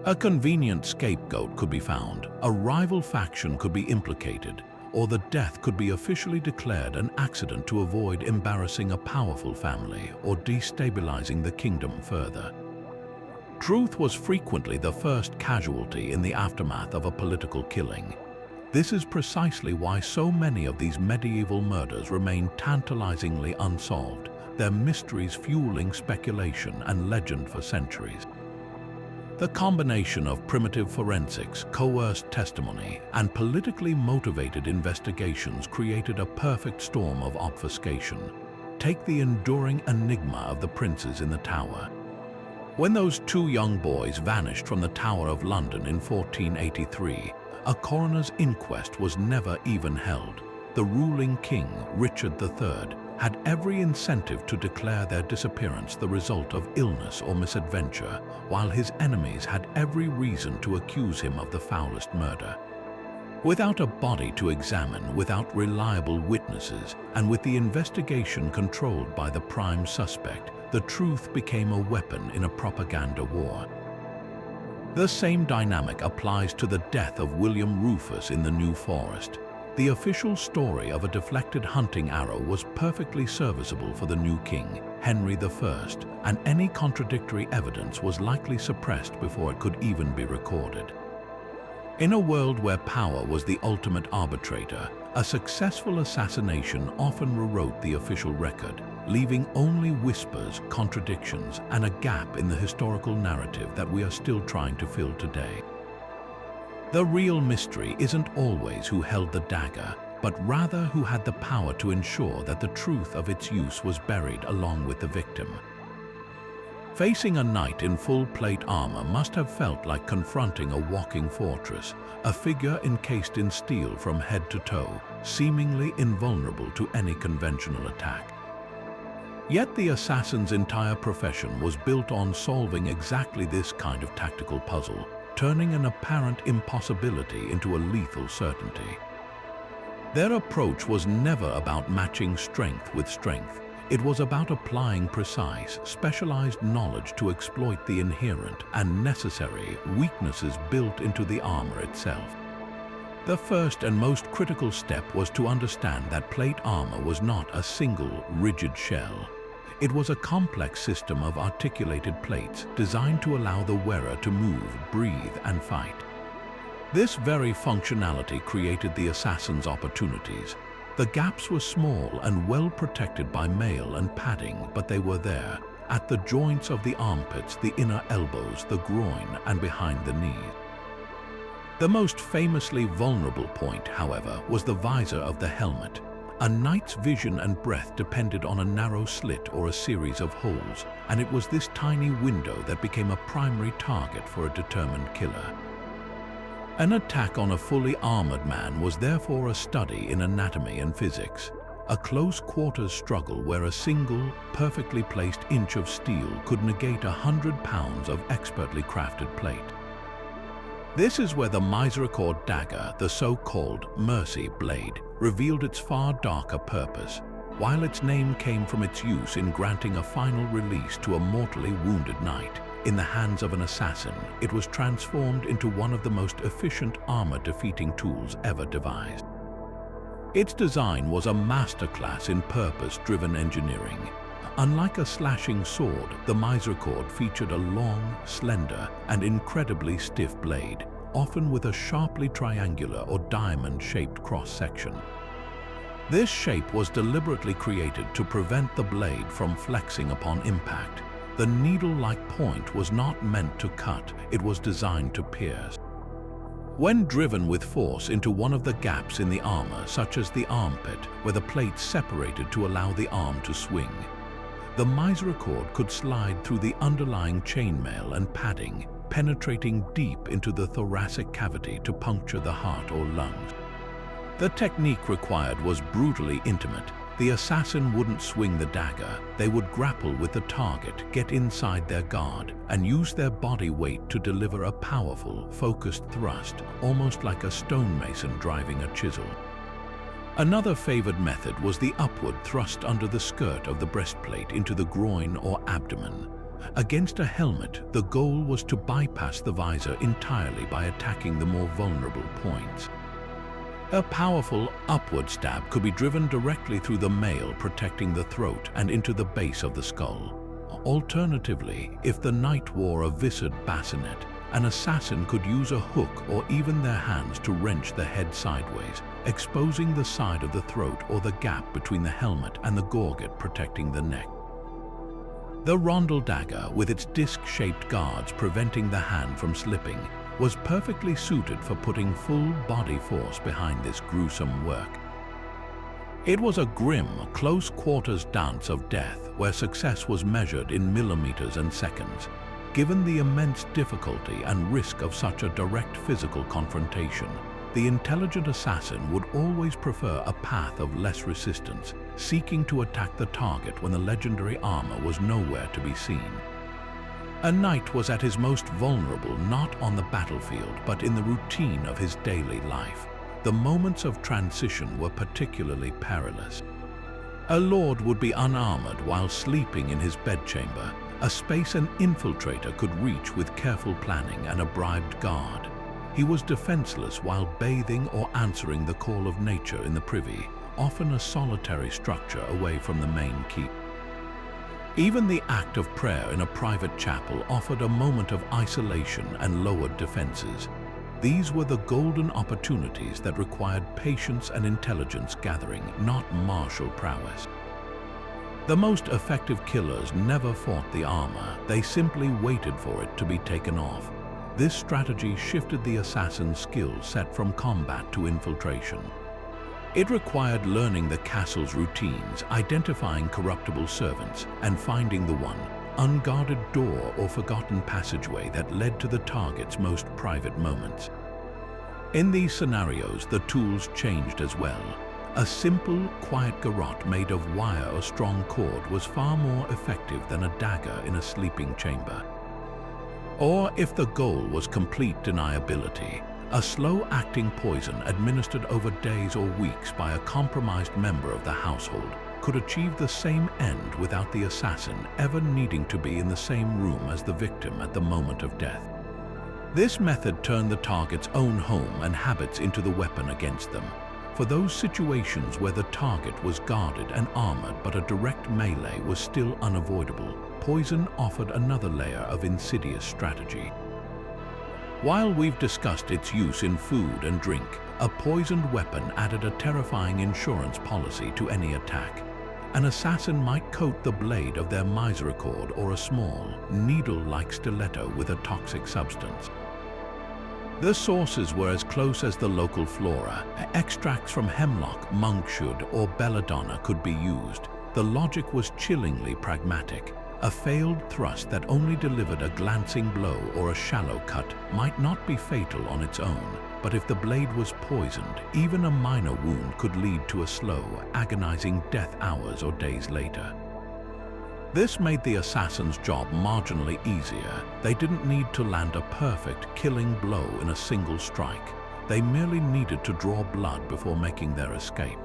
A convenient scapegoat could be found, a rival faction could be implicated, or the death could be officially declared an accident to avoid embarrassing a powerful family or destabilizing the kingdom further. Truth was frequently the first casualty in the aftermath of a political killing. This is precisely why so many of these medieval murders remain tantalizingly unsolved, their mysteries fueling speculation and legend for centuries. The combination of primitive forensics, coerced testimony, and politically motivated investigations created a perfect storm of obfuscation. Take the enduring enigma of the princes in the tower. When those two young boys vanished from the Tower of London in 1483, a coroner's inquest was never even held. The ruling king, Richard III, had every incentive to declare their disappearance the result of illness or misadventure, while his enemies had every reason to accuse him of the foulest murder. Without a body to examine, without reliable witnesses, and with the investigation controlled by the prime suspect, the truth became a weapon in a propaganda war. The same dynamic applies to the death of William Rufus in the New Forest. The official story of a deflected hunting arrow was perfectly serviceable for the new king, Henry I, and any contradictory evidence was likely suppressed before it could even be recorded. In a world where power was the ultimate arbitrator, a successful assassination often rewrote the official record, leaving only whispers, contradictions, and a gap in the historical narrative that we are still trying to fill today. The real mystery isn't always who held the dagger, but rather who had the power to ensure that the truth of its use was buried along with the victim. Facing a knight in full plate armor must have felt like confronting a walking fortress, a figure encased in steel from head to toe, seemingly invulnerable to any conventional attack. Yet the assassin's entire profession was built on solving exactly this kind of tactical puzzle, turning an apparent impossibility into a lethal certainty. Their approach was never about matching strength with strength. It was about applying precise, specialized knowledge to exploit the inherent and necessary weaknesses built into the armor itself. The first and most critical step was to understand that plate armor was not a single, rigid shell. It was a complex system of articulated plates designed to allow the wearer to move, breathe, and fight. This very functionality created the assassin's opportunities. The gaps were small and well protected by mail and padding, but they were there, at the joints of the armpits, the inner elbows, the groin, and behind the knees. The most famously vulnerable point, however, was the visor of the helmet. A knight's vision and breath depended on a narrow slit or a series of holes, and it was this tiny window that became a primary target for a determined killer. An attack on a fully armored man was therefore a study in anatomy and physics, a close-quarters struggle where a single, perfectly placed inch of steel could negate 100 pounds of expertly crafted plate. This is where the misericord dagger, the so-called mercy blade, revealed its far darker purpose. While its name came from its use in granting a final release to a mortally wounded knight, in the hands of an assassin, it was transformed into one of the most efficient armor-defeating tools ever devised. Its design was a masterclass in purpose-driven engineering. Unlike a slashing sword, the misericord featured a long, slender, and incredibly stiff blade, often with a sharply triangular or diamond-shaped cross-section. This shape was deliberately created to prevent the blade from flexing upon impact. The needle-like point was not meant to cut, it was designed to pierce. When driven with force into one of the gaps in the armor, such as the armpit, where the plates separated to allow the arm to swing, the misericord could slide through the underlying chainmail and padding, penetrating deep into the thoracic cavity to puncture the heart or lungs. The technique required was brutally intimate. The assassin wouldn't swing the dagger, they would grapple with the target, get inside their guard, and use their body weight to deliver a powerful, focused thrust, almost like a stonemason driving a chisel. Another favored method was the upward thrust under the skirt of the breastplate into the groin or abdomen. Against a helmet, the goal was to bypass the visor entirely by attacking the more vulnerable points. A powerful upward stab could be driven directly through the mail, protecting the throat and into the base of the skull. Alternatively, if the knight wore a viscid bassinet, an assassin could use a hook or even their hands to wrench the head sideways, exposing the side of the throat or the gap between the helmet and the gorget protecting the neck. The rondel dagger, with its disc-shaped guards preventing the hand from slipping, was perfectly suited for putting full body force behind this gruesome work. It was a grim, close-quarters dance of death where success was measured in millimeters and seconds. Given the immense difficulty and risk of such a direct physical confrontation, the intelligent assassin would always prefer a path of less resistance, seeking to attack the target when the legendary armor was nowhere to be seen. A knight was at his most vulnerable not on the battlefield but in the routine of his daily life. The moments of transition were particularly perilous. A lord would be unarmored while sleeping in his bedchamber, a space an infiltrator could reach with careful planning and a bribed guard. He was defenseless while bathing or answering the call of nature in the privy, often a solitary structure away from the main keep. Even the act of prayer in a private chapel offered a moment of isolation and lowered defenses. These were the golden opportunities that required patience and intelligence gathering, not martial prowess. The most effective killers never fought the armor, they simply waited for it to be taken off. This strategy shifted the assassin's skill set from combat to infiltration. It required learning the castle's routines, identifying corruptible servants, and finding the one unguarded door or forgotten passageway that led to the target's most private moments. In these scenarios, the tools changed as well. A simple, quiet garrote made of wire or strong cord was far more effective than a dagger in a sleeping chamber. Or, if the goal was complete deniability, a slow-acting poison administered over days or weeks by a compromised member of the household could achieve the same end without the assassin ever needing to be in the same room as the victim at the moment of death. This method turned the target's own home and habits into the weapon against them. For those situations where the target was guarded and armored but a direct melee was still unavoidable, poison offered another layer of insidious strategy. While we've discussed its use in food and drink, a poisoned weapon added a terrifying insurance policy to any attack. An assassin might coat the blade of their misericord or a small, needle-like stiletto with a toxic substance. The sources were as close as the local flora. Extracts from hemlock, monkshood, or belladonna could be used. The logic was chillingly pragmatic. A failed thrust that only delivered a glancing blow or a shallow cut might not be fatal on its own, but if the blade was poisoned, even a minor wound could lead to a slow, agonizing death hours or days later. This made the assassin's job marginally easier. They didn't need to land a perfect, killing blow in a single strike. They merely needed to draw blood before making their escape.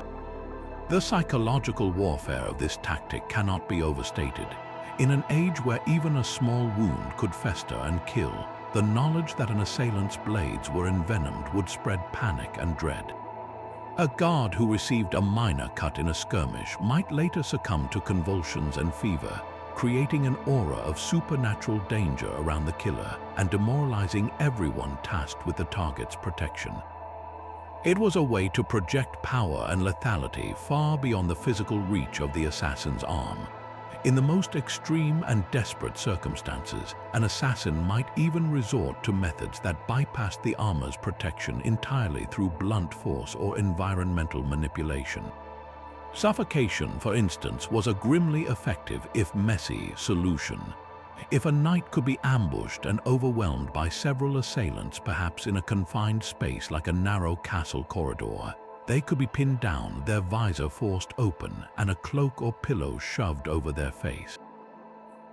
The psychological warfare of this tactic cannot be overstated. In an age where even a small wound could fester and kill, the knowledge that an assailant's blades were envenomed would spread panic and dread. A guard who received a minor cut in a skirmish might later succumb to convulsions and fever, creating an aura of supernatural danger around the killer and demoralizing everyone tasked with the target's protection. It was a way to project power and lethality far beyond the physical reach of the assassin's arm. In the most extreme and desperate circumstances, an assassin might even resort to methods that bypassed the armor's protection entirely through blunt force or environmental manipulation. Suffocation, for instance, was a grimly effective, if messy, solution. If a knight could be ambushed and overwhelmed by several assailants, perhaps in a confined space like a narrow castle corridor, they could be pinned down, their visor forced open, and a cloak or pillow shoved over their face.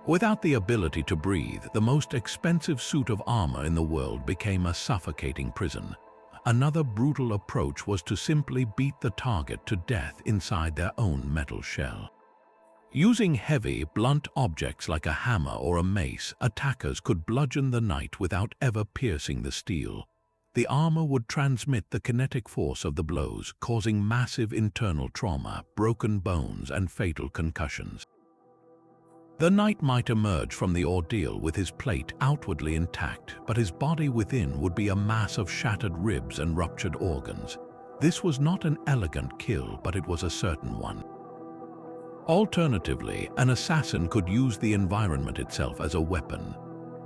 Without the ability to breathe, the most expensive suit of armor in the world became a suffocating prison. Another brutal approach was to simply beat the target to death inside their own metal shell. Using heavy, blunt objects like a hammer or a mace, attackers could bludgeon the knight without ever piercing the steel. The armor would transmit the kinetic force of the blows, causing massive internal trauma, broken bones, and fatal concussions. The knight might emerge from the ordeal with his plate outwardly intact, but his body within would be a mass of shattered ribs and ruptured organs. This was not an elegant kill, but it was a certain one. Alternatively, an assassin could use the environment itself as a weapon.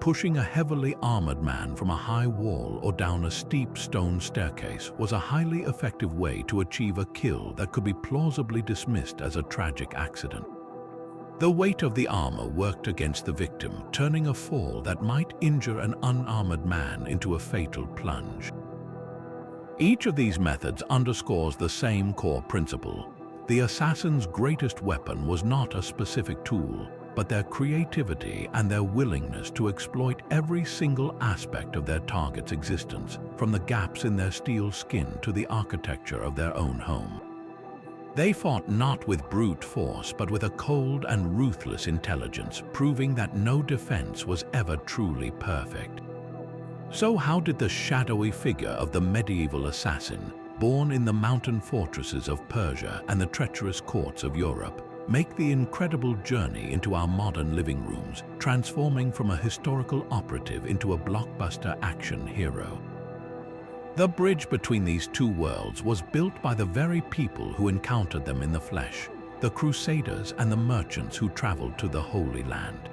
Pushing a heavily armored man from a high wall or down a steep stone staircase was a highly effective way to achieve a kill that could be plausibly dismissed as a tragic accident. The weight of the armor worked against the victim, turning a fall that might injure an unarmored man into a fatal plunge. Each of these methods underscores the same core principle. The assassin's greatest weapon was not a specific tool, but their creativity and their willingness to exploit every single aspect of their target's existence, from the gaps in their steel skin to the architecture of their own home. They fought not with brute force, but with a cold and ruthless intelligence, proving that no defense was ever truly perfect. So how did the shadowy figure of the medieval assassin, born in the mountain fortresses of Persia and the treacherous courts of Europe, make the incredible journey into our modern living rooms, transforming from a historical operative into a blockbuster action hero? The bridge between these two worlds was built by the very people who encountered them in the flesh, the crusaders and the merchants who traveled to the Holy Land.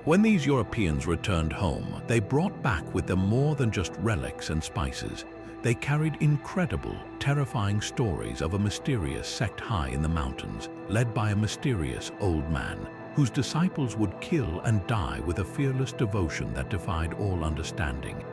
When these Europeans returned home, they brought back with them more than just relics and spices. They carried incredible, terrifying stories of a mysterious sect high in the mountains, led by a mysterious old man, whose disciples would kill and die with a fearless devotion that defied all understanding.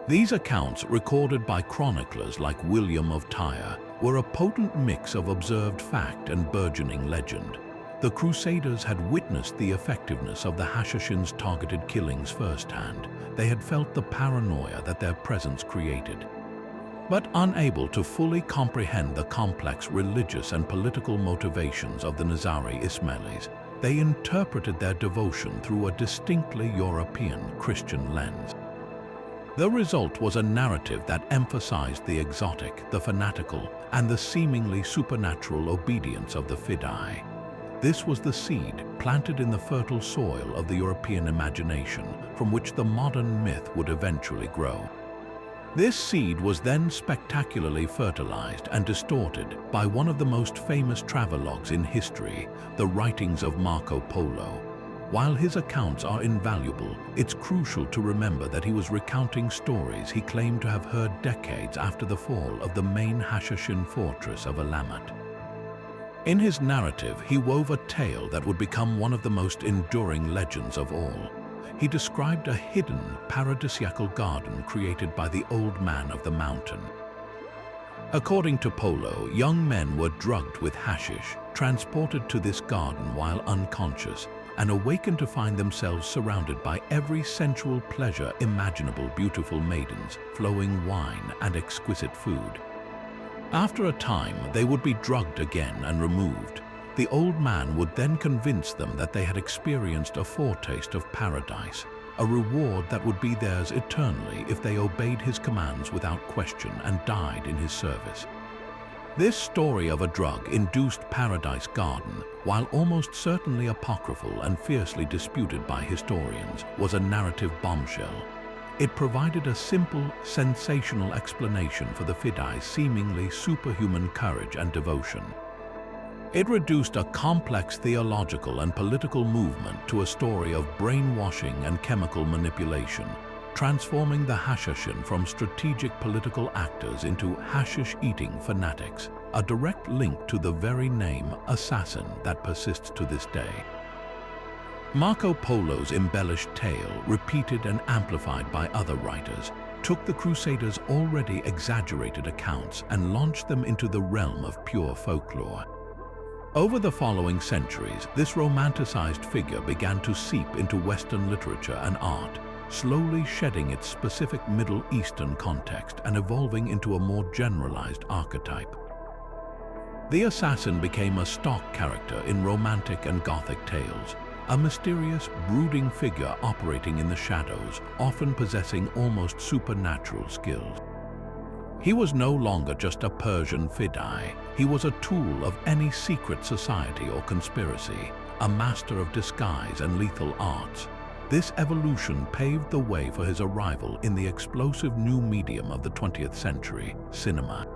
These accounts, recorded by chroniclers like William of Tyre, were a potent mix of observed fact and burgeoning legend. The Crusaders had witnessed the effectiveness of the Hashashin's targeted killings firsthand. They had felt the paranoia that their presence created. But unable to fully comprehend the complex religious and political motivations of the Nizari Ismailis, they interpreted their devotion through a distinctly European Christian lens. The result was a narrative that emphasized the exotic, the fanatical, and the seemingly supernatural obedience of the Fidei. This was the seed planted in the fertile soil of the European imagination, from which the modern myth would eventually grow. This seed was then spectacularly fertilized and distorted by one of the most famous travelogues in history, the writings of Marco Polo. While his accounts are invaluable, it's crucial to remember that he was recounting stories he claimed to have heard decades after the fall of the main Hashashin fortress of Elamat. In his narrative, he wove a tale that would become one of the most enduring legends of all. He described a hidden, paradisiacal garden created by the old man of the mountain. According to Polo, young men were drugged with hashish, transported to this garden while unconscious, and awakened to find themselves surrounded by every sensual pleasure imaginable: beautiful maidens, flowing wine, and exquisite food. After a time, they would be drugged again and removed. The old man would then convince them that they had experienced a foretaste of paradise, a reward that would be theirs eternally if they obeyed his commands without question and died in his service. This story of a drug-induced paradise garden, while almost certainly apocryphal and fiercely disputed by historians, was a narrative bombshell. It provided a simple, sensational explanation for the Fidei's seemingly superhuman courage and devotion. It reduced a complex theological and political movement to a story of brainwashing and chemical manipulation, transforming the Hashashin from strategic political actors into hashish-eating fanatics, a direct link to the very name assassin that persists to this day. Marco Polo's embellished tale, repeated and amplified by other writers, took the Crusaders' already exaggerated accounts and launched them into the realm of pure folklore. Over the following centuries, this romanticized figure began to seep into Western literature and art, slowly shedding its specific Middle Eastern context and evolving into a more generalized archetype. The assassin became a stock character in Romantic and Gothic tales, a mysterious, brooding figure operating in the shadows, often possessing almost supernatural skills. He was no longer just a Persian Fidei. He was a tool of any secret society or conspiracy, a master of disguise and lethal arts. This evolution paved the way for his arrival in the explosive new medium of the 20th century, cinema.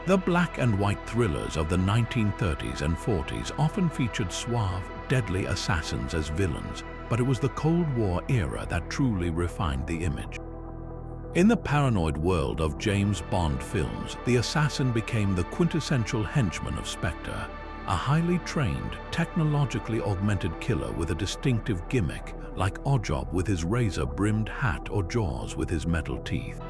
The black and white thrillers of the 1930s and 40s often featured suave, deadly assassins as villains, but it was the Cold War era that truly refined the image. In the paranoid world of James Bond films, the assassin became the quintessential henchman of Spectre, a highly trained, technologically augmented killer with a distinctive gimmick, like Oddjob with his razor-brimmed hat or Jaws with his metal teeth.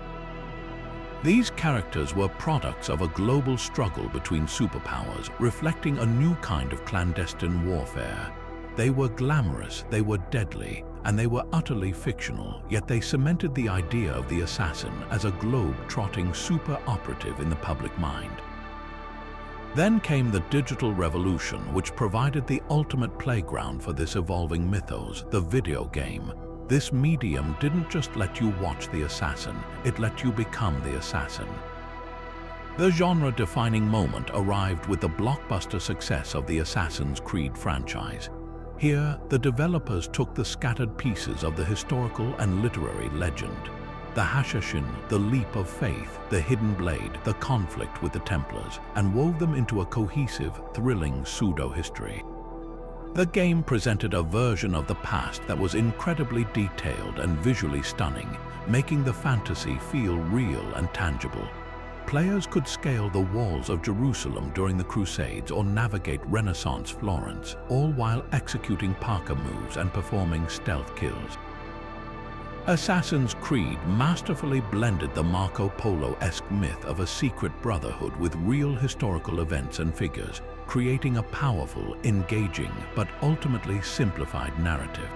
These characters were products of a global struggle between superpowers, reflecting a new kind of clandestine warfare. They were glamorous, they were deadly, and they were utterly fictional, yet they cemented the idea of the assassin as a globe-trotting super-operative in the public mind. Then came the digital revolution, which provided the ultimate playground for this evolving mythos, the video game. This medium didn't just let you watch the assassin, it let you become the assassin. The genre-defining moment arrived with the blockbuster success of the Assassin's Creed franchise. Here, the developers took the scattered pieces of the historical and literary legend, the Hashashin, the leap of faith, the hidden blade, the conflict with the Templars, and wove them into a cohesive, thrilling pseudo-history. The game presented a version of the past that was incredibly detailed and visually stunning, making the fantasy feel real and tangible. Players could scale the walls of Jerusalem during the Crusades or navigate Renaissance Florence, all while executing parkour moves and performing stealth kills. Assassin's Creed masterfully blended the Marco Polo-esque myth of a secret brotherhood with real historical events and figures, creating a powerful, engaging, but ultimately simplified narrative.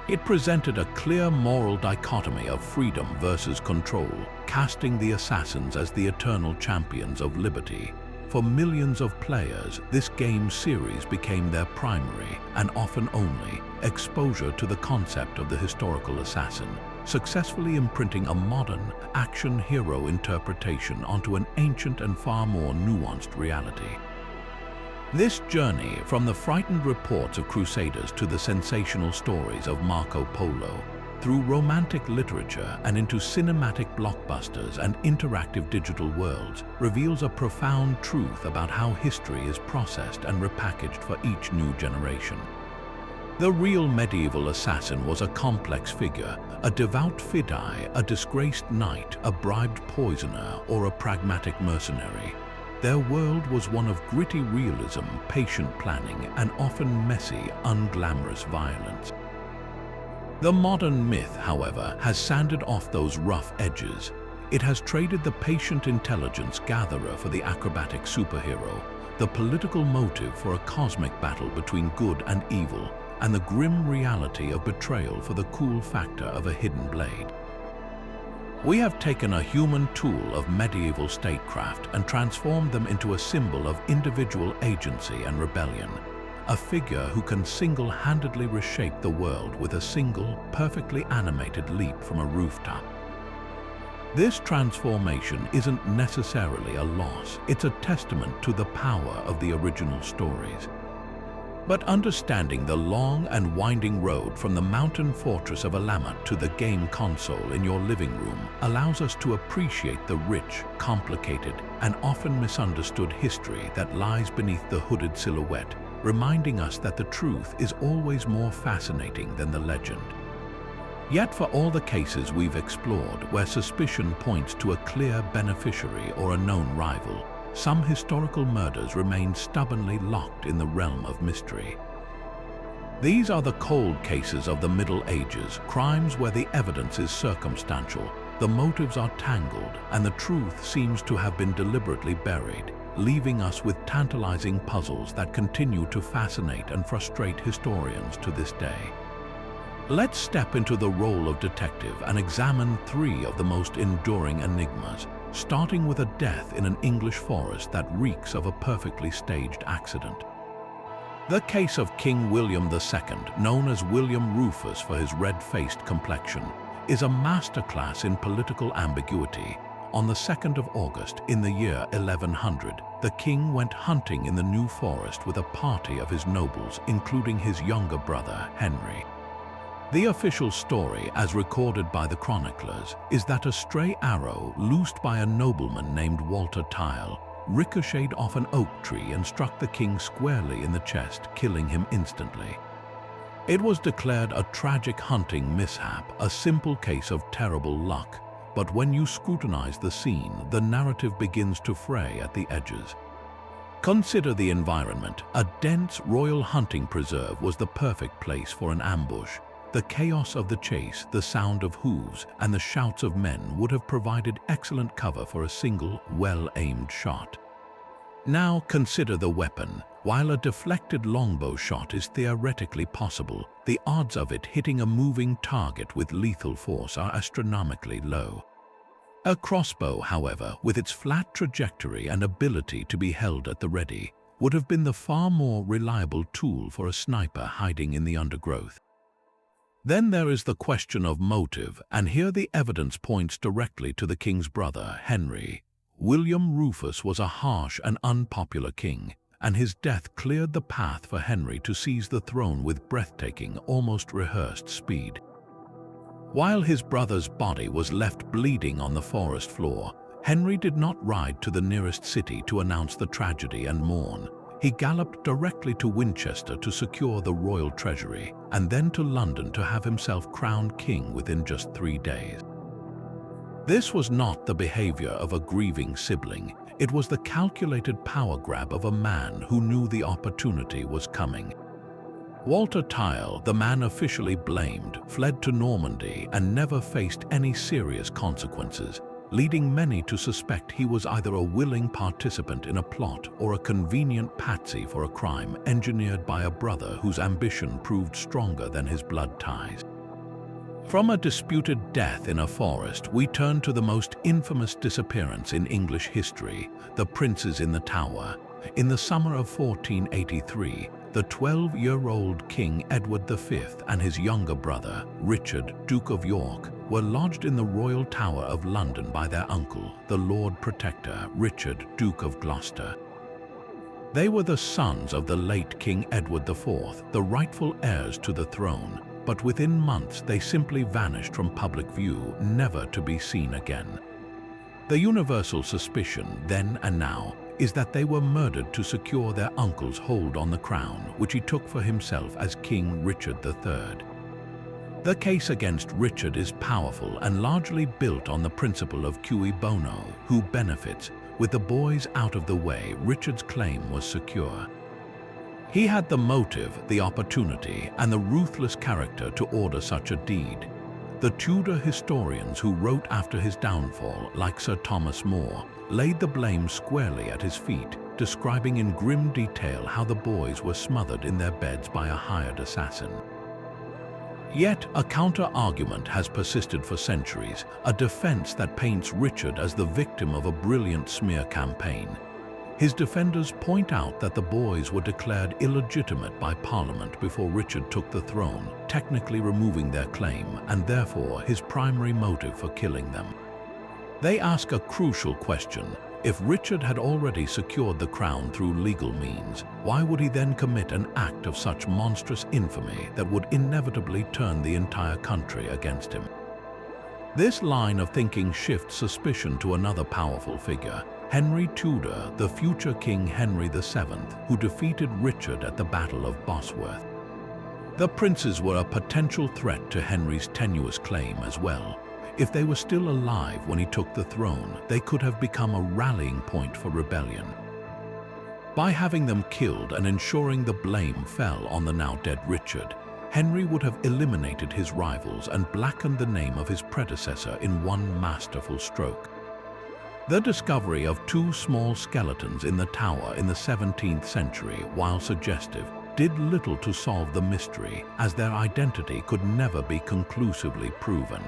It presented a clear moral dichotomy of freedom versus control, casting the assassins as the eternal champions of liberty. For millions of players, this game series became their primary, and often only, exposure to the concept of the historical assassin, successfully imprinting a modern, action hero interpretation onto an ancient and far more nuanced reality. This journey, from the frightened reports of crusaders to the sensational stories of Marco Polo, through romantic literature and into cinematic blockbusters and interactive digital worlds, reveals a profound truth about how history is processed and repackaged for each new generation. The real medieval assassin was a complex figure, a devout fidei, a disgraced knight, a bribed poisoner, or a pragmatic mercenary. Their world was one of gritty realism, patient planning, and often messy, unglamorous violence. The modern myth, however, has sanded off those rough edges. It has traded the patient intelligence gatherer for the acrobatic superhero, the political motive for a cosmic battle between good and evil, and the grim reality of betrayal for the cool factor of a hidden blade. We have taken a human tool of medieval statecraft and transformed them into a symbol of individual agency and rebellion. A figure who can single-handedly reshape the world with a single, perfectly animated leap from a rooftop. This transformation isn't necessarily a loss, it's a testament to the power of the original stories. But understanding the long and winding road from the mountain fortress of Alamat to the game console in your living room allows us to appreciate the rich, complicated, and often misunderstood history that lies beneath the hooded silhouette, reminding us that the truth is always more fascinating than the legend. Yet for all the cases we've explored where suspicion points to a clear beneficiary or a known rival, some historical murders remain stubbornly locked in the realm of mystery. These are the cold cases of the Middle Ages, crimes where the evidence is circumstantial, the motives are tangled, and the truth seems to have been deliberately buried, leaving us with tantalizing puzzles that continue to fascinate and frustrate historians to this day. Let's step into the role of detective and examine three of the most enduring enigmas, starting with a death in an English forest that reeks of a perfectly staged accident. The case of King William II, known as William Rufus for his red-faced complexion, is a masterclass in political ambiguity. On the 2nd of August in the year 1100, the king went hunting in the New Forest with a party of his nobles, including his younger brother, Henry. The official story, as recorded by the chroniclers, is that a stray arrow loosed by a nobleman named Walter Tile ricocheted off an oak tree and struck the king squarely in the chest, killing him instantly. It was declared a tragic hunting mishap, a simple case of terrible luck, but when you scrutinize the scene, the narrative begins to fray at the edges. Consider the environment. A dense royal hunting preserve was the perfect place for an ambush. The chaos of the chase, the sound of hooves, and the shouts of men would have provided excellent cover for a single, well-aimed shot. Now consider the weapon. While a deflected longbow shot is theoretically possible, the odds of it hitting a moving target with lethal force are astronomically low. A crossbow, however, with its flat trajectory and ability to be held at the ready, would have been the far more reliable tool for a sniper hiding in the undergrowth. Then there is the question of motive, and here the evidence points directly to the king's brother, Henry. William Rufus was a harsh and unpopular king, and his death cleared the path for Henry to seize the throne with breathtaking, almost rehearsed speed. While his brother's body was left bleeding on the forest floor, Henry did not ride to the nearest city to announce the tragedy and mourn. He galloped directly to Winchester to secure the royal treasury, and then to London to have himself crowned king within just 3 days. This was not the behavior of a grieving sibling. It was the calculated power grab of a man who knew the opportunity was coming. Walter Tyle, the man officially blamed, fled to Normandy and never faced any serious consequences, leading many to suspect he was either a willing participant in a plot or a convenient patsy for a crime engineered by a brother whose ambition proved stronger than his blood ties. From a disputed death in a forest, we turn to the most infamous disappearance in English history, the Princes in the Tower. In the summer of 1483, the 12-year-old King Edward V and his younger brother, Richard, Duke of York, were lodged in the Royal Tower of London by their uncle, the Lord Protector, Richard, Duke of Gloucester. They were the sons of the late King Edward IV, the rightful heirs to the throne, but within months they simply vanished from public view, never to be seen again. The universal suspicion, then and now, is that they were murdered to secure their uncle's hold on the crown, which he took for himself as King Richard III. The case against Richard is powerful and largely built on the principle of cui bono, who benefits. With the boys out of the way, Richard's claim was secure. He had the motive, the opportunity, and the ruthless character to order such a deed. The Tudor historians who wrote after his downfall, like Sir Thomas More, laid the blame squarely at his feet, describing in grim detail how the boys were smothered in their beds by a hired assassin. Yet a counter-argument has persisted for centuries, a defense that paints Richard as the victim of a brilliant smear campaign. His defenders point out that the boys were declared illegitimate by Parliament before Richard took the throne, technically removing their claim and therefore his primary motive for killing them. They ask a crucial question. If Richard had already secured the crown through legal means, why would he then commit an act of such monstrous infamy that would inevitably turn the entire country against him? This line of thinking shifts suspicion to another powerful figure, Henry Tudor, the future King Henry VII, who defeated Richard at the Battle of Bosworth. The princes were a potential threat to Henry's tenuous claim as well. If they were still alive when he took the throne, they could have become a rallying point for rebellion. By having them killed and ensuring the blame fell on the now dead Richard, Henry would have eliminated his rivals and blackened the name of his predecessor in one masterful stroke. The discovery of 2 small skeletons in the tower in the 17th century, while suggestive, did little to solve the mystery, as their identity could never be conclusively proven.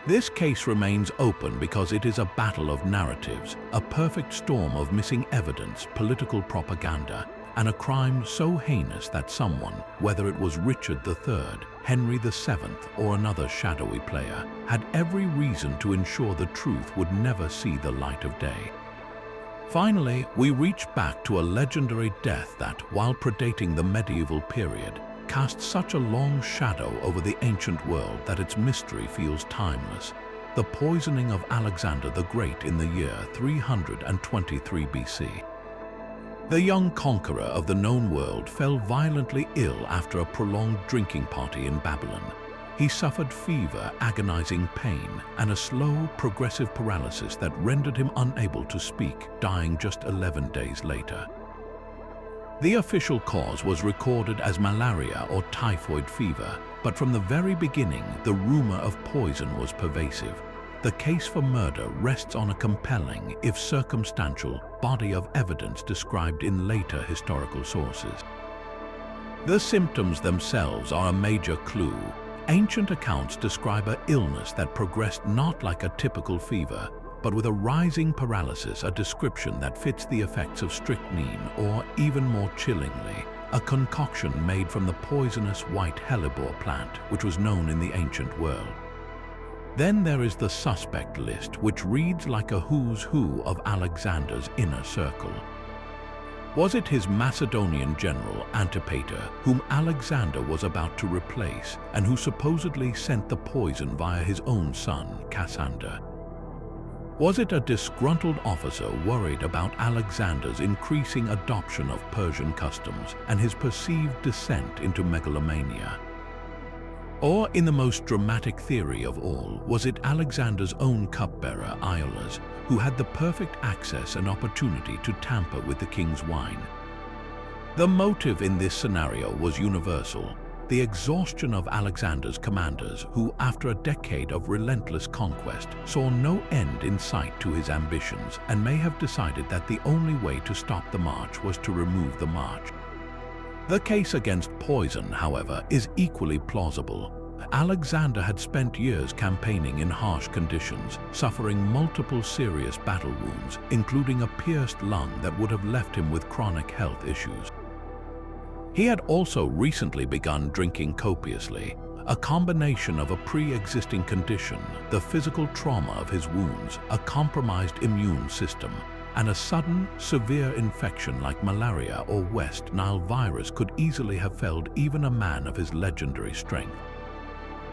This case remains open because it is a battle of narratives, a perfect storm of missing evidence, political propaganda, and a crime so heinous that someone, whether it was Richard III, Henry VII, or another shadowy player, had every reason to ensure the truth would never see the light of day. Finally, we reach back to a legendary death that, while predating the medieval period, cast such a long shadow over the ancient world that its mystery feels timeless. the poisoning of Alexander the Great in the year 323 BC. The young conqueror of the known world fell violently ill after a prolonged drinking party in Babylon. He suffered fever, agonizing pain, and a slow, progressive paralysis that rendered him unable to speak, dying just 11 days later. The official cause was recorded as malaria or typhoid fever, but from the very beginning, the rumor of poison was pervasive. The case for murder rests on a compelling, if circumstantial, body of evidence described in later historical sources. The symptoms themselves are a major clue. Ancient accounts describe an illness that progressed not like a typical fever, but with a rising paralysis, a description that fits the effects of strychnine, or even more chillingly, a concoction made from the poisonous white hellebore plant, which was known in the ancient world. Then there is the suspect list, which reads like a who's who of Alexander's inner circle. Was it his Macedonian general Antipater, whom Alexander was about to replace, and who supposedly sent the poison via his own son, Cassander? Was it a disgruntled officer worried about Alexander's increasing adoption of Persian customs and his perceived descent into megalomania? Or, in the most dramatic theory of all, was it Alexander's own cupbearer, Iolaus, who had the perfect access and opportunity to tamper with the king's wine? The motive in this scenario was universal: the exhaustion of Alexander's commanders, who, after a decade of relentless conquest, saw no end in sight to his ambitions and may have decided that the only way to stop the march was to remove the march. The case against poison, however, is equally plausible. Alexander had spent years campaigning in harsh conditions, suffering multiple serious battle wounds, including a pierced lung that would have left him with chronic health issues. He had also recently begun drinking copiously, a combination of a pre-existing condition, the physical trauma of his wounds, a compromised immune system, and a sudden, severe infection like malaria or West Nile virus could easily have felled even a man of his legendary strength.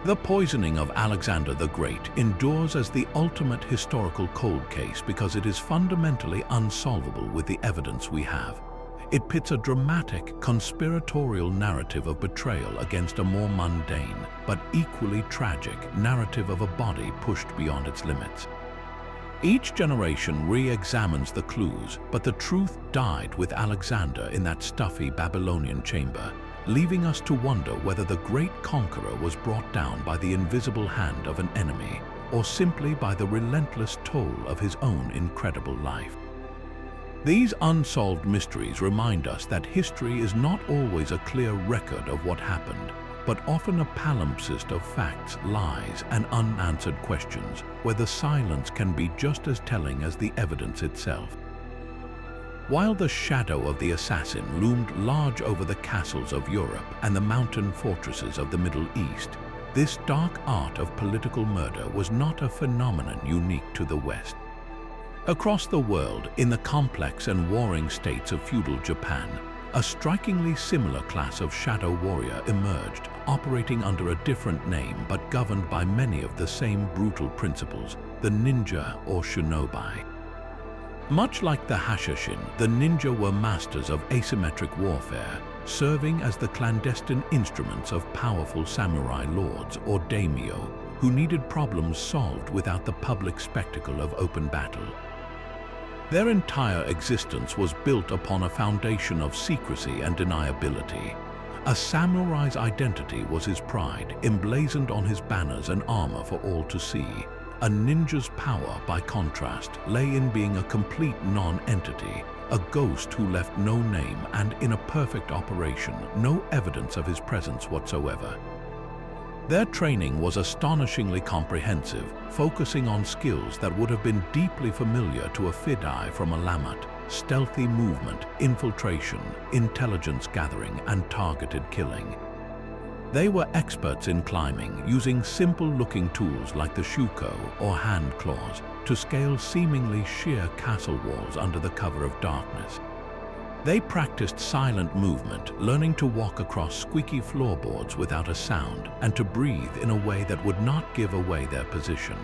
The poisoning of Alexander the Great endures as the ultimate historical cold case because it is fundamentally unsolvable with the evidence we have. It pits a dramatic, conspiratorial narrative of betrayal against a more mundane, but equally tragic, narrative of a body pushed beyond its limits. Each generation re-examines the clues, but the truth died with Alexander in that stuffy Babylonian chamber, leaving us to wonder whether the great conqueror was brought down by the invisible hand of an enemy, or simply by the relentless toll of his own incredible life. These unsolved mysteries remind us that history is not always a clear record of what happened, but often a palimpsest of facts, lies, and unanswered questions, where the silence can be just as telling as the evidence itself. While the shadow of the assassin loomed large over the castles of Europe and the mountain fortresses of the Middle East, this dark art of political murder was not a phenomenon unique to the West. Across the world, in the complex and warring states of feudal Japan, a strikingly similar class of shadow warrior emerged, operating under a different name but governed by many of the same brutal principles, the ninja or shinobi. Much like the Hashashin, the ninja were masters of asymmetric warfare, serving as the clandestine instruments of powerful samurai lords or daimyo, who needed problems solved without the public spectacle of open battle. Their entire existence was built upon a foundation of secrecy and deniability. A samurai's identity was his pride, emblazoned on his banners and armor for all to see. A ninja's power, by contrast, lay in being a complete non-entity, a ghost who left no name and, in a perfect operation, no evidence of his presence whatsoever. Their training was astonishingly comprehensive, focusing on skills that would have been deeply familiar to a fidei from a Lamat: stealthy movement, infiltration, intelligence gathering, and targeted killing. They were experts in climbing, using simple-looking tools like the shuko or hand claws to scale seemingly sheer castle walls under the cover of darkness. They practiced silent movement, learning to walk across squeaky floorboards without a sound and to breathe in a way that would not give away their position.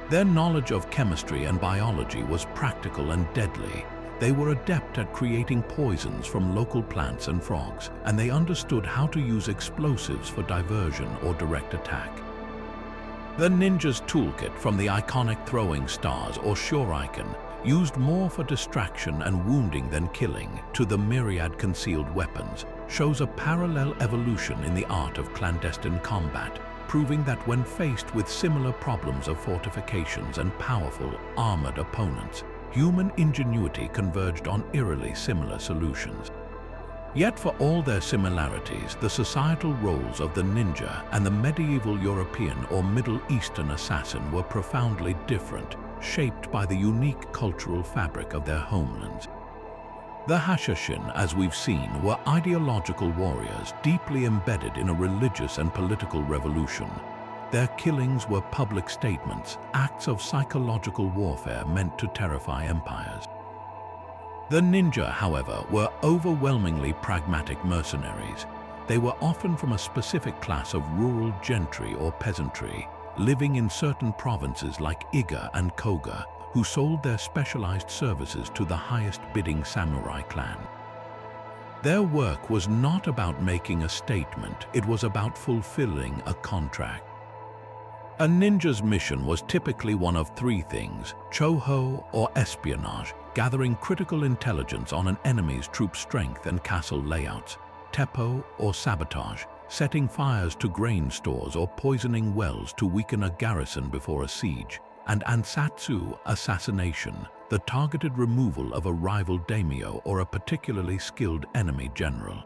Their knowledge of chemistry and biology was practical and deadly. They were adept at creating poisons from local plants and frogs, and they understood how to use explosives for diversion or direct attack. The ninja's toolkit, from the iconic throwing stars or shuriken, used more for distraction and wounding than killing, to the myriad concealed weapons, shows a parallel evolution in the art of clandestine combat, proving that when faced with similar problems of fortifications and powerful, armored opponents, human ingenuity converged on eerily similar solutions. Yet for all their similarities, the societal roles of the ninja and the medieval European or Middle Eastern assassin were profoundly different, shaped by the unique cultural fabric of their homelands. The Hashashin, as we've seen, were ideological warriors deeply embedded in a religious and political revolution. Their killings were public statements, acts of psychological warfare meant to terrify empires. The ninja, however, were overwhelmingly pragmatic mercenaries. They were often from a specific class of rural gentry or peasantry, living in certain provinces like Iga and Koga, who sold their specialized services to the highest-bidding samurai clan. Their work was not about making a statement, it was about fulfilling a contract. A ninja's mission was typically one of three things: choho or espionage, gathering critical intelligence on an enemy's troop strength and castle layouts; teppo or sabotage, setting fires to grain stores or poisoning wells to weaken a garrison before a siege; and ansatsu, assassination, the targeted removal of a rival daimyo or a particularly skilled enemy general.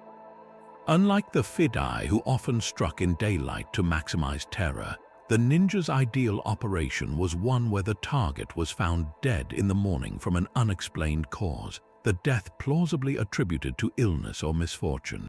Unlike the fidai, who often struck in daylight to maximize terror, the ninja's ideal operation was one where the target was found dead in the morning from an unexplained cause, the death plausibly attributed to illness or misfortune.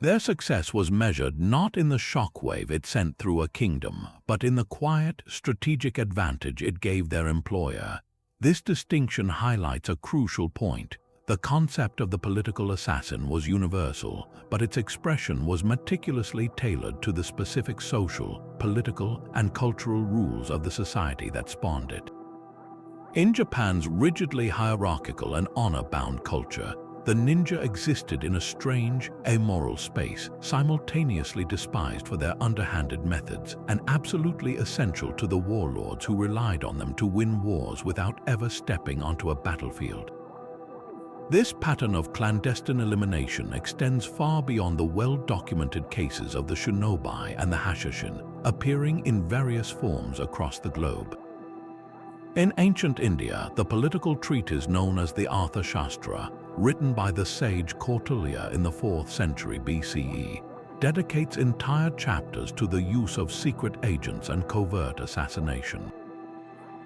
Their success was measured not in the shockwave it sent through a kingdom, but in the quiet, strategic advantage it gave their employer. This distinction highlights a crucial point. The concept of the political assassin was universal, but its expression was meticulously tailored to the specific social, political, and cultural rules of the society that spawned it. In Japan's rigidly hierarchical and honor-bound culture, the ninja existed in a strange, amoral space, simultaneously despised for their underhanded methods and absolutely essential to the warlords who relied on them to win wars without ever stepping onto a battlefield. This pattern of clandestine elimination extends far beyond the well-documented cases of the shinobi and the Hashashin, appearing in various forms across the globe. In ancient India, the political treatise known as the Arthashastra, written by the sage Kautilya in the 4th century BCE, dedicates entire chapters to the use of secret agents and covert assassination.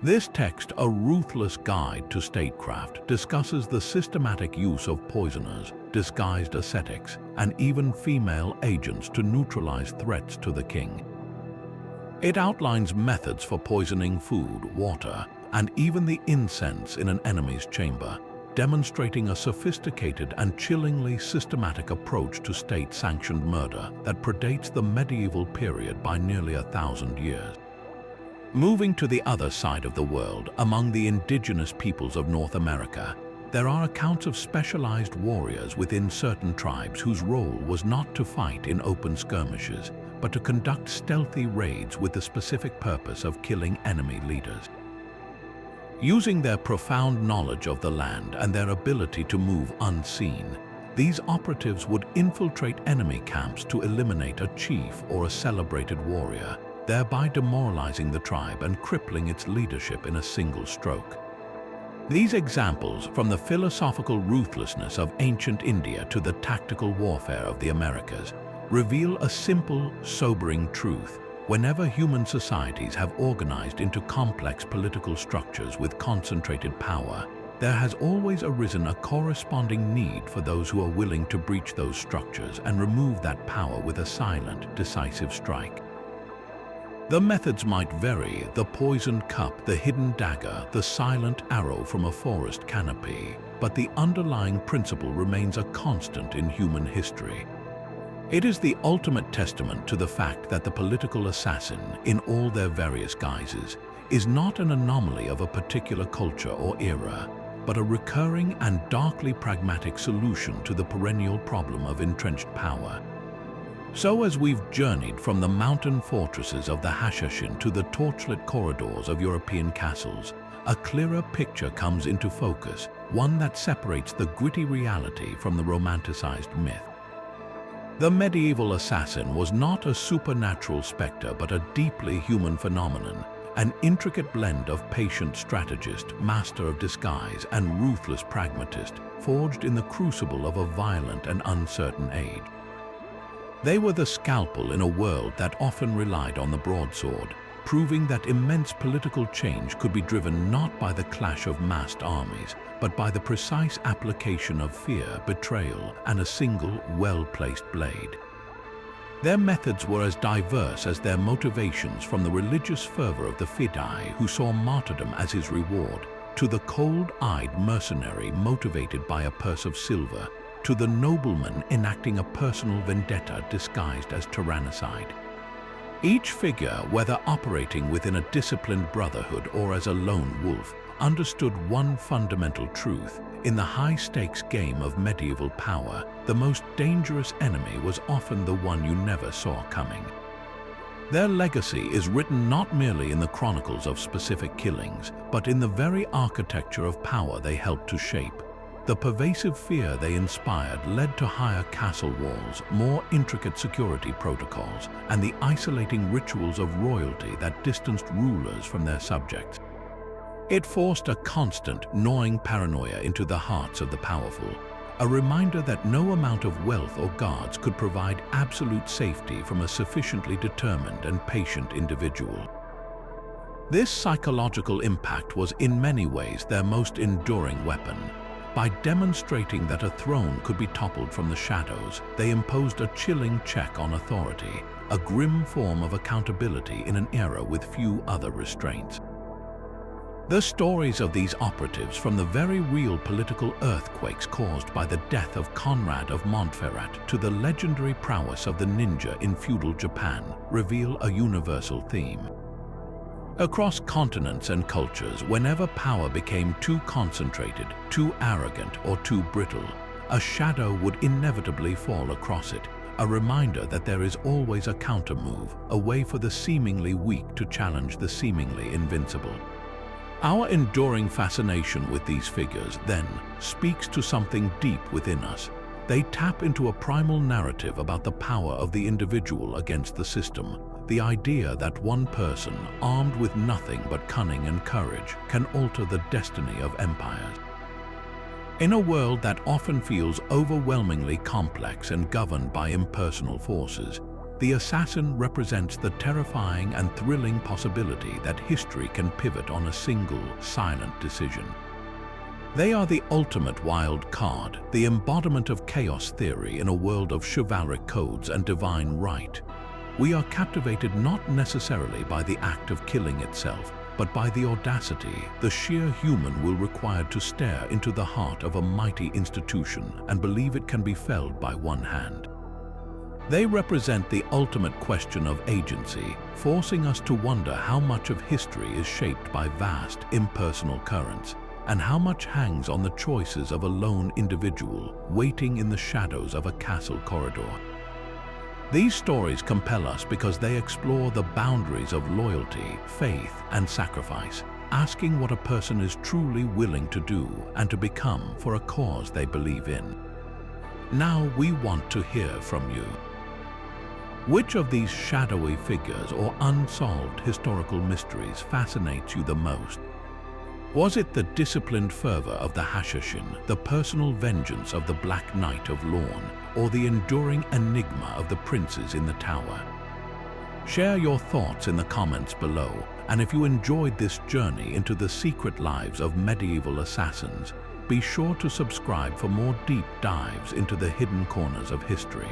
This text, a ruthless guide to statecraft, discusses the systematic use of poisoners, disguised ascetics, and even female agents to neutralize threats to the king. It outlines methods for poisoning food, water, and even the incense in an enemy's chamber, demonstrating a sophisticated and chillingly systematic approach to state-sanctioned murder that predates the medieval period by nearly 1,000 years. Moving to the other side of the world, among the indigenous peoples of North America, there are accounts of specialized warriors within certain tribes whose role was not to fight in open skirmishes, but to conduct stealthy raids with the specific purpose of killing enemy leaders. Using their profound knowledge of the land and their ability to move unseen, these operatives would infiltrate enemy camps to eliminate a chief or a celebrated warrior, thereby demoralizing the tribe and crippling its leadership in a single stroke. These examples, from the philosophical ruthlessness of ancient India to the tactical warfare of the Americas, reveal a simple, sobering truth. Whenever human societies have organized into complex political structures with concentrated power, there has always arisen a corresponding need for those who are willing to breach those structures and remove that power with a silent, decisive strike. The methods might vary: the poisoned cup, the hidden dagger, the silent arrow from a forest canopy, but the underlying principle remains a constant in human history. It is the ultimate testament to the fact that the political assassin, in all their various guises, is not an anomaly of a particular culture or era, but a recurring and darkly pragmatic solution to the perennial problem of entrenched power. So as we've journeyed from the mountain fortresses of the Hashashin to the torchlit corridors of European castles, a clearer picture comes into focus, one that separates the gritty reality from the romanticized myth. The medieval assassin was not a supernatural specter but a deeply human phenomenon, an intricate blend of patient strategist, master of disguise, and ruthless pragmatist, forged in the crucible of a violent and uncertain age. They were the scalpel in a world that often relied on the broadsword, proving that immense political change could be driven not by the clash of massed armies, but by the precise application of fear, betrayal, and a single, well-placed blade. Their methods were as diverse as their motivations, from the religious fervor of the fidei who saw martyrdom as his reward, to the cold-eyed mercenary motivated by a purse of silver, to the nobleman enacting a personal vendetta disguised as tyrannicide. Each figure, whether operating within a disciplined brotherhood or as a lone wolf, understood one fundamental truth: in the high-stakes game of medieval power, the most dangerous enemy was often the one you never saw coming. Their legacy is written not merely in the chronicles of specific killings, but in the very architecture of power they helped to shape. The pervasive fear they inspired led to higher castle walls, more intricate security protocols, and the isolating rituals of royalty that distanced rulers from their subjects. It forced a constant, gnawing paranoia into the hearts of the powerful, a reminder that no amount of wealth or guards could provide absolute safety from a sufficiently determined and patient individual. This psychological impact was in many ways their most enduring weapon. By demonstrating that a throne could be toppled from the shadows, they imposed a chilling check on authority, a grim form of accountability in an era with few other restraints. The stories of these operatives, from the very real political earthquakes caused by the death of Conrad of Montferrat to the legendary prowess of the ninja in feudal Japan, reveal a universal theme. Across continents and cultures, whenever power became too concentrated, too arrogant, or too brittle, a shadow would inevitably fall across it, a reminder that there is always a countermove, a way for the seemingly weak to challenge the seemingly invincible. Our enduring fascination with these figures, then, speaks to something deep within us. They tap into a primal narrative about the power of the individual against the system, the idea that one person, armed with nothing but cunning and courage, can alter the destiny of empires. In a world that often feels overwhelmingly complex and governed by impersonal forces, the assassin represents the terrifying and thrilling possibility that history can pivot on a single, silent decision. They are the ultimate wild card, the embodiment of chaos theory in a world of chivalric codes and divine right. We are captivated not necessarily by the act of killing itself, but by the audacity, the sheer human will required to stare into the heart of a mighty institution and believe it can be felled by one hand. They represent the ultimate question of agency, forcing us to wonder how much of history is shaped by vast, impersonal currents, and how much hangs on the choices of a lone individual waiting in the shadows of a castle corridor. These stories compel us because they explore the boundaries of loyalty, faith, and sacrifice, asking what a person is truly willing to do and to become for a cause they believe in. Now we want to hear from you. Which of these shadowy figures or unsolved historical mysteries fascinates you the most? Was it the disciplined fervor of the Hashashin, the personal vengeance of the Black Knight of Lorne, or the enduring enigma of the princes in the tower? Share your thoughts in the comments below, and if you enjoyed this journey into the secret lives of medieval assassins, be sure to subscribe for more deep dives into the hidden corners of history.